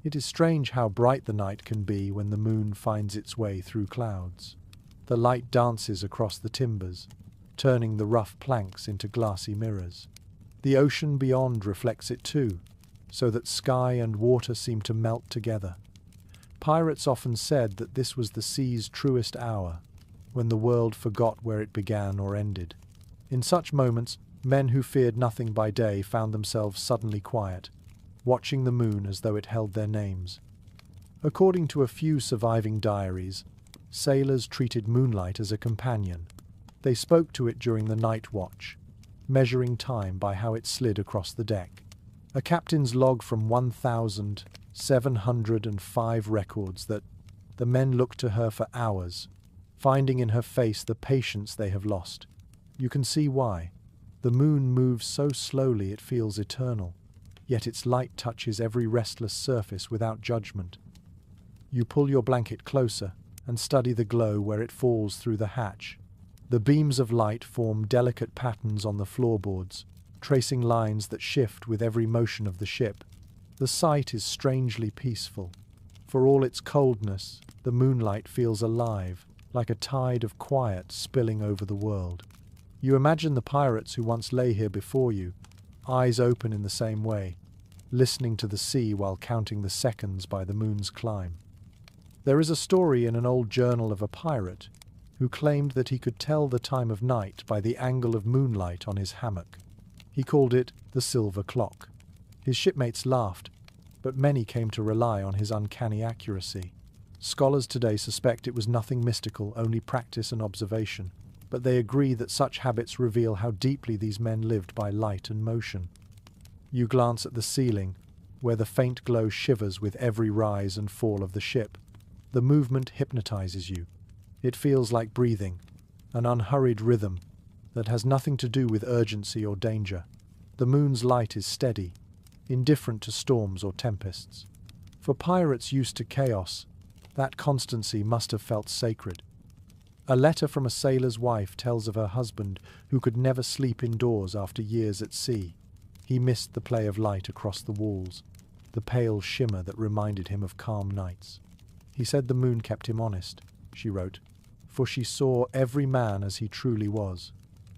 It is strange how bright the night can be when the moon finds its way through clouds. The light dances across the timbers, turning the rough planks into glassy mirrors. The ocean beyond reflects it too, so that sky and water seem to melt together. Pirates often said that this was the sea's truest hour, when the world forgot where it began or ended. In such moments, men who feared nothing by day found themselves suddenly quiet, watching the moon as though it held their names. According to a few surviving diaries, sailors treated moonlight as a companion. They spoke to it during the night watch, measuring time by how it slid across the deck. A captain's log from 1,705 records that the men looked to her for hours, finding in her face the patience they have lost. You can see why. The moon moves so slowly it feels eternal, yet its light touches every restless surface without judgment. You pull your blanket closer and study the glow where it falls through the hatch. The beams of light form delicate patterns on the floorboards, tracing lines that shift with every motion of the ship. The sight is strangely peaceful. For all its coldness, the moonlight feels alive, like a tide of quiet spilling over the world. You imagine the pirates who once lay here before you, eyes open in the same way, listening to the sea while counting the seconds by the moon's climb. There is a story in an old journal of a pirate who claimed that he could tell the time of night by the angle of moonlight on his hammock. He called it the silver clock. His shipmates laughed, but many came to rely on his uncanny accuracy. Scholars today suspect it was nothing mystical, only practice and observation, but they agree that such habits reveal how deeply these men lived by light and motion. You glance at the ceiling, where the faint glow shivers with every rise and fall of the ship. The movement hypnotizes you. It feels like breathing, an unhurried rhythm that has nothing to do with urgency or danger. The moon's light is steady, indifferent to storms or tempests. For pirates used to chaos, that constancy must have felt sacred. A letter from a sailor's wife tells of her husband who could never sleep indoors after years at sea. He missed the play of light across the walls, the pale shimmer that reminded him of calm nights. He said the moon kept him honest, she wrote, for she saw every man as he truly was.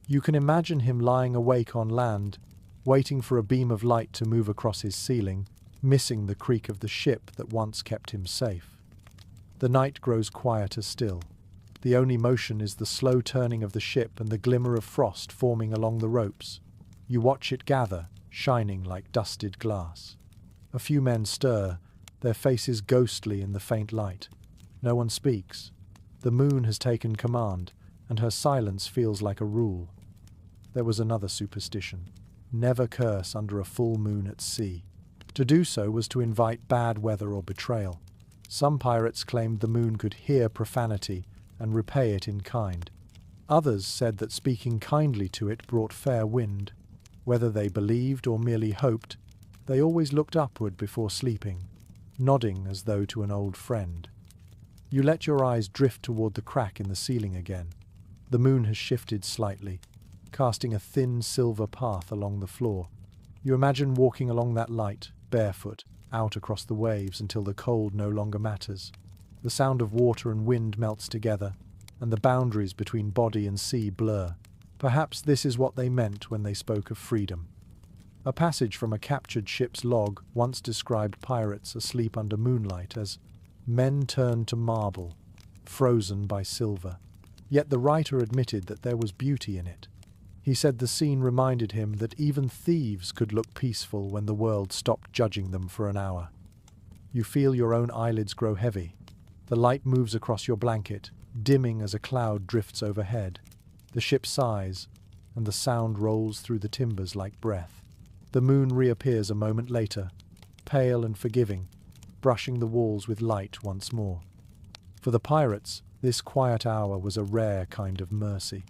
You can imagine him lying awake on land, waiting for a beam of light to move across his ceiling, missing the creak of the ship that once kept him safe. The night grows quieter still. The only motion is the slow turning of the ship and the glimmer of frost forming along the ropes. You watch it gather, shining like dusted glass. A few men stir, their faces ghostly in the faint light. No one speaks. The moon has taken command, and her silence feels like a rule. There was another superstition: never curse under a full moon at sea. To do so was to invite bad weather or betrayal. Some pirates claimed the moon could hear profanity and repay it in kind. Others said that speaking kindly to it brought fair wind. Whether they believed or merely hoped, they always looked upward before sleeping, nodding as though to an old friend. You let your eyes drift toward the crack in the ceiling again. The moon has shifted slightly, casting a thin silver path along the floor. You imagine walking along that light, barefoot, out across the waves until the cold no longer matters. The sound of water and wind melts together, and the boundaries between body and sea blur. Perhaps this is what they meant when they spoke of freedom. A passage from a captured ship's log once described pirates asleep under moonlight as men turned to marble, frozen by silver. Yet the writer admitted that there was beauty in it. He said the scene reminded him that even thieves could look peaceful when the world stopped judging them for an hour. You feel your own eyelids grow heavy. The light moves across your blanket, dimming as a cloud drifts overhead. The ship sighs, and the sound rolls through the timbers like breath. The moon reappears a moment later, pale and forgiving, brushing the walls with light once more. For the pirates, this quiet hour was a rare kind of mercy.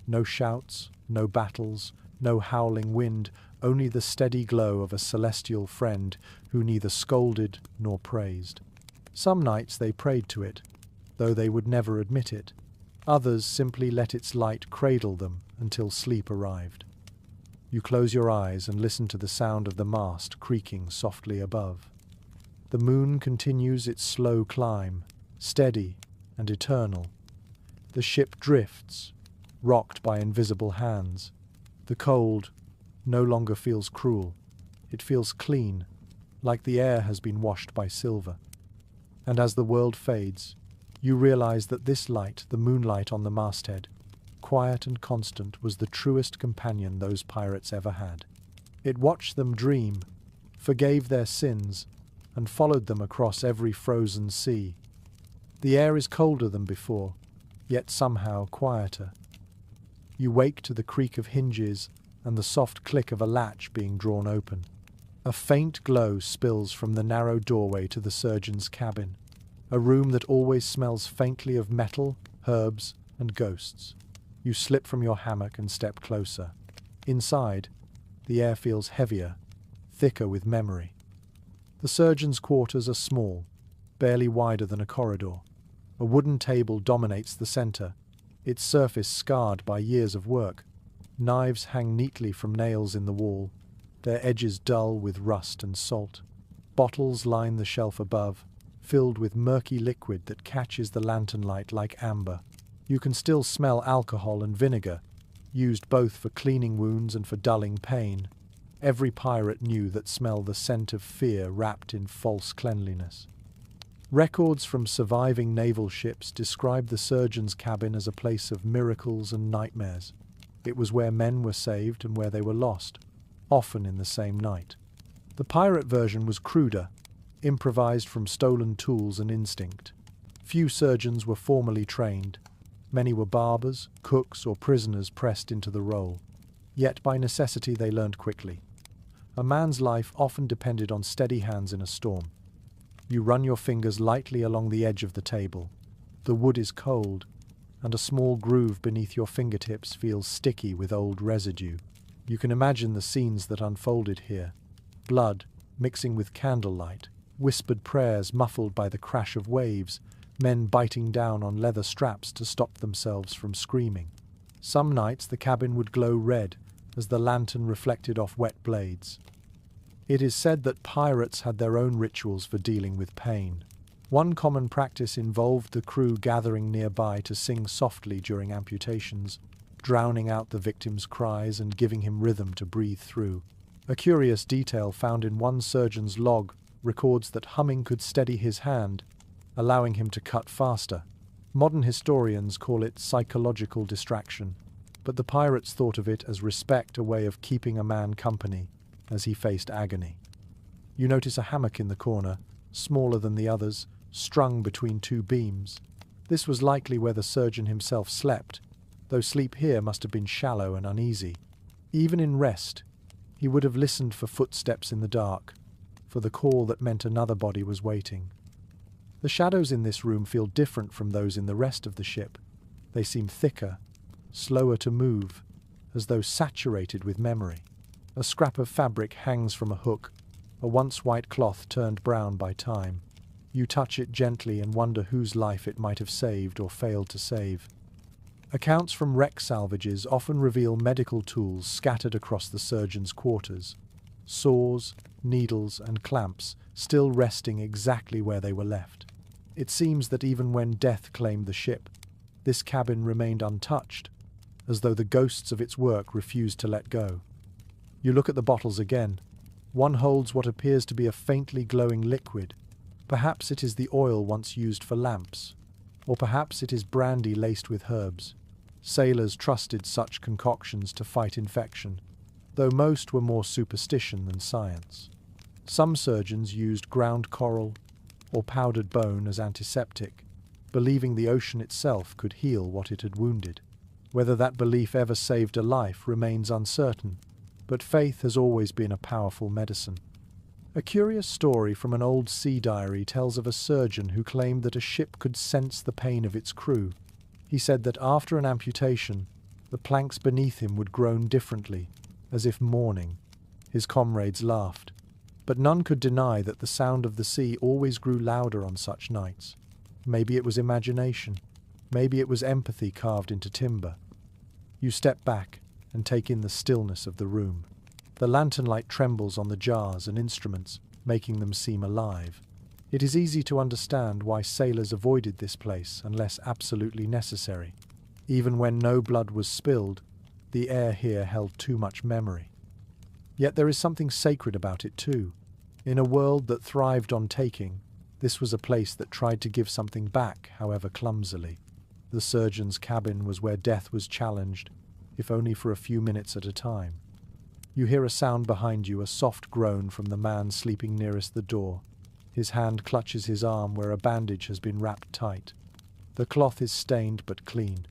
No shouts, no battles, no howling wind, only the steady glow of a celestial friend who neither scolded nor praised. Some nights they prayed to it, though they would never admit it. Others simply let its light cradle them until sleep arrived. You close your eyes and listen to the sound of the mast creaking softly above. The moon continues its slow climb, steady and eternal. The ship drifts, rocked by invisible hands. The cold no longer feels cruel. It feels clean, like the air has been washed by silver. And as the world fades, you realize that this light, the moonlight on the masthead, quiet and constant, was the truest companion those pirates ever had. It watched them dream, forgave their sins, and followed them across every frozen sea. The air is colder than before, yet somehow quieter. You wake to the creak of hinges and the soft click of a latch being drawn open. A faint glow spills from the narrow doorway to the surgeon's cabin, a room that always smells faintly of metal, herbs, and ghosts. You slip from your hammock and step closer. Inside, the air feels heavier, thicker with memory. The surgeon's quarters are small, barely wider than a corridor. A wooden table dominates the center, its surface scarred by years of work. Knives hang neatly from nails in the wall, their edges dull with rust and salt. Bottles line the shelf above, filled with murky liquid that catches the lantern light like amber. You can still smell alcohol and vinegar, used both for cleaning wounds and for dulling pain. Every pirate knew that smell, the scent of fear wrapped in false cleanliness. Records from surviving naval ships describe the surgeon's cabin as a place of miracles and nightmares. It was where men were saved and where they were lost, often in the same night. The pirate version was cruder, improvised from stolen tools and instinct. Few surgeons were formally trained. Many were barbers, cooks, or prisoners pressed into the role. Yet by necessity they learned quickly. A man's life often depended on steady hands in a storm. You run your fingers lightly along the edge of the table. The wood is cold, and a small groove beneath your fingertips feels sticky with old residue. You can imagine the scenes that unfolded here. Blood mixing with candlelight, whispered prayers muffled by the crash of waves, men biting down on leather straps to stop themselves from screaming. Some nights the cabin would glow red, as the lantern reflected off wet blades. It is said that pirates had their own rituals for dealing with pain. One common practice involved the crew gathering nearby to sing softly during amputations, drowning out the victim's cries and giving him rhythm to breathe through. A curious detail found in one surgeon's log records that humming could steady his hand, allowing him to cut faster. Modern historians call it psychological distraction, but the pirates thought of it as respect, a way of keeping a man company as he faced agony. You notice a hammock in the corner, smaller than the others, strung between two beams. This was likely where the surgeon himself slept, though sleep here must have been shallow and uneasy. Even in rest, he would have listened for footsteps in the dark, for the call that meant another body was waiting. The shadows in this room feel different from those in the rest of the ship. They seem thicker, slower to move, as though saturated with memory. A scrap of fabric hangs from a hook, a once white cloth turned brown by time. You touch it gently and wonder whose life it might have saved or failed to save. Accounts from wreck salvages often reveal medical tools scattered across the surgeon's quarters. Saws, needles, and clamps still resting exactly where they were left. It seems that even when death claimed the ship, this cabin remained untouched, as though the ghosts of its work refused to let go. You look at the bottles again. One holds what appears to be a faintly glowing liquid. Perhaps it is the oil once used for lamps, or perhaps it is brandy laced with herbs. Sailors trusted such concoctions to fight infection, though most were more superstition than science. Some surgeons used ground coral or powdered bone as antiseptic, believing the ocean itself could heal what it had wounded. Whether that belief ever saved a life remains uncertain, but faith has always been a powerful medicine. A curious story from an old sea diary tells of a surgeon who claimed that a ship could sense the pain of its crew. He said that after an amputation, the planks beneath him would groan differently, as if mourning. His comrades laughed, but none could deny that the sound of the sea always grew louder on such nights. Maybe it was imagination. Maybe it was empathy carved into timber. You step back and take in the stillness of the room. The lantern light trembles on the jars and instruments, making them seem alive. It is easy to understand why sailors avoided this place unless absolutely necessary. Even when no blood was spilled, the air here held too much memory. Yet there is something sacred about it too. In a world that thrived on taking, this was a place that tried to give something back, however clumsily. The surgeon's cabin was where death was challenged, if only for a few minutes at a time. You hear a sound behind you, a soft groan from the man sleeping nearest the door. His hand clutches his arm where a bandage has been wrapped tight. The cloth is stained but clean.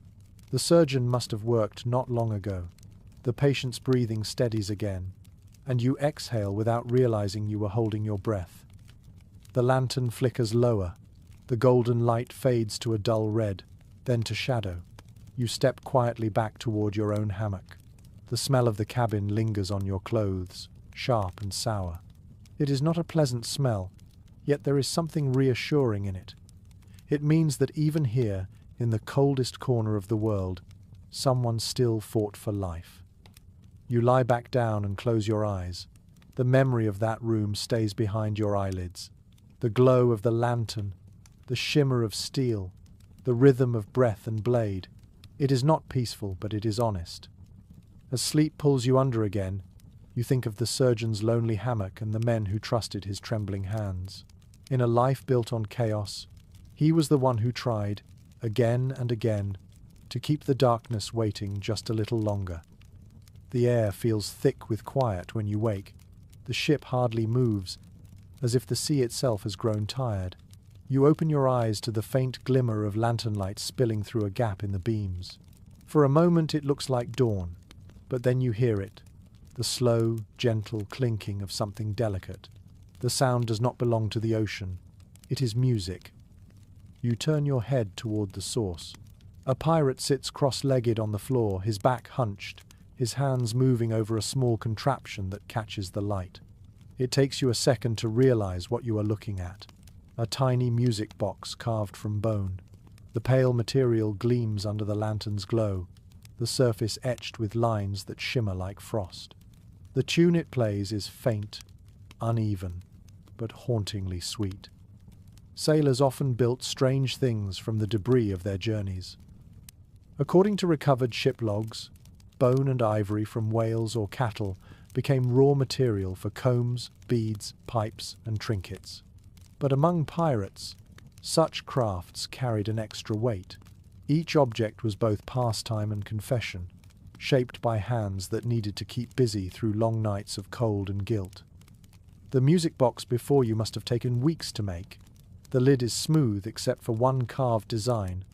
The surgeon must have worked not long ago. The patient's breathing steadies again, and you exhale without realizing you were holding your breath. The lantern flickers lower. The golden light fades to a dull red, then to shadow. You step quietly back toward your own hammock. The smell of the cabin lingers on your clothes, sharp and sour. It is not a pleasant smell, yet there is something reassuring in it. It means that even here, in the coldest corner of the world, someone still fought for life. You lie back down and close your eyes. The memory of that room stays behind your eyelids. The glow of the lantern, the shimmer of steel, the rhythm of breath and blade. It is not peaceful, but it is honest. As sleep pulls you under again, you think of the surgeon's lonely hammock and the men who trusted his trembling hands. In a life built on chaos, he was the one who tried, again and again, to keep the darkness waiting just a little longer. The air feels thick with quiet when you wake. The ship hardly moves, as if the sea itself has grown tired. You open your eyes to the faint glimmer of lantern light spilling through a gap in the beams. For a moment it looks like dawn, but then you hear it, the slow, gentle clinking of something delicate. The sound does not belong to the ocean. It is music. You turn your head toward the source. A pirate sits cross-legged on the floor, his back hunched, his hands moving over a small contraption that catches the light. It takes you a second to realize what you are looking at. A tiny music box carved from bone. The pale material gleams under the lantern's glow. the surface etched with lines that shimmer like frost. The tune it plays is faint, uneven, but hauntingly sweet. Sailors often built strange things from the debris of their journeys. According to recovered ship logs, bone and ivory from whales or cattle became raw material for combs, beads, pipes, and trinkets. But among pirates, such crafts carried an extra weight. Each object was both pastime and confession, shaped by hands that needed to keep busy through long nights of cold and guilt. The music box before you must have taken weeks to make. The lid is smooth except for one carved design,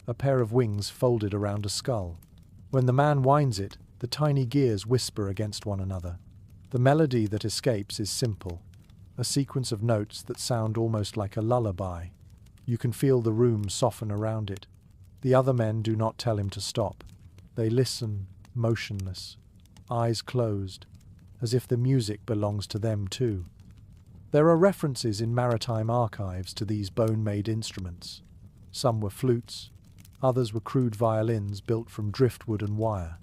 a pair of wings folded around a skull. When the man winds it, the tiny gears whisper against one another. The melody that escapes is simple, a sequence of notes that sound almost like a lullaby. You can feel the room soften around it. The other men do not tell him to stop. They listen, motionless, eyes closed, as if the music belongs to them too. There are references in maritime archives to these bone-made instruments. Some were flutes, others were crude violins built from driftwood and wire.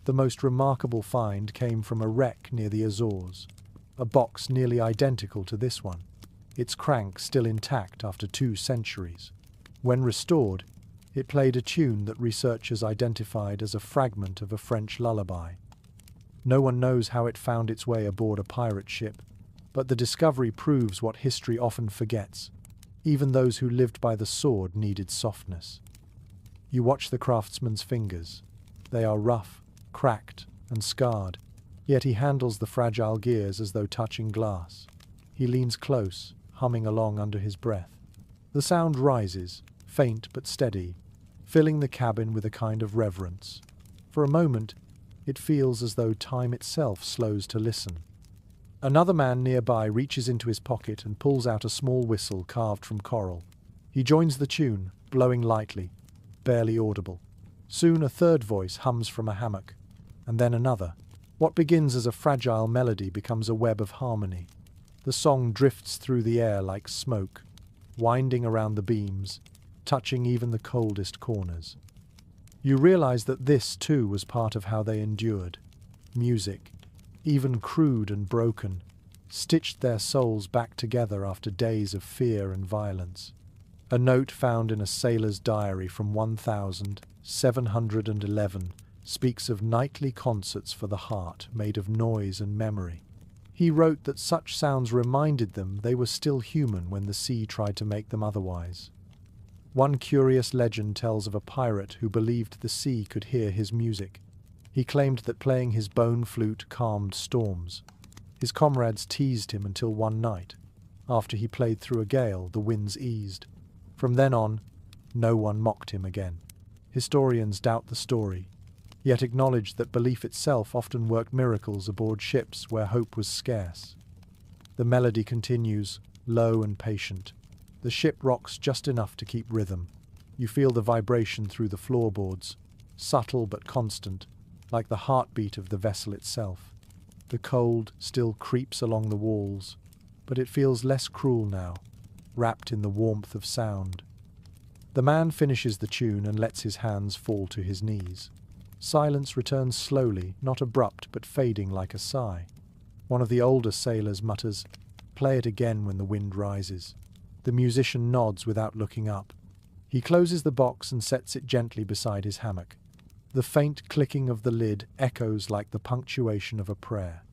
The most remarkable find came from a wreck near the Azores, a box nearly identical to this one, its crank still intact after 2 centuries. When restored, it played a tune that researchers identified as a fragment of a French lullaby. No one knows how it found its way aboard a pirate ship, but the discovery proves what history often forgets. Even those who lived by the sword needed softness. You watch the craftsman's fingers. They are rough, cracked, and scarred, yet he handles the fragile gears as though touching glass. He leans close, humming along under his breath. The sound rises, faint but steady, filling the cabin with a kind of reverence. For a moment, it feels as though time itself slows to listen. Another man nearby reaches into his pocket and pulls out a small whistle carved from coral. He joins the tune, blowing lightly, barely audible. Soon a third voice hums from a hammock, and then another. What begins as a fragile melody becomes a web of harmony. The song drifts through the air like smoke, winding around the beams, touching even the coldest corners. You realize that this, too, was part of how they endured. Music, even crude and broken, stitched their souls back together after days of fear and violence. A note found in a sailor's diary from 1711 speaks of nightly concerts for the heart made of noise and memory. He wrote that such sounds reminded them they were still human when the sea tried to make them otherwise. One curious legend tells of a pirate who believed the sea could hear his music. He claimed that playing his bone flute calmed storms. His comrades teased him until one night. After he played through a gale, the winds eased. From then on, no one mocked him again. Historians doubt the story, yet acknowledge that belief itself often worked miracles aboard ships where hope was scarce. The melody continues, low and patient. The ship rocks just enough to keep rhythm. You feel the vibration through the floorboards, subtle but constant, like the heartbeat of the vessel itself. The cold still creeps along the walls, but it feels less cruel now, wrapped in the warmth of sound. The man finishes the tune and lets his hands fall to his knees. Silence returns slowly, not abrupt, but fading like a sigh. One of the older sailors mutters, "Play it again when the wind rises." The musician nods without looking up. He closes the box and sets it gently beside his hammock. The faint clicking of the lid echoes like the punctuation of a prayer.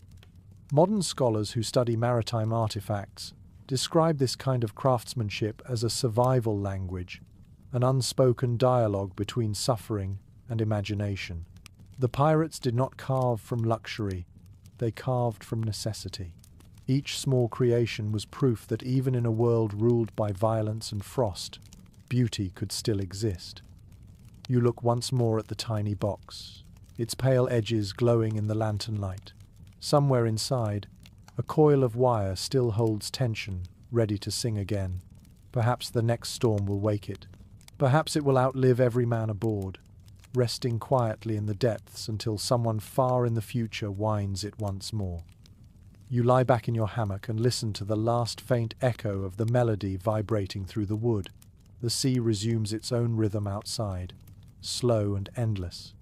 Modern scholars who study maritime artifacts describe this kind of craftsmanship as a survival language, an unspoken dialogue between suffering and imagination. The pirates did not carve from luxury, they carved from necessity. Each small creation was proof that even in a world ruled by violence and frost, beauty could still exist. You look once more at the tiny box, its pale edges glowing in the lantern light. Somewhere inside, a coil of wire still holds tension, ready to sing again. Perhaps the next storm will wake it. Perhaps it will outlive every man aboard, resting quietly in the depths until someone far in the future winds it once more. You lie back in your hammock and listen to the last faint echo of the melody vibrating through the wood. The sea resumes its own rhythm outside, slow and endless.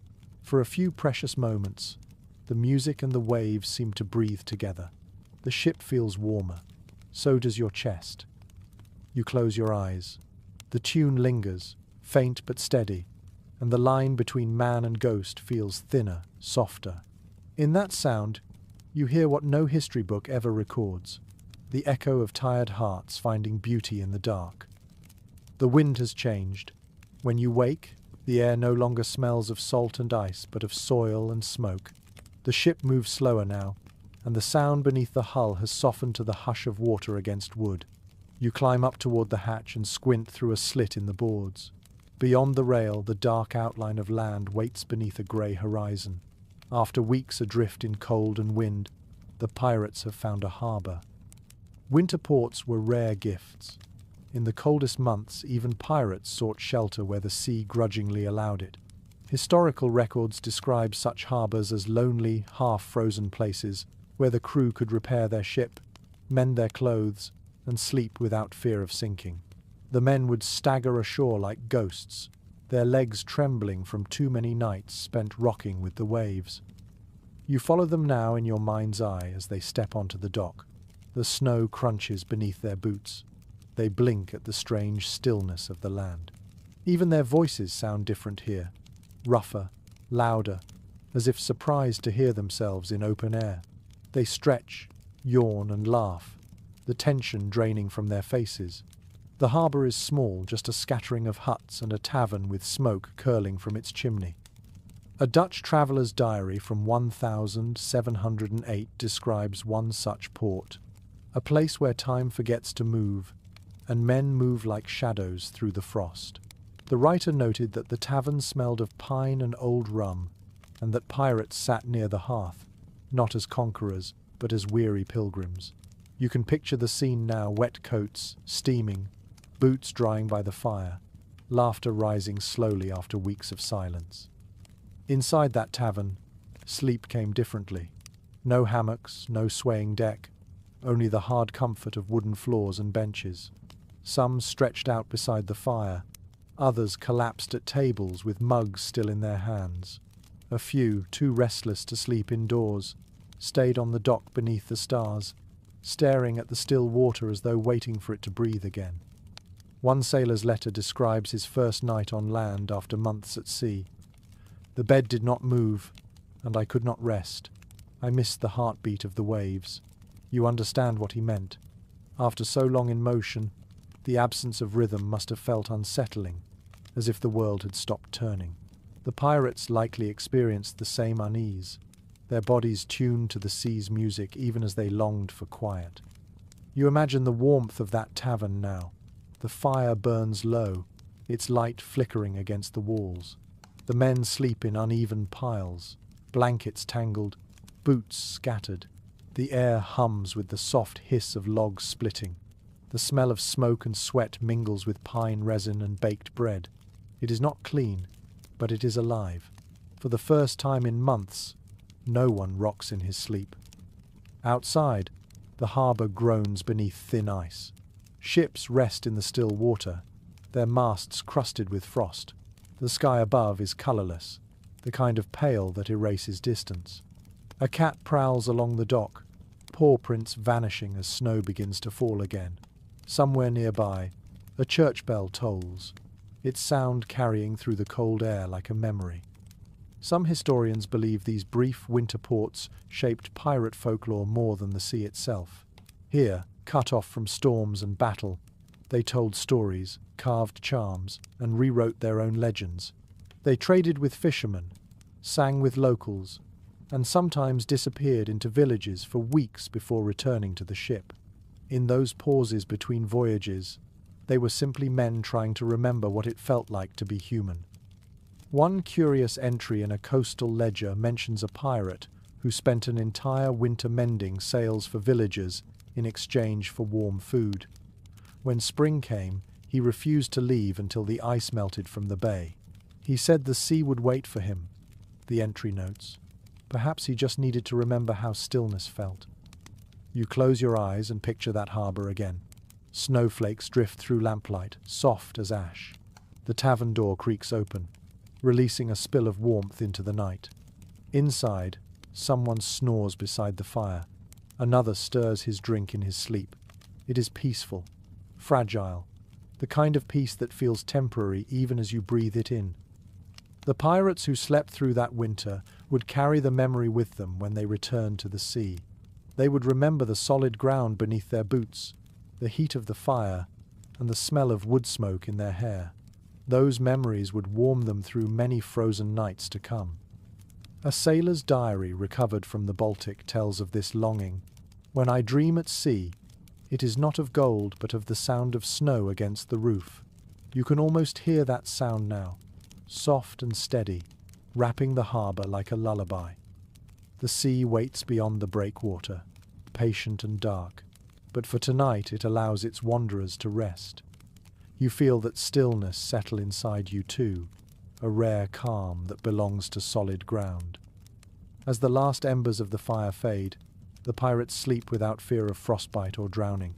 For a few precious moments, the music and the waves seem to breathe together. The ship feels warmer. So does your chest. You close your eyes. The tune lingers, faint but steady, and the line between man and ghost feels thinner, softer. In that sound, you hear what no history book ever records, the echo of tired hearts finding beauty in the dark. The wind has changed. When you wake, the air no longer smells of salt and ice, but of soil and smoke. The ship moves slower now, and the sound beneath the hull has softened to the hush of water against wood. You climb up toward the hatch and squint through a slit in the boards. Beyond the rail, the dark outline of land waits beneath a grey horizon. After weeks adrift in cold and wind, the pirates have found a harbour. Winter ports were rare gifts. In the coldest months, even pirates sought shelter where the sea grudgingly allowed it. Historical records describe such harbours as lonely, half-frozen places where the crew could repair their ship, mend their clothes, and sleep without fear of sinking. The men would stagger ashore like ghosts, their legs trembling from too many nights spent rocking with the waves. You follow them now in your mind's eye as they step onto the dock. The snow crunches beneath their boots. They blink at the strange stillness of the land. Even their voices sound different here, rougher, louder, as if surprised to hear themselves in open air. They stretch, yawn, and laugh, the tension draining from their faces. The harbour is small, just a scattering of huts and a tavern with smoke curling from its chimney. A Dutch traveller's diary from 1708 describes one such port, a place where time forgets to move, and men move like shadows through the frost. The writer noted that the tavern smelled of pine and old rum, and that pirates sat near the hearth, not as conquerors, but as weary pilgrims. You can picture the scene now, wet coats, steaming, boots drying by the fire, laughter rising slowly after weeks of silence. Inside that tavern, sleep came differently. No hammocks, no swaying deck, only the hard comfort of wooden floors and benches. Some stretched out beside the fire, others collapsed at tables with mugs still in their hands. A few, too restless to sleep indoors, stayed on the dock beneath the stars, staring at the still water as though waiting for it to breathe again. One sailor's letter describes his first night on land after months at sea. The bed did not move, and I could not rest. I missed the heartbeat of the waves. You understand what he meant. After so long in motion, the absence of rhythm must have felt unsettling, as if the world had stopped turning. The pirates likely experienced the same unease, their bodies tuned to the sea's music even as they longed for quiet. You imagine the warmth of that tavern now. The fire burns low, its light flickering against the walls. The men sleep in uneven piles, blankets tangled, boots scattered. The air hums with the soft hiss of logs splitting. The smell of smoke and sweat mingles with pine resin and baked bread. It is not clean, but it is alive. For the first time in months, no one rocks in his sleep. Outside, the harbour groans beneath thin ice. Ships rest in the still water, their masts crusted with frost. The sky above is colourless, the kind of pale that erases distance. A cat prowls along the dock, paw prints vanishing as snow begins to fall again. Somewhere nearby, a church bell tolls, its sound carrying through the cold air like a memory. Some historians believe these brief winter ports shaped pirate folklore more than the sea itself. Here, cut off from storms and battle, they told stories, carved charms, and rewrote their own legends. They traded with fishermen, sang with locals, and sometimes disappeared into villages for weeks before returning to the ship. In those pauses between voyages, they were simply men trying to remember what it felt like to be human. One curious entry in a coastal ledger mentions a pirate who spent an entire winter mending sails for villagers in exchange for warm food. When spring came, he refused to leave until the ice melted from the bay. He said the sea would wait for him, the entry notes. Perhaps he just needed to remember how stillness felt. You close your eyes and picture that harbour again. Snowflakes drift through lamplight, soft as ash. The tavern door creaks open. releasing a spill of warmth into the night. Inside, someone snores beside the fire. Another stirs his drink in his sleep. It is peaceful, fragile, the kind of peace that feels temporary even as you breathe it in. The pirates who slept through that winter would carry the memory with them when they returned to the sea. They would remember the solid ground beneath their boots, the heat of the fire, and the smell of wood smoke in their hair. Those memories would warm them through many frozen nights to come. A sailor's diary recovered from the Baltic tells of this longing. When I dream at sea, it is not of gold but of the sound of snow against the roof. You can almost hear that sound now, soft and steady, wrapping the harbour like a lullaby. The sea waits beyond the breakwater, patient and dark, but for tonight it allows its wanderers to rest. You feel that stillness settle inside you too, a rare calm that belongs to solid ground. As the last embers of the fire fade, the pirates sleep without fear of frostbite or drowning.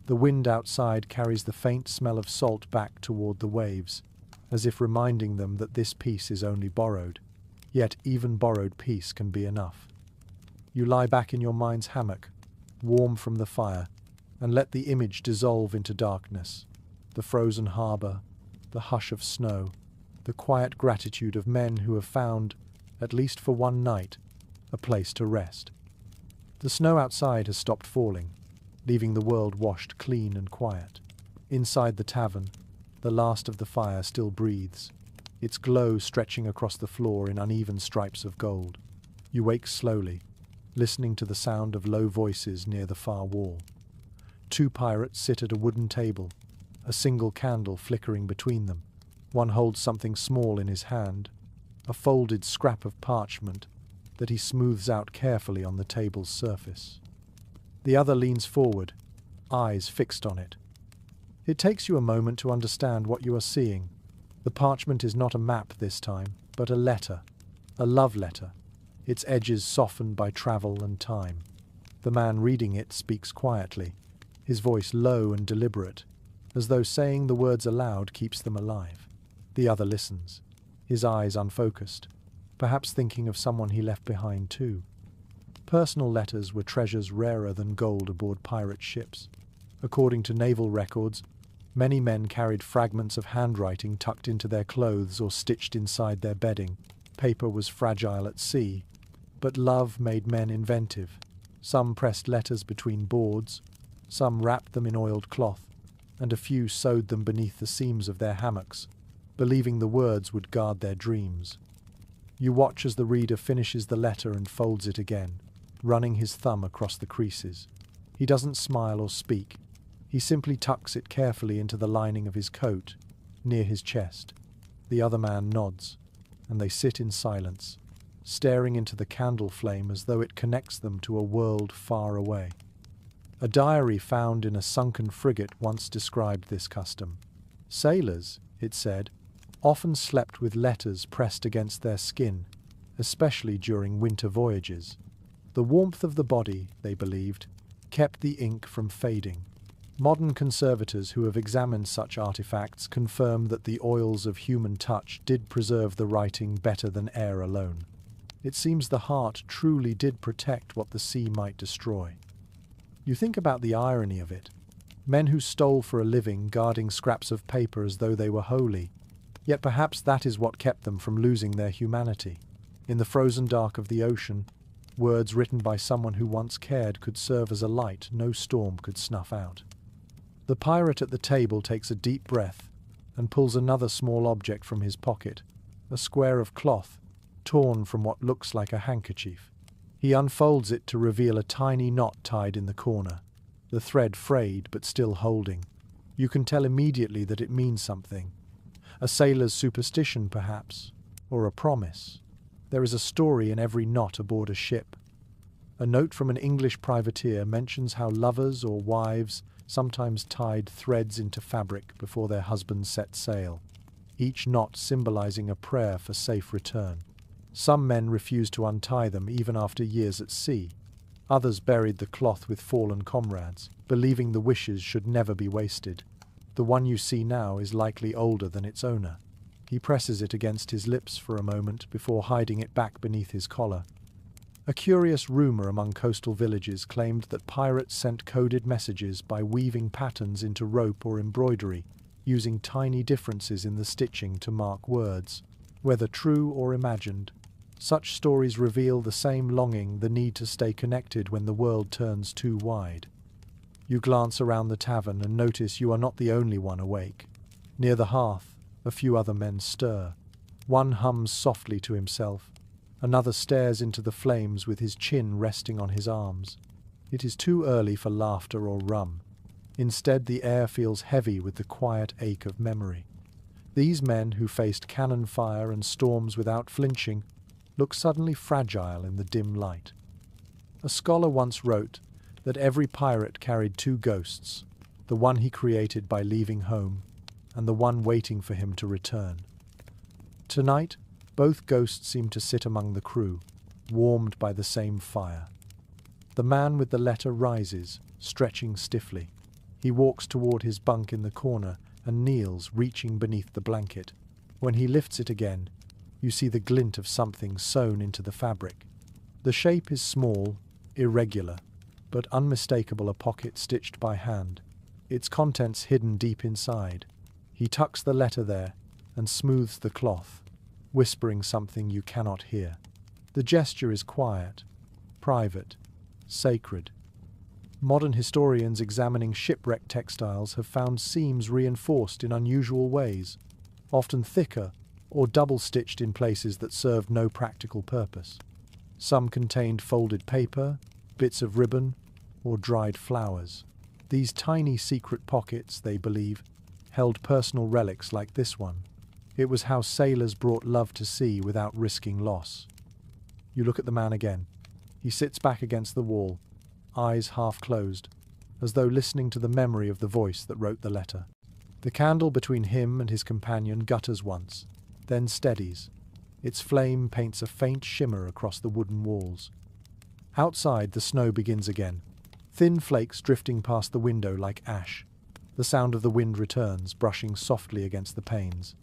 The wind outside carries the faint smell of salt back toward the waves, as if reminding them that this peace is only borrowed. Yet even borrowed peace can be enough. You lie back in your mind's hammock, warm from the fire, and let the image dissolve into darkness. The frozen harbour, the hush of snow, the quiet gratitude of men who have found, at least for one night, a place to rest. The snow outside has stopped falling, leaving the world washed clean and quiet. Inside the tavern, the last of the fire still breathes, its glow stretching across the floor in uneven stripes of gold. You wake slowly, listening to the sound of low voices near the far wall. Two pirates sit at a wooden table, a single candle flickering between them. One holds something small in his hand, a folded scrap of parchment that he smooths out carefully on the table's surface. The other leans forward, eyes fixed on it. It takes you a moment to understand what you are seeing. The parchment is not a map this time, but a letter, a love letter, its edges softened by travel and time. The man reading it speaks quietly, his voice low and deliberate, as though saying the words aloud keeps them alive. The other listens, his eyes unfocused, perhaps thinking of someone he left behind too. Personal letters were treasures rarer than gold aboard pirate ships. According to naval records, many men carried fragments of handwriting tucked into their clothes or stitched inside their bedding. Paper was fragile at sea, but love made men inventive. Some pressed letters between boards, some wrapped them in oiled cloth, and a few sewed them beneath the seams of their hammocks, believing the words would guard their dreams. You watch as the reader finishes the letter and folds it again, running his thumb across the creases. He doesn't smile or speak. He simply tucks it carefully into the lining of his coat, near his chest. The other man nods, and they sit in silence, staring into the candle flame as though it connects them to a world far away. A diary found in a sunken frigate once described this custom. Sailors, it said, often slept with letters pressed against their skin, especially during winter voyages. The warmth of the body, they believed, kept the ink from fading. Modern conservators who have examined such artifacts confirm that the oils of human touch did preserve the writing better than air alone. It seems the heart truly did protect what the sea might destroy. You think about the irony of it. Men who stole for a living guarding scraps of paper as though they were holy. Yet perhaps that is what kept them from losing their humanity. In the frozen dark of the ocean, words written by someone who once cared could serve as a light no storm could snuff out. The pirate at the table takes a deep breath and pulls another small object from his pocket, a square of cloth, torn from what looks like a handkerchief. He unfolds it to reveal a tiny knot tied in the corner, the thread frayed but still holding. You can tell immediately that it means something. A sailor's superstition, perhaps, or a promise. There is a story in every knot aboard a ship. A note from an English privateer mentions how lovers or wives sometimes tied threads into fabric before their husbands set sail, each knot symbolizing a prayer for safe return. Some men refused to untie them even after years at sea. Others buried the cloth with fallen comrades, believing the wishes should never be wasted. The one you see now is likely older than its owner. He presses it against his lips for a moment before hiding it back beneath his collar. A curious rumor among coastal villages claimed that pirates sent coded messages by weaving patterns into rope or embroidery, using tiny differences in the stitching to mark words. Whether true or imagined, such stories reveal the same longing, the need to stay connected when the world turns too wide. You glance around the tavern and notice you are not the only one awake. Near the hearth, a few other men stir. One hums softly to himself. Another stares into the flames with his chin resting on his arms. It is too early for laughter or rum. Instead, the air feels heavy with the quiet ache of memory. These men, who faced cannon fire and storms without flinching, look suddenly fragile in the dim light. A scholar once wrote that every pirate carried two ghosts, the one he created by leaving home, and the one waiting for him to return. Tonight, both ghosts seem to sit among the crew, warmed by the same fire. The man with the letter rises, stretching stiffly. He walks toward his bunk in the corner and kneels, reaching beneath the blanket. When he lifts it again, you see the glint of something sewn into the fabric. The shape is small, irregular, but unmistakable, a pocket stitched by hand, its contents hidden deep inside. He tucks the letter there and smooths the cloth, whispering something you cannot hear. The gesture is quiet, private, sacred. Modern historians examining shipwrecked textiles have found seams reinforced in unusual ways, often thicker or double-stitched in places that served no practical purpose. Some contained folded paper, bits of ribbon, or dried flowers. These tiny secret pockets, they believe, held personal relics like this one. It was how sailors brought love to sea without risking loss. You look at the man again. He sits back against the wall, eyes half closed, as though listening to the memory of the voice that wrote the letter. The candle between him and his companion gutters once, then steadies. Its flame paints a faint shimmer across the wooden walls. Outside, the snow begins again, thin flakes drifting past the window like ash. The sound of the wind returns, brushing softly against the panes.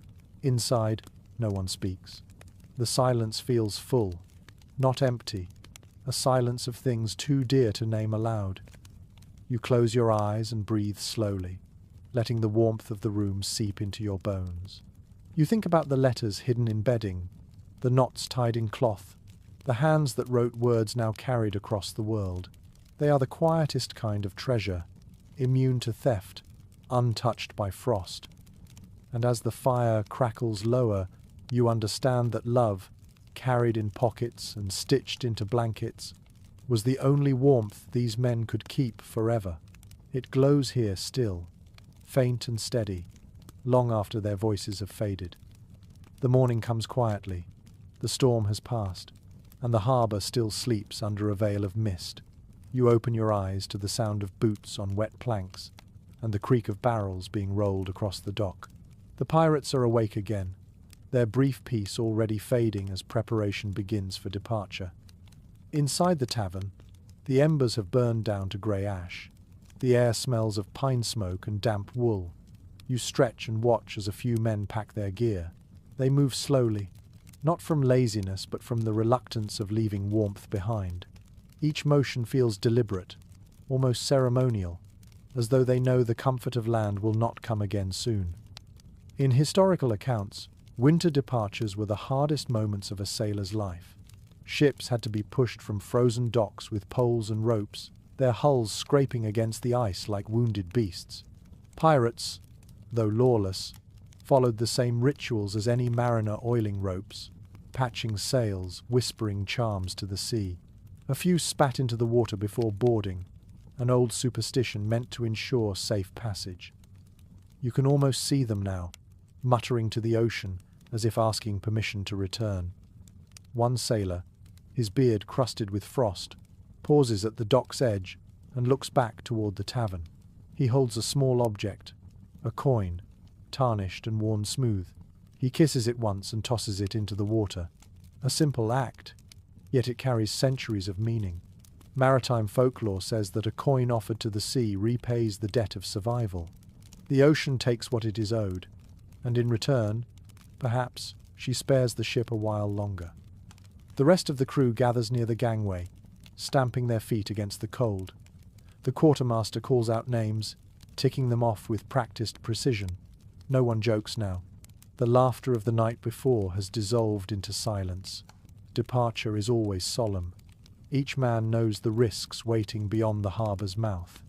Inside, no one speaks. The silence feels full, not empty, a silence of things too dear to name aloud. You close your eyes and breathe slowly, letting the warmth of the room seep into your bones. You think about the letters hidden in bedding, the knots tied in cloth, the hands that wrote words now carried across the world. They are the quietest kind of treasure, immune to theft, untouched by frost. And as the fire crackles lower, you understand that love, carried in pockets and stitched into blankets, was the only warmth these men could keep forever. It glows here still, faint and steady, long after their voices have faded. The morning comes quietly. The storm has passed, and the harbour still sleeps under a veil of mist. You open your eyes to the sound of boots on wet planks and the creak of barrels being rolled across the dock. The pirates are awake again, their brief peace already fading as preparation begins for departure. Inside the tavern, the embers have burned down to grey ash. The air smells of pine smoke and damp wool. You stretch and watch as a few men pack their gear. They move slowly, not from laziness but from the reluctance of leaving warmth behind. Each motion feels deliberate, almost ceremonial, as though they know the comfort of land will not come again soon. In historical accounts, winter departures were the hardest moments of a sailor's life. Ships had to be pushed from frozen docks with poles and ropes, their hulls scraping against the ice like wounded beasts. Pirates, though lawless, followed the same rituals as any mariner, oiling ropes, patching sails, whispering charms to the sea. A few spat into the water before boarding, an old superstition meant to ensure safe passage. You can almost see them now, muttering to the ocean as if asking permission to return. One sailor, his beard crusted with frost, pauses at the dock's edge and looks back toward the tavern. He holds a small object, a coin, tarnished and worn smooth. He kisses it once and tosses it into the water. A simple act, yet it carries centuries of meaning. Maritime folklore says that a coin offered to the sea repays the debt of survival. The ocean takes what it is owed, and in return, Perhaps she spares the ship a while longer. The rest of the crew gathers near the gangway, stamping their feet against the cold. The quartermaster calls out names, ticking them off with practiced precision. No one jokes now. The laughter of the night before has dissolved into silence. Departure is always solemn. Each man knows the risks waiting beyond the harbour's mouth.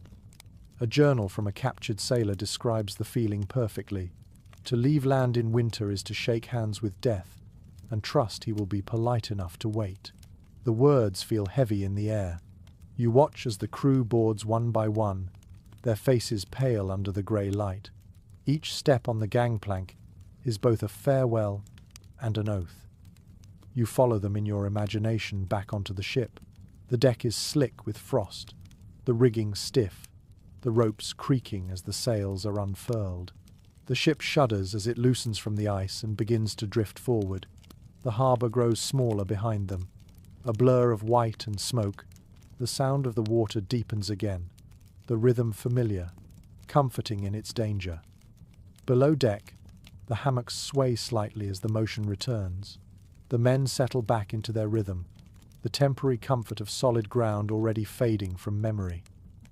A journal from a captured sailor describes the feeling perfectly. To leave land in winter is to shake hands with death, and trust he will be polite enough to wait. The words feel heavy in the air. You watch as the crew boards one by one, their faces pale under the grey light. Each step on the gangplank is both a farewell and an oath. You follow them in your imagination back onto the ship. The deck is slick with frost, the rigging stiff, the ropes creaking as the sails are unfurled. The ship shudders as it loosens from the ice and begins to drift forward. The harbour grows smaller behind them, a blur of white and smoke. The sound of the water deepens again, the rhythm familiar, comforting in its danger. Below deck, the hammocks sway slightly as the motion returns. The men settle back into their rhythm, the temporary comfort of solid ground already fading from memory.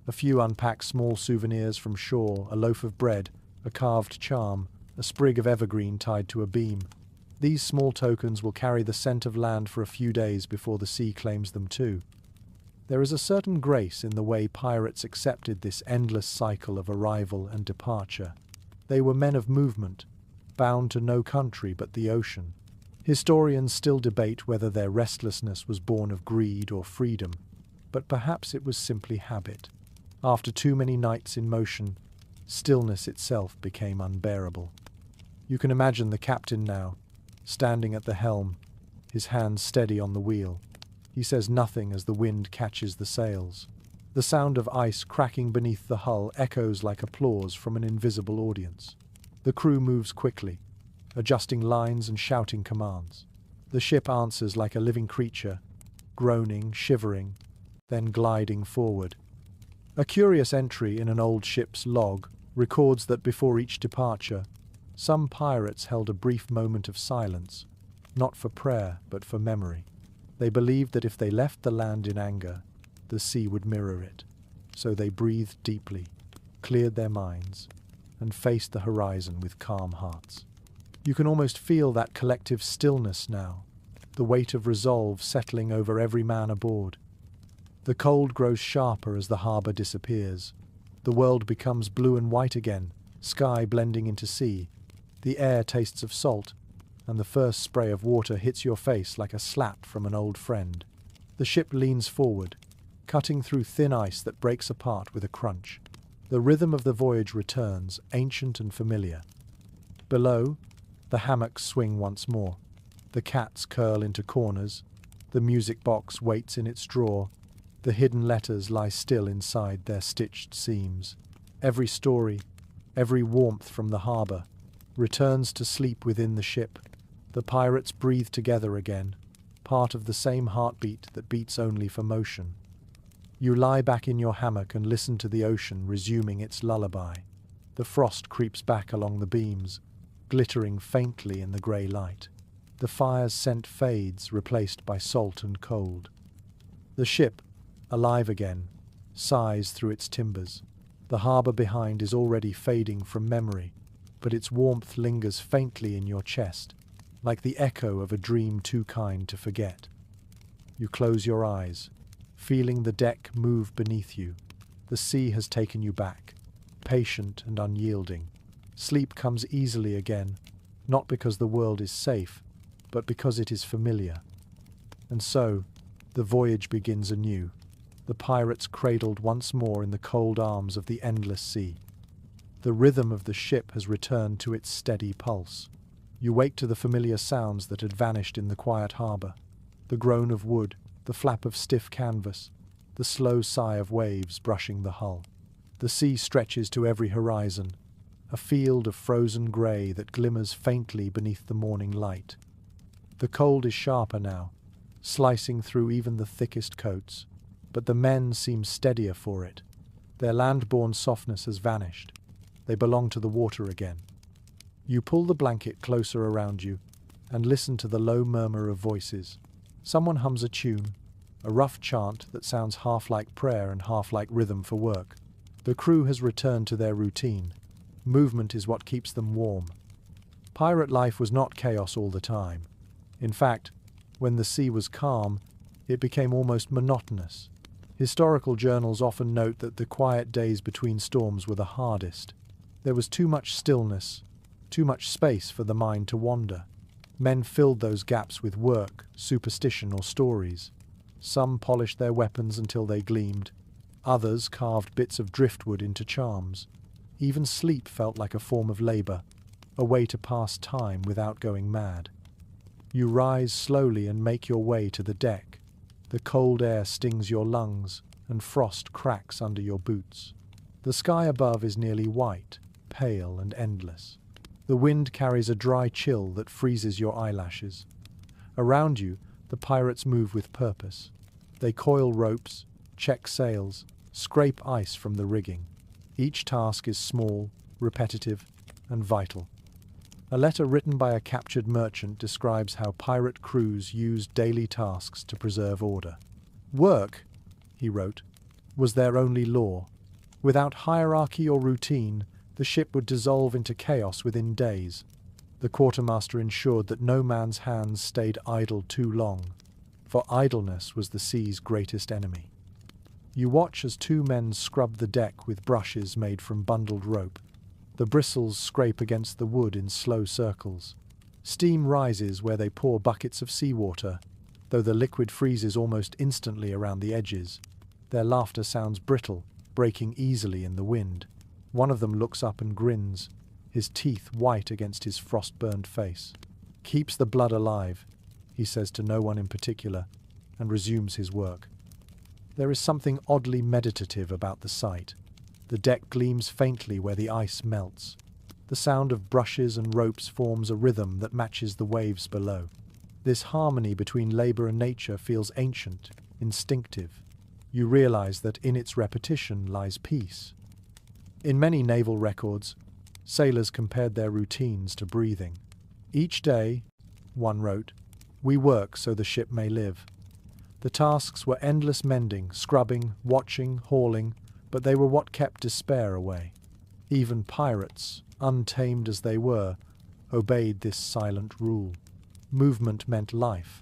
A few unpack small souvenirs from shore, a loaf of bread, a carved charm, a sprig of evergreen tied to a beam. These small tokens will carry the scent of land for a few days before the sea claims them too. There is a certain grace in the way pirates accepted this endless cycle of arrival and departure. They were men of movement, bound to no country but the ocean. Historians still debate whether their restlessness was born of greed or freedom, but perhaps it was simply habit. After too many nights in motion, stillness itself became unbearable. You can imagine the captain now, standing at the helm, his hands steady on the wheel. He says nothing as the wind catches the sails. The sound of ice cracking beneath the hull echoes like applause from an invisible audience. The crew moves quickly, adjusting lines and shouting commands. The ship answers like a living creature, groaning, shivering, then gliding forward. A curious entry in an old ship's log records that before each departure, some pirates held a brief moment of silence, not for prayer but for memory. They believed that if they left the land in anger, the sea would mirror it. So they breathed deeply, cleared their minds, and faced the horizon with calm hearts. You can almost feel that collective stillness now, the weight of resolve settling over every man aboard. The cold grows sharper as the harbour disappears. The world becomes blue and white again, sky blending into sea. The air tastes of salt, and the first spray of water hits your face like a slap from an old friend. The ship leans forward, cutting through thin ice that breaks apart with a crunch. The rhythm of the voyage returns, ancient and familiar. Below, the hammocks swing once more. The cats curl into corners. The music box waits in its drawer. The hidden letters lie still inside their stitched seams. Every story, every warmth from the harbour, returns to sleep within the ship. The pirates breathe together again, part of the same heartbeat that beats only for motion. You lie back in your hammock and listen to the ocean resuming its lullaby. The frost creeps back along the beams, glittering faintly in the grey light. The fire's scent fades, replaced by salt and cold. The ship, alive again, sighs through its timbers. The harbour behind is already fading from memory, but its warmth lingers faintly in your chest, like the echo of a dream too kind to forget. You close your eyes, feeling the deck move beneath you. The sea has taken you back, patient and unyielding. Sleep comes easily again, not because the world is safe, but because it is familiar. And so, the voyage begins anew, the pirates cradled once more in the cold arms of the endless sea. The rhythm of the ship has returned to its steady pulse. You wake to the familiar sounds that had vanished in the quiet harbour. The groan of wood, the flap of stiff canvas, the slow sigh of waves brushing the hull. The sea stretches to every horizon, a field of frozen grey that glimmers faintly beneath the morning light. The cold is sharper now, slicing through even the thickest coats, but the men seem steadier for it. Their land-born softness has vanished. They belong to the water again. You pull the blanket closer around you and listen to the low murmur of voices. Someone hums a tune, a rough chant that sounds half like prayer and half like rhythm for work. The crew has returned to their routine. Movement is what keeps them warm. Pirate life was not chaos all the time. In fact, when the sea was calm, it became almost monotonous. Historical journals often note that the quiet days between storms were the hardest. There was too much stillness, too much space for the mind to wander. Men filled those gaps with work, superstition, or stories. Some polished their weapons until they gleamed. Others carved bits of driftwood into charms. Even sleep felt like a form of labor, a way to pass time without going mad. You rise slowly and make your way to the deck. The cold air stings your lungs, and frost cracks under your boots. The sky above is nearly white, pale and endless. The wind carries a dry chill that freezes your eyelashes. Around you, the pirates move with purpose. They coil ropes, check sails, scrape ice from the rigging. Each task is small, repetitive, and vital. A letter written by a captured merchant describes how pirate crews used daily tasks to preserve order. Work, he wrote, was their only law. Without hierarchy or routine, the ship would dissolve into chaos within days. The quartermaster ensured that no man's hands stayed idle too long, for idleness was the sea's greatest enemy. You watch as two men scrub the deck with brushes made from bundled rope. The bristles scrape against the wood in slow circles. Steam rises where they pour buckets of seawater, though the liquid freezes almost instantly around the edges. Their laughter sounds brittle, breaking easily in the wind. One of them looks up and grins, his teeth white against his frost-burned face. "Keeps the blood alive," he says to no one in particular, and resumes his work. There is something oddly meditative about the sight. The deck gleams faintly where the ice melts. The sound of brushes and ropes forms a rhythm that matches the waves below. This harmony between labor and nature feels ancient, instinctive. You realize that in its repetition lies peace. In many naval records, sailors compared their routines to breathing. "Each day," one wrote, "we work so the ship may live." The tasks were endless mending, scrubbing, watching, hauling, but they were what kept despair away. Even pirates, untamed as they were, obeyed this silent rule. Movement meant life.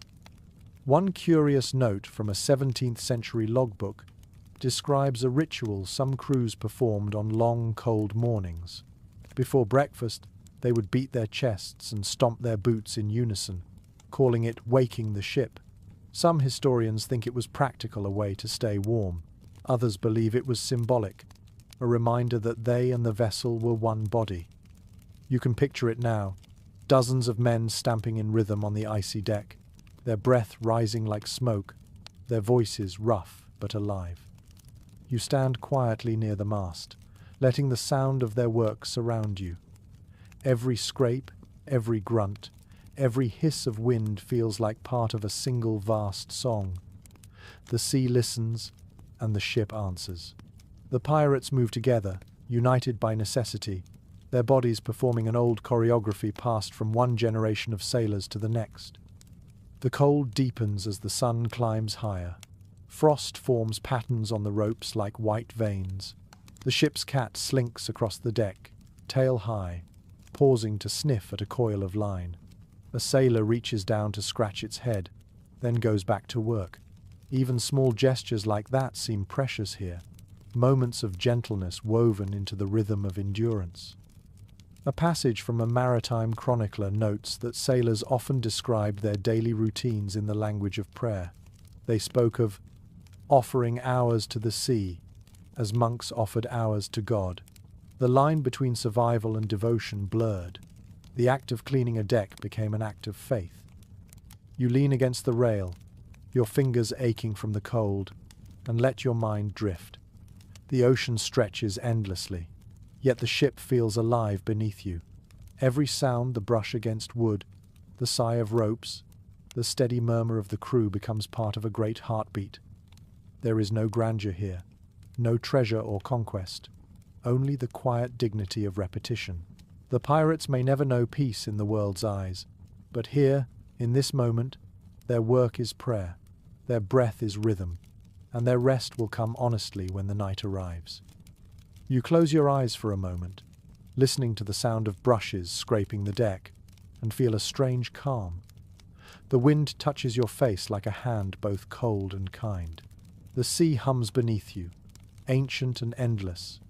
One curious note from a 17th century logbook describes a ritual some crews performed on long, cold mornings. Before breakfast, they would beat their chests and stomp their boots in unison, calling it waking the ship. Some historians think it was practical, a way to stay warm. Others believe it was symbolic, a reminder that they and the vessel were one body. You can picture it now, dozens of men stamping in rhythm on the icy deck, their breath rising like smoke, their voices rough but alive. You stand quietly near the mast, letting the sound of their work surround you. Every scrape, every grunt, every hiss of wind feels like part of a single vast song. The sea listens, and the ship answers. The pirates move together, united by necessity, their bodies performing an old choreography passed from one generation of sailors to the next. The cold deepens as the sun climbs higher. Frost forms patterns on the ropes like white veins. The ship's cat slinks across the deck, tail high, pausing to sniff at a coil of line. A sailor reaches down to scratch its head, then goes back to work. Even small gestures like that seem precious here, moments of gentleness woven into the rhythm of endurance. A passage from a maritime chronicler notes that sailors often described their daily routines in the language of prayer. They spoke of offering hours to the sea, as monks offered hours to God. The line between survival and devotion blurred. The act of cleaning a deck became an act of faith. You lean against the rail, your fingers aching from the cold, and let your mind drift. The ocean stretches endlessly, yet the ship feels alive beneath you. Every sound, the brush against wood, the sigh of ropes, the steady murmur of the crew becomes part of a great heartbeat. There is no grandeur here, no treasure or conquest, only the quiet dignity of repetition. The pirates may never know peace in the world's eyes, but here, in this moment, their work is prayer, their breath is rhythm, and their rest will come honestly when the night arrives. You close your eyes for a moment, listening to the sound of brushes scraping the deck, and feel a strange calm. The wind touches your face like a hand both cold and kind. The sea hums beneath you, ancient and endless,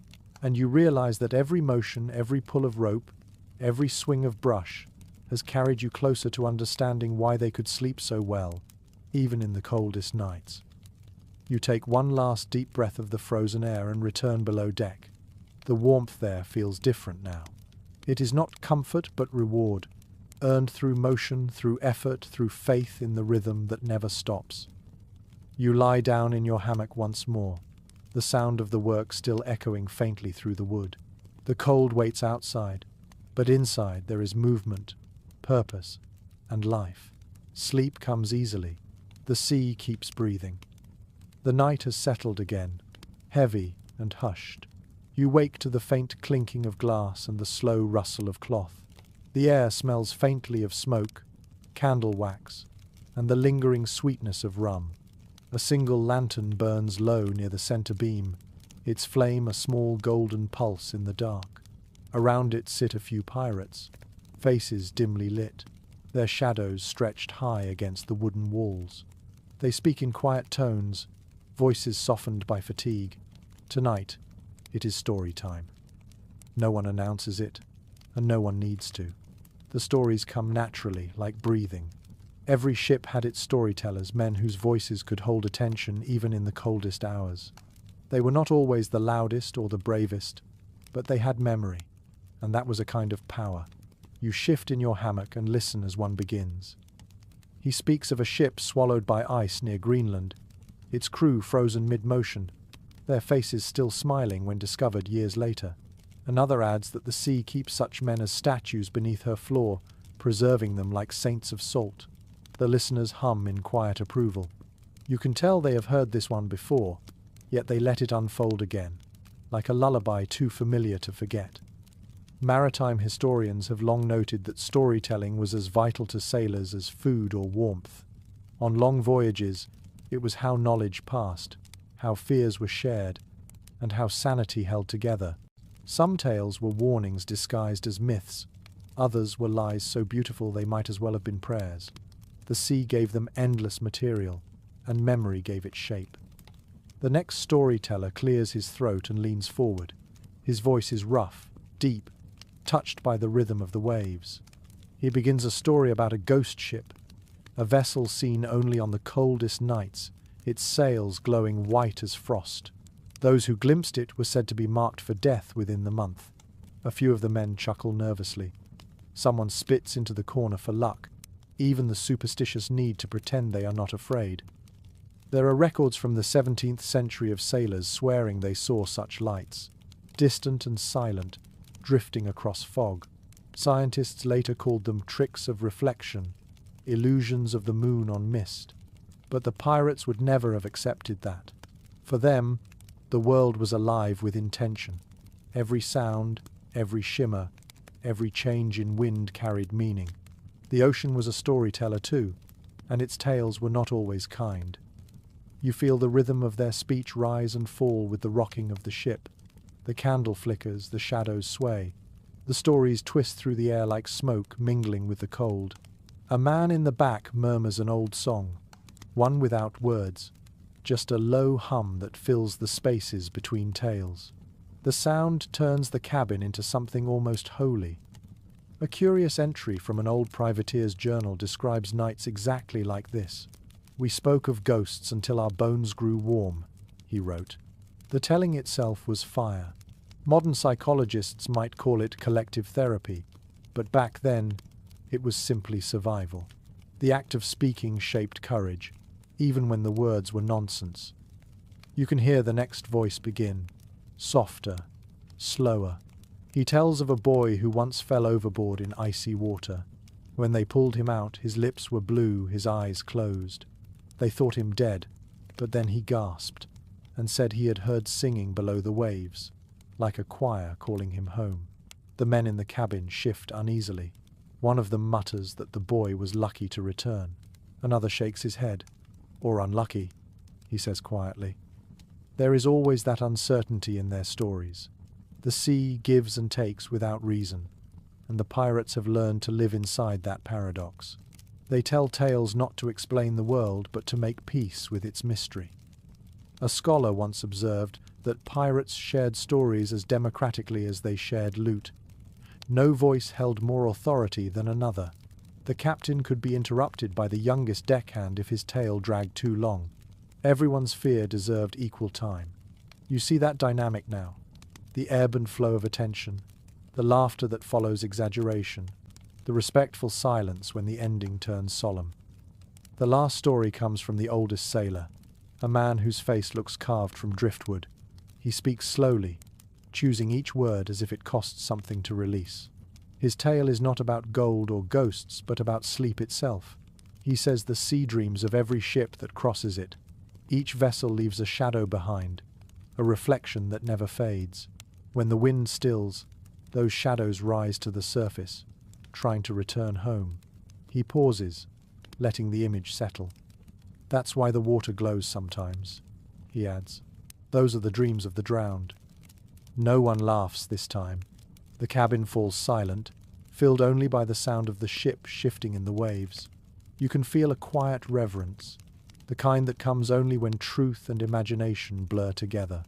and you realize that every motion, every pull of rope, every swing of brush has carried you closer to understanding why they could sleep so well, even in the coldest nights. You take one last deep breath of the frozen air and return below deck. The warmth there feels different now. It is not comfort but reward, earned through motion, through effort, through faith in the rhythm that never stops. You lie down in your hammock once more, the sound of the work still echoing faintly through the wood. The cold waits outside, but inside there is movement, purpose, and life. Sleep comes easily. The sea keeps breathing. The night has settled again, heavy and hushed. You wake to the faint clinking of glass and the slow rustle of cloth. The air smells faintly of smoke, candle wax, and the lingering sweetness of rum. A single lantern burns low near the center beam, its flame a small golden pulse in the dark. Around it sit a few pirates, faces dimly lit, their shadows stretched high against the wooden walls. They speak in quiet tones, voices softened by fatigue. Tonight, it is story time. No one announces it, and no one needs to. The stories come naturally, like breathing. Every ship had its storytellers, men whose voices could hold attention even in the coldest hours. They were not always the loudest or the bravest, but they had memory, and that was a kind of power. You shift in your hammock and listen as one begins. He speaks of a ship swallowed by ice near Greenland, its crew frozen mid-motion, their faces still smiling when discovered years later. Another adds that the sea keeps such men as statues beneath her floor, preserving them like saints of salt. The listeners hum in quiet approval. You can tell they have heard this one before, yet they let it unfold again, like a lullaby too familiar to forget. Maritime historians have long noted that storytelling was as vital to sailors as food or warmth. On long voyages, it was how knowledge passed, how fears were shared, and how sanity held together. Some tales were warnings disguised as myths, others were lies so beautiful they might as well have been prayers. The sea gave them endless material, and memory gave it shape. The next storyteller clears his throat and leans forward. His voice is rough, deep, touched by the rhythm of the waves. He begins a story about a ghost ship, a vessel seen only on the coldest nights, its sails glowing white as frost. Those who glimpsed it were said to be marked for death within the month. A few of the men chuckle nervously. Someone spits into the corner for luck, even the superstitious need to pretend they are not afraid. There are records from the 17th century of sailors swearing they saw such lights, distant and silent, drifting across fog. Scientists later called them tricks of reflection, illusions of the moon on mist. But the pirates would never have accepted that. For them, the world was alive with intention. Every sound, every shimmer, every change in wind carried meaning. The ocean was a storyteller too, and its tales were not always kind. You feel the rhythm of their speech rise and fall with the rocking of the ship. The candle flickers, the shadows sway. The stories twist through the air like smoke mingling with the cold. A man in the back murmurs an old song, one without words, just a low hum that fills the spaces between tales. The sound turns the cabin into something almost holy. A curious entry from an old privateer's journal describes nights exactly like this. "We spoke of ghosts until our bones grew warm," he wrote. The telling itself was fire. Modern psychologists might call it collective therapy, but back then, it was simply survival. The act of speaking shaped courage, even when the words were nonsense. You can hear the next voice begin, softer, slower. He tells of a boy who once fell overboard in icy water. When they pulled him out, his lips were blue, his eyes closed. They thought him dead, but then he gasped and said he had heard singing below the waves, like a choir calling him home. The men in the cabin shift uneasily. One of them mutters that the boy was lucky to return. Another shakes his head. Or unlucky, he says quietly. There is always that uncertainty in their stories. The sea gives and takes without reason, and the pirates have learned to live inside that paradox. They tell tales not to explain the world, but to make peace with its mystery. A scholar once observed that pirates shared stories as democratically as they shared loot. No voice held more authority than another. The captain could be interrupted by the youngest deckhand if his tale dragged too long. Everyone's fear deserved equal time. You see that dynamic now. The ebb and flow of attention, the laughter that follows exaggeration, the respectful silence when the ending turns solemn. The last story comes from the oldest sailor, a man whose face looks carved from driftwood. He speaks slowly, choosing each word as if it costs something to release. His tale is not about gold or ghosts, but about sleep itself. He says the sea dreams of every ship that crosses it. Each vessel leaves a shadow behind, a reflection that never fades. When the wind stills, those shadows rise to the surface, trying to return home. He pauses, letting the image settle. That's why the water glows sometimes, he adds. Those are the dreams of the drowned. No one laughs this time. The cabin falls silent, filled only by the sound of the ship shifting in the waves. You can feel a quiet reverence, the kind that comes only when truth and imagination blur together.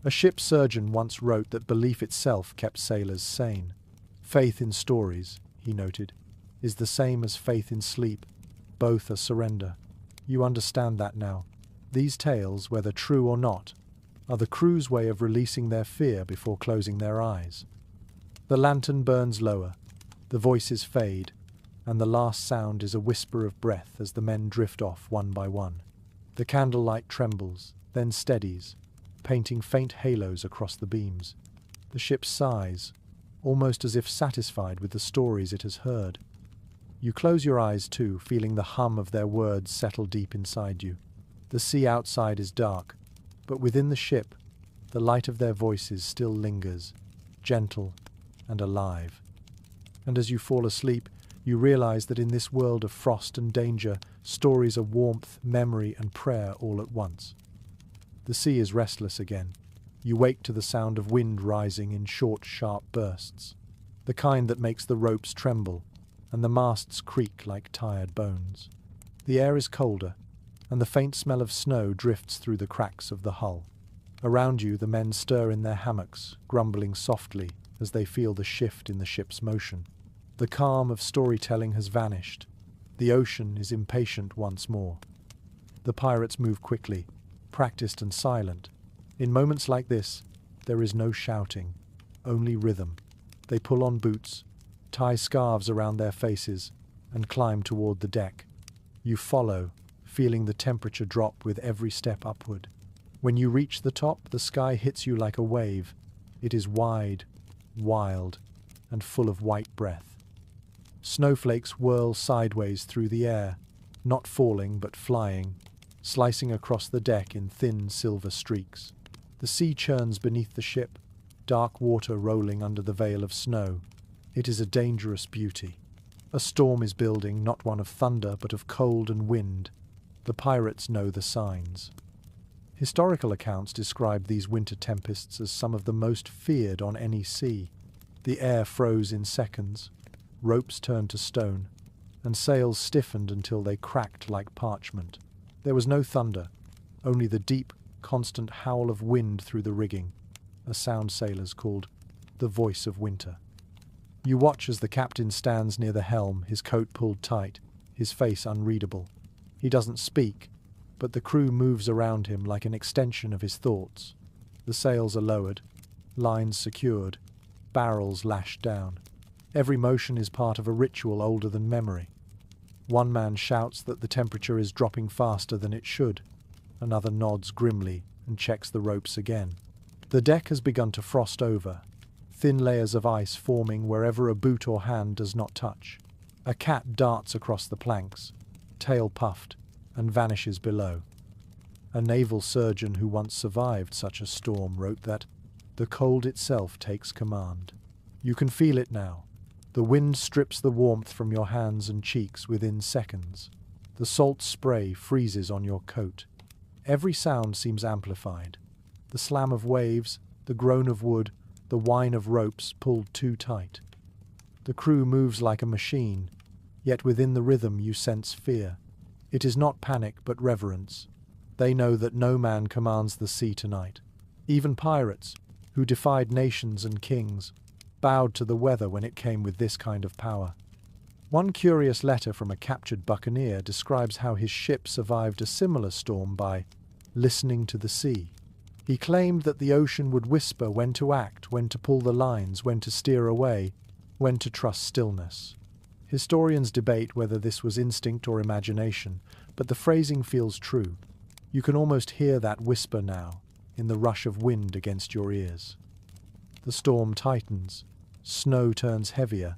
A ship surgeon once wrote that belief itself kept sailors sane. Faith in stories, he noted, is the same as faith in sleep. Both are surrender. You understand that now. These tales, whether true or not, are the crew's way of releasing their fear before closing their eyes. The lantern burns lower, the voices fade, and the last sound is a whisper of breath as the men drift off one by one. The candlelight trembles, then steadies, painting faint halos across the beams. The ship sighs, almost as if satisfied with the stories it has heard. You close your eyes too, feeling the hum of their words settle deep inside you. The sea outside is dark, but within the ship, the light of their voices still lingers, gentle and alive. And as you fall asleep, you realize that in this world of frost and danger, stories are warmth, memory, and prayer all at once. The sea is restless again. You wake to the sound of wind rising in short, sharp bursts, the kind that makes the ropes tremble and the masts creak like tired bones. The air is colder, and the faint smell of snow drifts through the cracks of the hull. Around you, the men stir in their hammocks, grumbling softly as they feel the shift in the ship's motion. The calm of storytelling has vanished. The ocean is impatient once more. The pirates move quickly, practiced and silent. In moments like this, there is no shouting, only rhythm. They pull on boots, tie scarves around their faces, and climb toward the deck. You follow, feeling the temperature drop with every step upward. When you reach the top, the sky hits you like a wave. It is wide, wild, and full of white breath. Snowflakes whirl sideways through the air, not falling but flying, slicing across the deck in thin silver streaks. The sea churns beneath the ship, dark water rolling under the veil of snow. It is a dangerous beauty. A storm is building, not one of thunder, but of cold and wind. The pirates know the signs. Historical accounts describe these winter tempests as some of the most feared on any sea. The air froze in seconds, ropes turned to stone, and sails stiffened until they cracked like parchment. There was no thunder, only the deep, constant howl of wind through the rigging, a sound sailors called the voice of winter. You watch as the captain stands near the helm, his coat pulled tight, his face unreadable. He doesn't speak, but the crew moves around him like an extension of his thoughts. The sails are lowered, lines secured, barrels lashed down. Every motion is part of a ritual older than memory. One man shouts that the temperature is dropping faster than it should. Another nods grimly and checks the ropes again. The deck has begun to frost over, thin layers of ice forming wherever a boot or hand does not touch. A cat darts across the planks, tail puffed, and vanishes below. A naval surgeon who once survived such a storm wrote that the cold itself takes command. You can feel it now. The wind strips the warmth from your hands and cheeks within seconds. The salt spray freezes on your coat. Every sound seems amplified. The slam of waves, the groan of wood, the whine of ropes pulled too tight. The crew moves like a machine, yet within the rhythm you sense fear. It is not panic but reverence. They know that no man commands the sea tonight. Even pirates, who defied nations and kings, bowed to the weather when it came with this kind of power. One curious letter from a captured buccaneer describes how his ship survived a similar storm by listening to the sea. He claimed that the ocean would whisper when to act, when to pull the lines, when to steer away, when to trust stillness. Historians debate whether this was instinct or imagination, but the phrasing feels true. You can almost hear that whisper now, in the rush of wind against your ears. The storm tightens, snow turns heavier,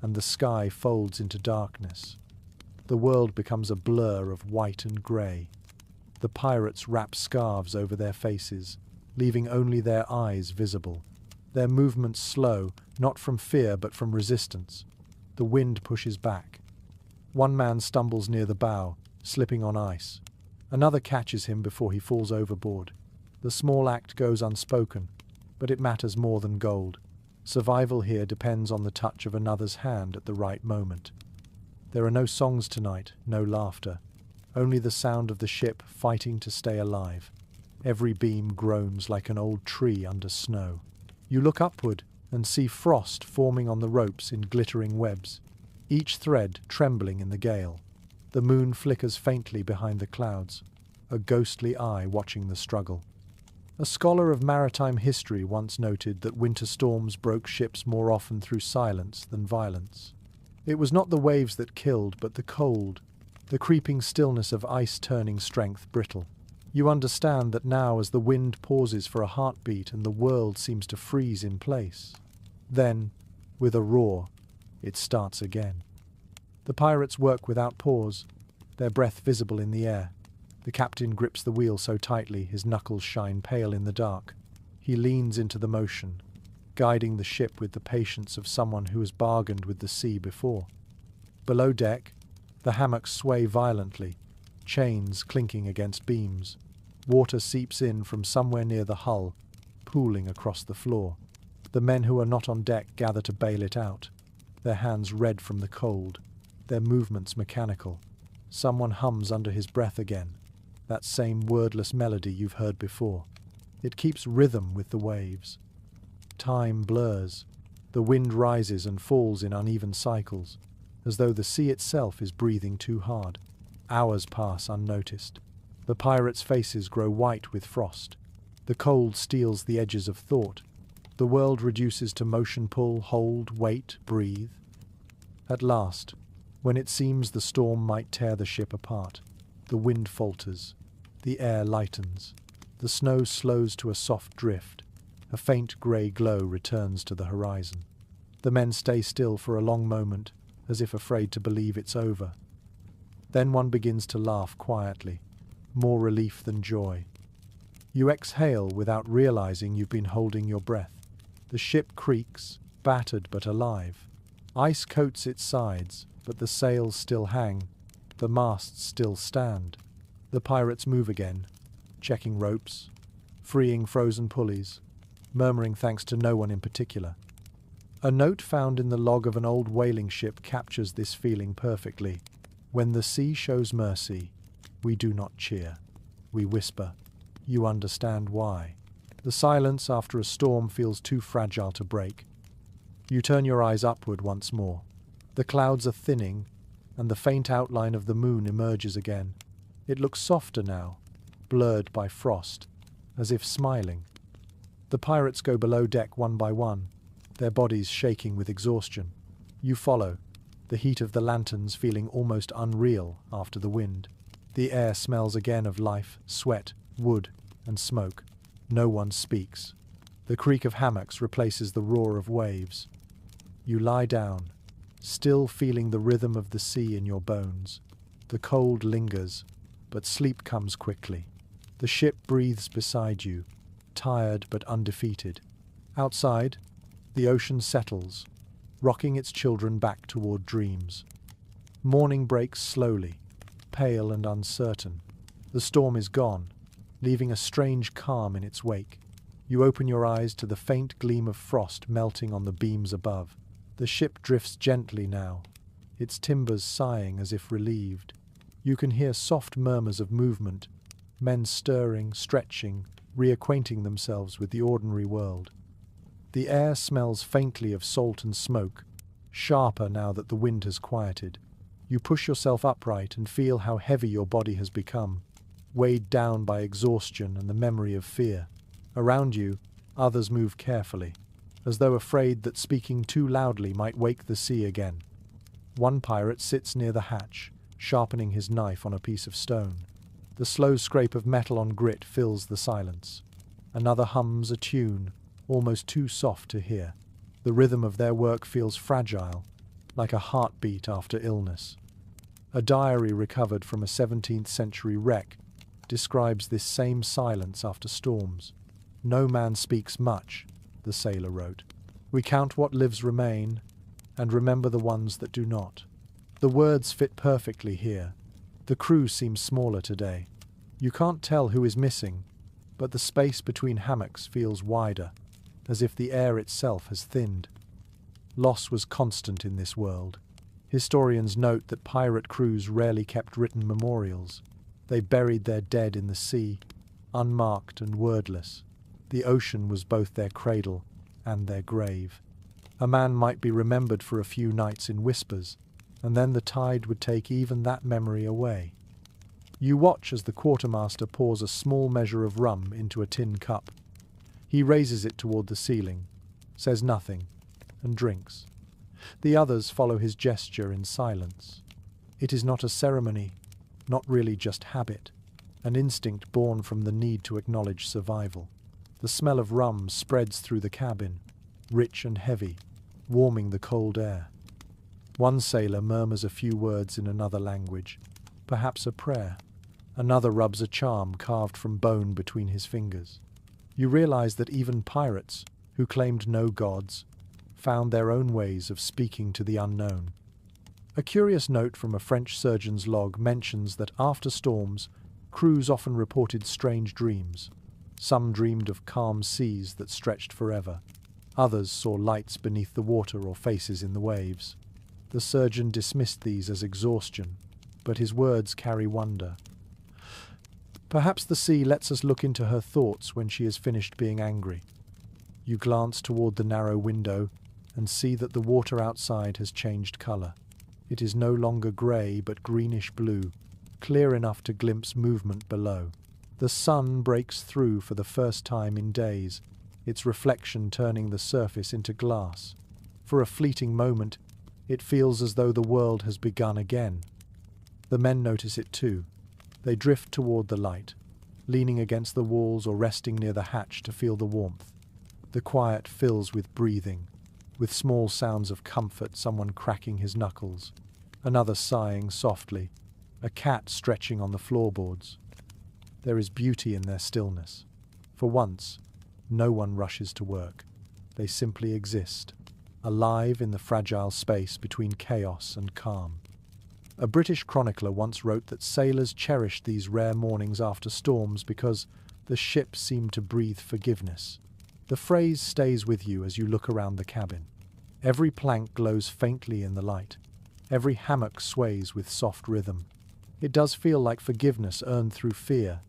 and the sky folds into darkness. The world becomes a blur of white and grey. The pirates wrap scarves over their faces, leaving only their eyes visible. Their movements slow, not from fear but from resistance. The wind pushes back. One man stumbles near the bow, slipping on ice. Another catches him before he falls overboard. The small act goes unspoken, but it matters more than gold. Survival here depends on the touch of another's hand at the right moment. There are no songs tonight, no laughter. Only the sound of the ship fighting to stay alive. Every beam groans like an old tree under snow. You look upward and see frost forming on the ropes in glittering webs, each thread trembling in the gale. The moon flickers faintly behind the clouds, a ghostly eye watching the struggle. A scholar of maritime history once noted that winter storms broke ships more often through silence than violence. It was not the waves that killed, but the cold, the creeping stillness of ice turning strength brittle. You understand that now as the wind pauses for a heartbeat and the world seems to freeze in place. Then, with a roar, it starts again. The pirates work without pause, their breath visible in the air. The captain grips the wheel so tightly his knuckles shine pale in the dark. He leans into the motion, guiding the ship with the patience of someone who has bargained with the sea before. Below deck, the hammocks sway violently, chains clinking against beams. Water seeps in from somewhere near the hull, pooling across the floor. The men who are not on deck gather to bail it out, their hands red from the cold, their movements mechanical. Someone hums under his breath again, that same wordless melody you've heard before. It keeps rhythm with the waves. Time blurs. The wind rises and falls in uneven cycles, as though the sea itself is breathing too hard. Hours pass unnoticed. The pirates' faces grow white with frost. The cold steals the edges of thought. The world reduces to motion, pull, hold, wait, breathe. At last, when it seems the storm might tear the ship apart, the wind falters. The air lightens. The snow slows to a soft drift. A faint grey glow returns to the horizon. The men stay still for a long moment, as if afraid to believe it's over. Then one begins to laugh quietly, more relief than joy. You exhale without realizing you've been holding your breath. The ship creaks, battered but alive. Ice coats its sides, but the sails still hang. The masts still stand. The pirates move again, checking ropes, freeing frozen pulleys, murmuring thanks to no one in particular. A note found in the log of an old whaling ship captures this feeling perfectly. When the sea shows mercy, we do not cheer. We whisper. You understand why. The silence after a storm feels too fragile to break. You turn your eyes upward once more. The clouds are thinning, and the faint outline of the moon emerges again. It looks softer now, blurred by frost, as if smiling. The pirates go below deck one by one, their bodies shaking with exhaustion. You follow, the heat of the lanterns feeling almost unreal after the wind. The air smells again of life, sweat, wood, and smoke. No one speaks. The creak of hammocks replaces the roar of waves. You lie down, still feeling the rhythm of the sea in your bones. The cold lingers, but sleep comes quickly. The ship breathes beside you, tired but undefeated. Outside, The ocean settles, rocking its children back toward dreams. Morning breaks slowly, pale and uncertain. The storm is gone, leaving a strange calm in its wake. You open your eyes to the faint gleam of frost melting on the beams above. The ship drifts gently now, its timbers sighing as if relieved. You can hear soft murmurs of movement, men stirring, stretching, reacquainting themselves with the ordinary world. The air smells faintly of salt and smoke, sharper now that the wind has quieted. You push yourself upright and feel how heavy your body has become, weighed down by exhaustion and the memory of fear. Around you, others move carefully, as though afraid that speaking too loudly might wake the sea again. One pirate sits near the hatch, sharpening his knife on a piece of stone. The slow scrape of metal on grit fills the silence. Another hums a tune, almost too soft to hear. The rhythm of their work feels fragile, like a heartbeat after illness. A diary recovered from a 17th century wreck describes this same silence after storms. "No man speaks much," the sailor wrote. "We count what lives remain, and remember the ones that do not." The words fit perfectly here. The crew seems smaller today. You can't tell who is missing, but the space between hammocks feels wider, as if the air itself has thinned. Loss was constant in this world. Historians note that pirate crews rarely kept written memorials. They buried their dead in the sea, unmarked and wordless. The ocean was both their cradle and their grave. A man might be remembered for a few nights in whispers, and then the tide would take even that memory away. You watch as the quartermaster pours a small measure of rum into a tin cup. He raises it toward the ceiling, says nothing, and drinks. The others follow his gesture in silence. It is not a ceremony, not really just habit, an instinct born from the need to acknowledge survival. The smell of rum spreads through the cabin, rich and heavy, warming the cold air. One sailor murmurs a few words in another language, perhaps a prayer. Another rubs a charm carved from bone between his fingers. You realize that even pirates, who claimed no gods, found their own ways of speaking to the unknown. A curious note from a French surgeon's log mentions that after storms, crews often reported strange dreams. Some dreamed of calm seas that stretched forever. Others saw lights beneath the water or faces in the waves. The surgeon dismissed these as exhaustion, but his words carry wonder. Perhaps the sea lets us look into her thoughts when she has finished being angry. You glance toward the narrow window and see that the water outside has changed color. It is no longer grey but greenish-blue, clear enough to glimpse movement below. The sun breaks through for the first time in days, its reflection turning the surface into glass. For a fleeting moment, it feels as though the world has begun again. The men notice it too. They drift toward the light, leaning against the walls or resting near the hatch to feel the warmth. The quiet fills with breathing, with small sounds of comfort, someone cracking his knuckles, another sighing softly, a cat stretching on the floorboards. There is beauty in their stillness. For once, no one rushes to work. They simply exist, alive in the fragile space between chaos and calm. A British chronicler once wrote that sailors cherished these rare mornings after storms because the ship seemed to breathe forgiveness. The phrase stays with you as you look around the cabin. Every plank glows faintly in the light. Every hammock sways with soft rhythm. It does feel like forgiveness earned through fear,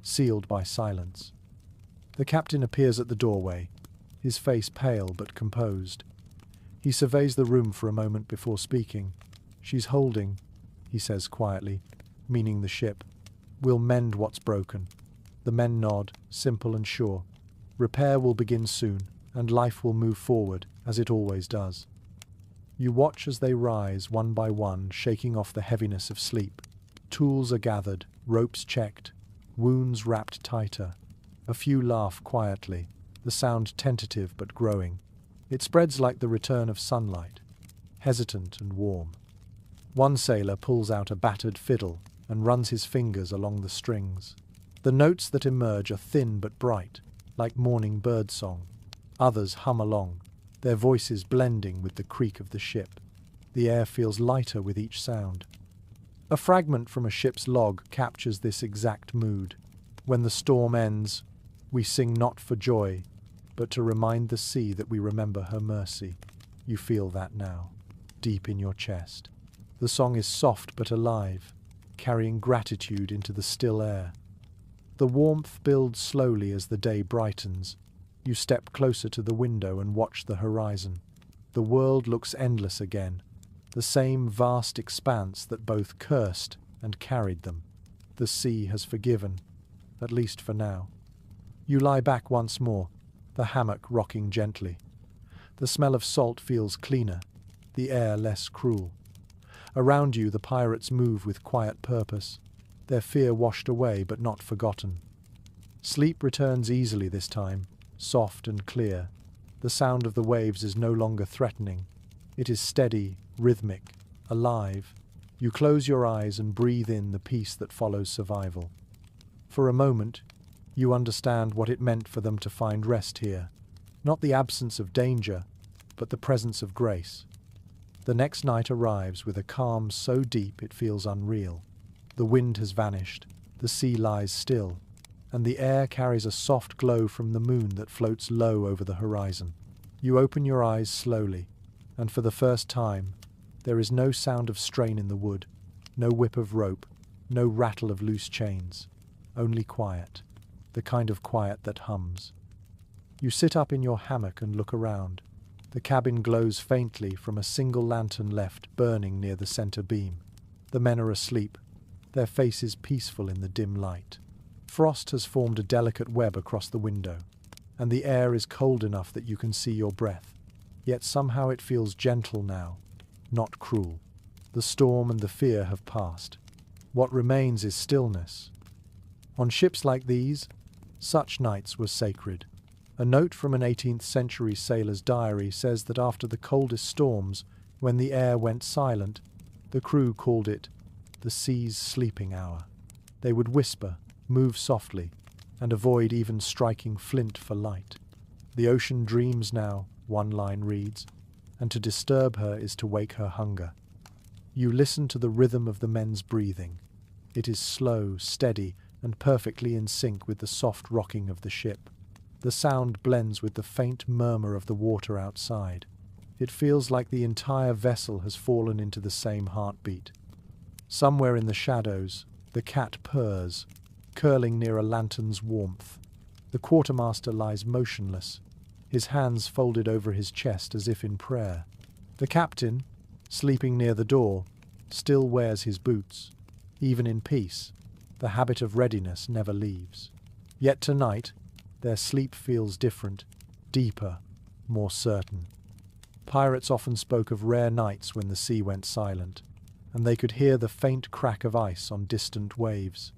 sealed by silence. The captain appears at the doorway, his face pale but composed. He surveys the room for a moment before speaking. "She's holding," he says quietly, meaning the ship. "We'll mend what's broken." The men nod, simple and sure. Repair will begin soon, and life will move forward, as it always does. You watch as they rise, one by one, shaking off the heaviness of sleep. Tools are gathered, ropes checked, wounds wrapped tighter. A few laugh quietly, the sound tentative but growing. It spreads like the return of sunlight, hesitant and warm. One sailor pulls out a battered fiddle and runs his fingers along the strings. The notes that emerge are thin but bright, like morning birdsong. Others hum along, their voices blending with the creak of the ship. The air feels lighter with each sound. A fragment from a ship's log captures this exact mood. When the storm ends, we sing not for joy, but to remind the sea that we remember her mercy. You feel that now, deep in your chest. The song is soft but alive, carrying gratitude into the still air. The warmth builds slowly as the day brightens. You step closer to the window and watch the horizon. The world looks endless again, the same vast expanse that both cursed and carried them. The sea has forgiven, at least for now. You lie back once more, the hammock rocking gently. The smell of salt feels cleaner, the air less cruel. Around you the pirates move with quiet purpose, their fear washed away but not forgotten. Sleep returns easily this time, soft and clear. The sound of the waves is no longer threatening. It is steady, rhythmic, alive. You close your eyes and breathe in the peace that follows survival. For a moment, you understand what it meant for them to find rest here. Not the absence of danger, but the presence of grace. The next night arrives with a calm so deep it feels unreal. The wind has vanished, the sea lies still, and the air carries a soft glow from the moon that floats low over the horizon. You open your eyes slowly, and for the first time, there is no sound of strain in the wood, no whip of rope, no rattle of loose chains, only quiet, the kind of quiet that hums. You sit up in your hammock and look around. The cabin glows faintly from a single lantern left burning near the center beam. The men are asleep, their faces peaceful in the dim light. Frost has formed a delicate web across the window, and the air is cold enough that you can see your breath. Yet somehow it feels gentle now, not cruel. The storm and the fear have passed. What remains is stillness. On ships like these, such nights were sacred. A note from an 18th century sailor's diary says that after the coldest storms, when the air went silent, the crew called it the sea's sleeping hour. They would whisper, move softly, and avoid even striking flint for light. The ocean dreams now, one line reads, and to disturb her is to wake her hunger. You listen to the rhythm of the men's breathing. It is slow, steady, and perfectly in sync with the soft rocking of the ship. The sound blends with the faint murmur of the water outside. It feels like the entire vessel has fallen into the same heartbeat. Somewhere in the shadows, the cat purrs, curling near a lantern's warmth. The quartermaster lies motionless, his hands folded over his chest as if in prayer. The captain, sleeping near the door, still wears his boots. Even in peace, the habit of readiness never leaves. Yet tonight, their sleep feels different, deeper, more certain. Pirates often spoke of rare nights when the sea went silent, and they could hear the faint crack of ice on distant waves.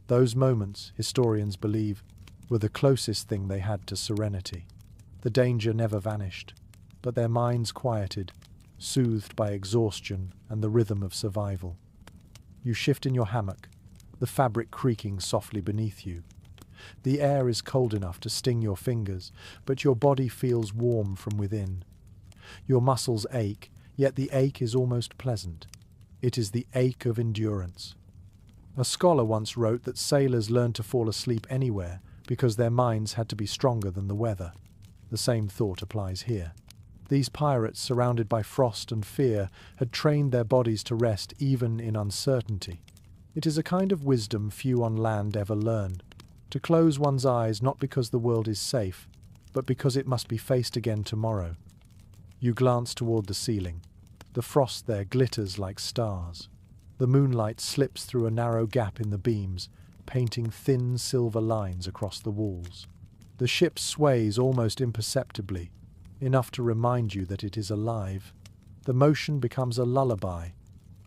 Those moments, historians believe, were the closest thing they had to serenity. The danger never vanished, but their minds quieted, soothed by exhaustion and the rhythm of survival. You shift in your hammock, the fabric creaking softly beneath you. The air is cold enough to sting your fingers, but your body feels warm from within. Your muscles ache, yet the ache is almost pleasant. It is the ache of endurance. A scholar once wrote that sailors learned to fall asleep anywhere because their minds had to be stronger than the weather. The same thought applies here. These pirates, surrounded by frost and fear, had trained their bodies to rest even in uncertainty. It is a kind of wisdom few on land ever learn. To close one's eyes not because the world is safe, but because it must be faced again tomorrow. You glance toward the ceiling. The frost there glitters like stars. The moonlight slips through a narrow gap in the beams, painting thin silver lines across the walls. The ship sways almost imperceptibly, enough to remind you that it is alive. The motion becomes a lullaby,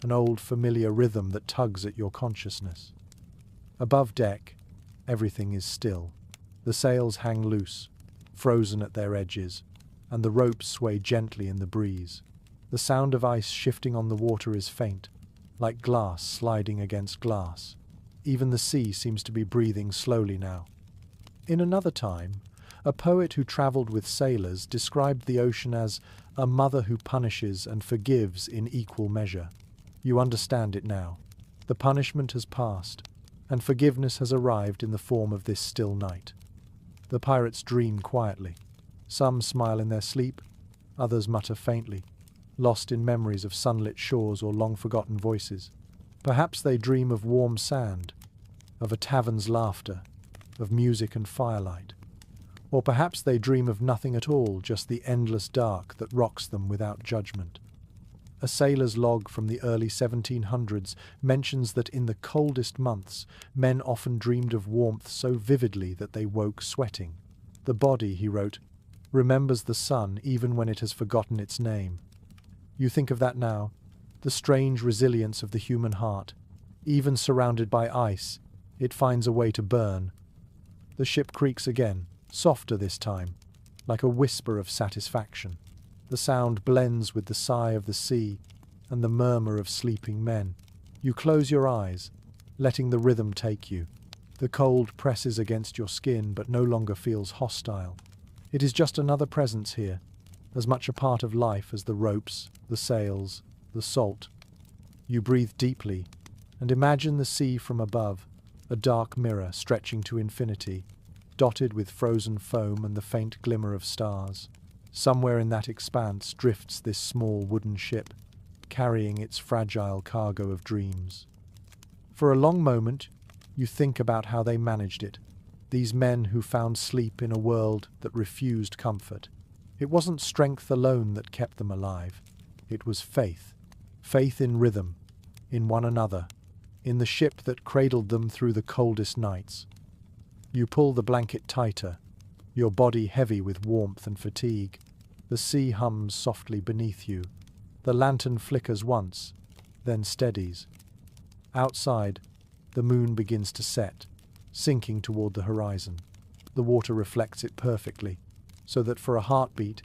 an old familiar rhythm that tugs at your consciousness. Above deck, everything is still. The sails hang loose, frozen at their edges, and the ropes sway gently in the breeze. The sound of ice shifting on the water is faint, like glass sliding against glass. Even the sea seems to be breathing slowly now. In another time, A poet who travelled with sailors described the ocean as a mother who punishes and forgives in equal measure. You understand it now. The punishment has passed, and forgiveness has arrived in the form of this still night. The pirates dream quietly. Some smile in their sleep, others mutter faintly, lost in memories of sunlit shores or long-forgotten voices. Perhaps they dream of warm sand, of a tavern's laughter, of music and firelight. Or perhaps they dream of nothing at all, just the endless dark that rocks them without judgment. A sailor's log from the early 1700s mentions that in the coldest months, men often dreamed of warmth so vividly that they woke sweating. The body, he wrote, remembers the sun even when it has forgotten its name. You think of that now, the strange resilience of the human heart. Even surrounded by ice, it finds a way to burn. The ship creaks again, softer this time, like a whisper of satisfaction. The sound blends with the sigh of the sea and the murmur of sleeping men. You close your eyes, letting the rhythm take you. The cold presses against your skin but no longer feels hostile. It is just another presence here, as much a part of life as the ropes, the sails, the salt. You breathe deeply and imagine the sea from above, a dark mirror stretching to infinity, dotted with frozen foam and the faint glimmer of stars. Somewhere in that expanse drifts this small wooden ship, carrying its fragile cargo of dreams. For a long moment, you think about how they managed it, these men who found sleep in a world that refused comfort. It wasn't strength alone that kept them alive. It was faith. Faith in rhythm, in one another, in the ship that cradled them through the coldest nights. You pull the blanket tighter, your body heavy with warmth and fatigue. The sea hums softly beneath you. The lantern flickers once, then steadies. Outside, the moon begins to set, sinking toward the horizon. The water reflects it perfectly, so that for a heartbeat,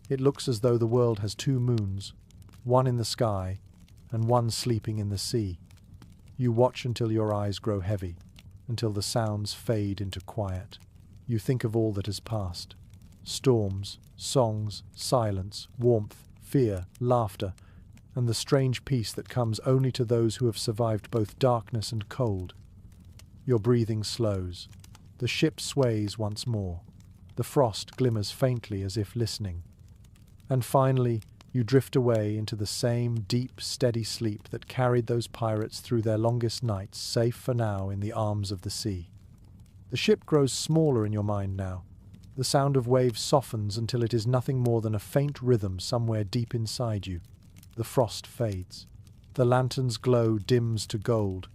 it looks as though the world has two moons, one in the sky and one sleeping in the sea. You watch until your eyes grow heavy, until the sounds fade into quiet. You think of all that has passed. Storms, songs, silence, warmth, fear, laughter, and the strange peace that comes only to those who have survived both darkness and cold. Your breathing slows. The ship sways once more. The frost glimmers faintly as if listening. And finally, you drift away into the same deep, steady sleep that carried those pirates through their longest nights, safe for now in the arms of the sea. The ship grows smaller in your mind now. The sound of waves softens until it is nothing more than a faint rhythm somewhere deep inside you. The frost fades. The lantern's glow dims to gold,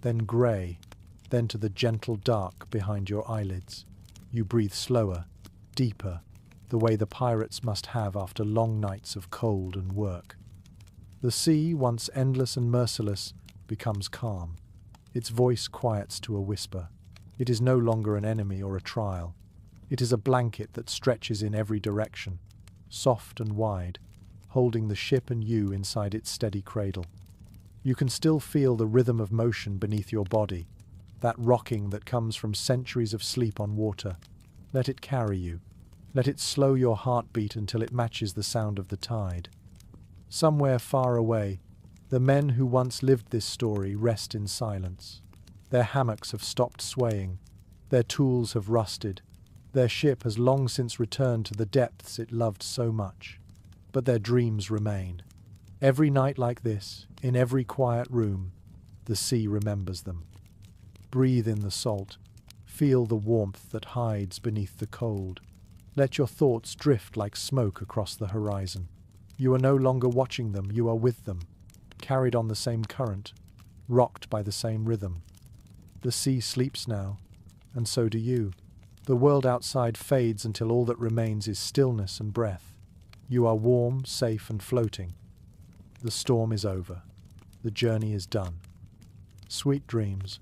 then grey, then to the gentle dark behind your eyelids. You breathe slower, deeper, the way the pirates must have after long nights of cold and work. The sea, once endless and merciless, becomes calm. Its voice quiets to a whisper. It is no longer an enemy or a trial. It is a blanket that stretches in every direction, soft and wide, holding the ship and you inside its steady cradle. You can still feel the rhythm of motion beneath your body, that rocking that comes from centuries of sleep on water. Let it carry you. Let it slow your heartbeat until it matches the sound of the tide. Somewhere far away, the men who once lived this story rest in silence. Their hammocks have stopped swaying. Their tools have rusted. Their ship has long since returned to the depths it loved so much. But their dreams remain. Every night like this, in every quiet room, the sea remembers them. Breathe in the salt. Feel the warmth that hides beneath the cold. Let your thoughts drift like smoke across the horizon. You are no longer watching them, you are with them, carried on the same current, rocked by the same rhythm. The sea sleeps now, and so do you. The world outside fades until all that remains is stillness and breath. You are warm, safe, and floating. The storm is over. The journey is done. Sweet dreams.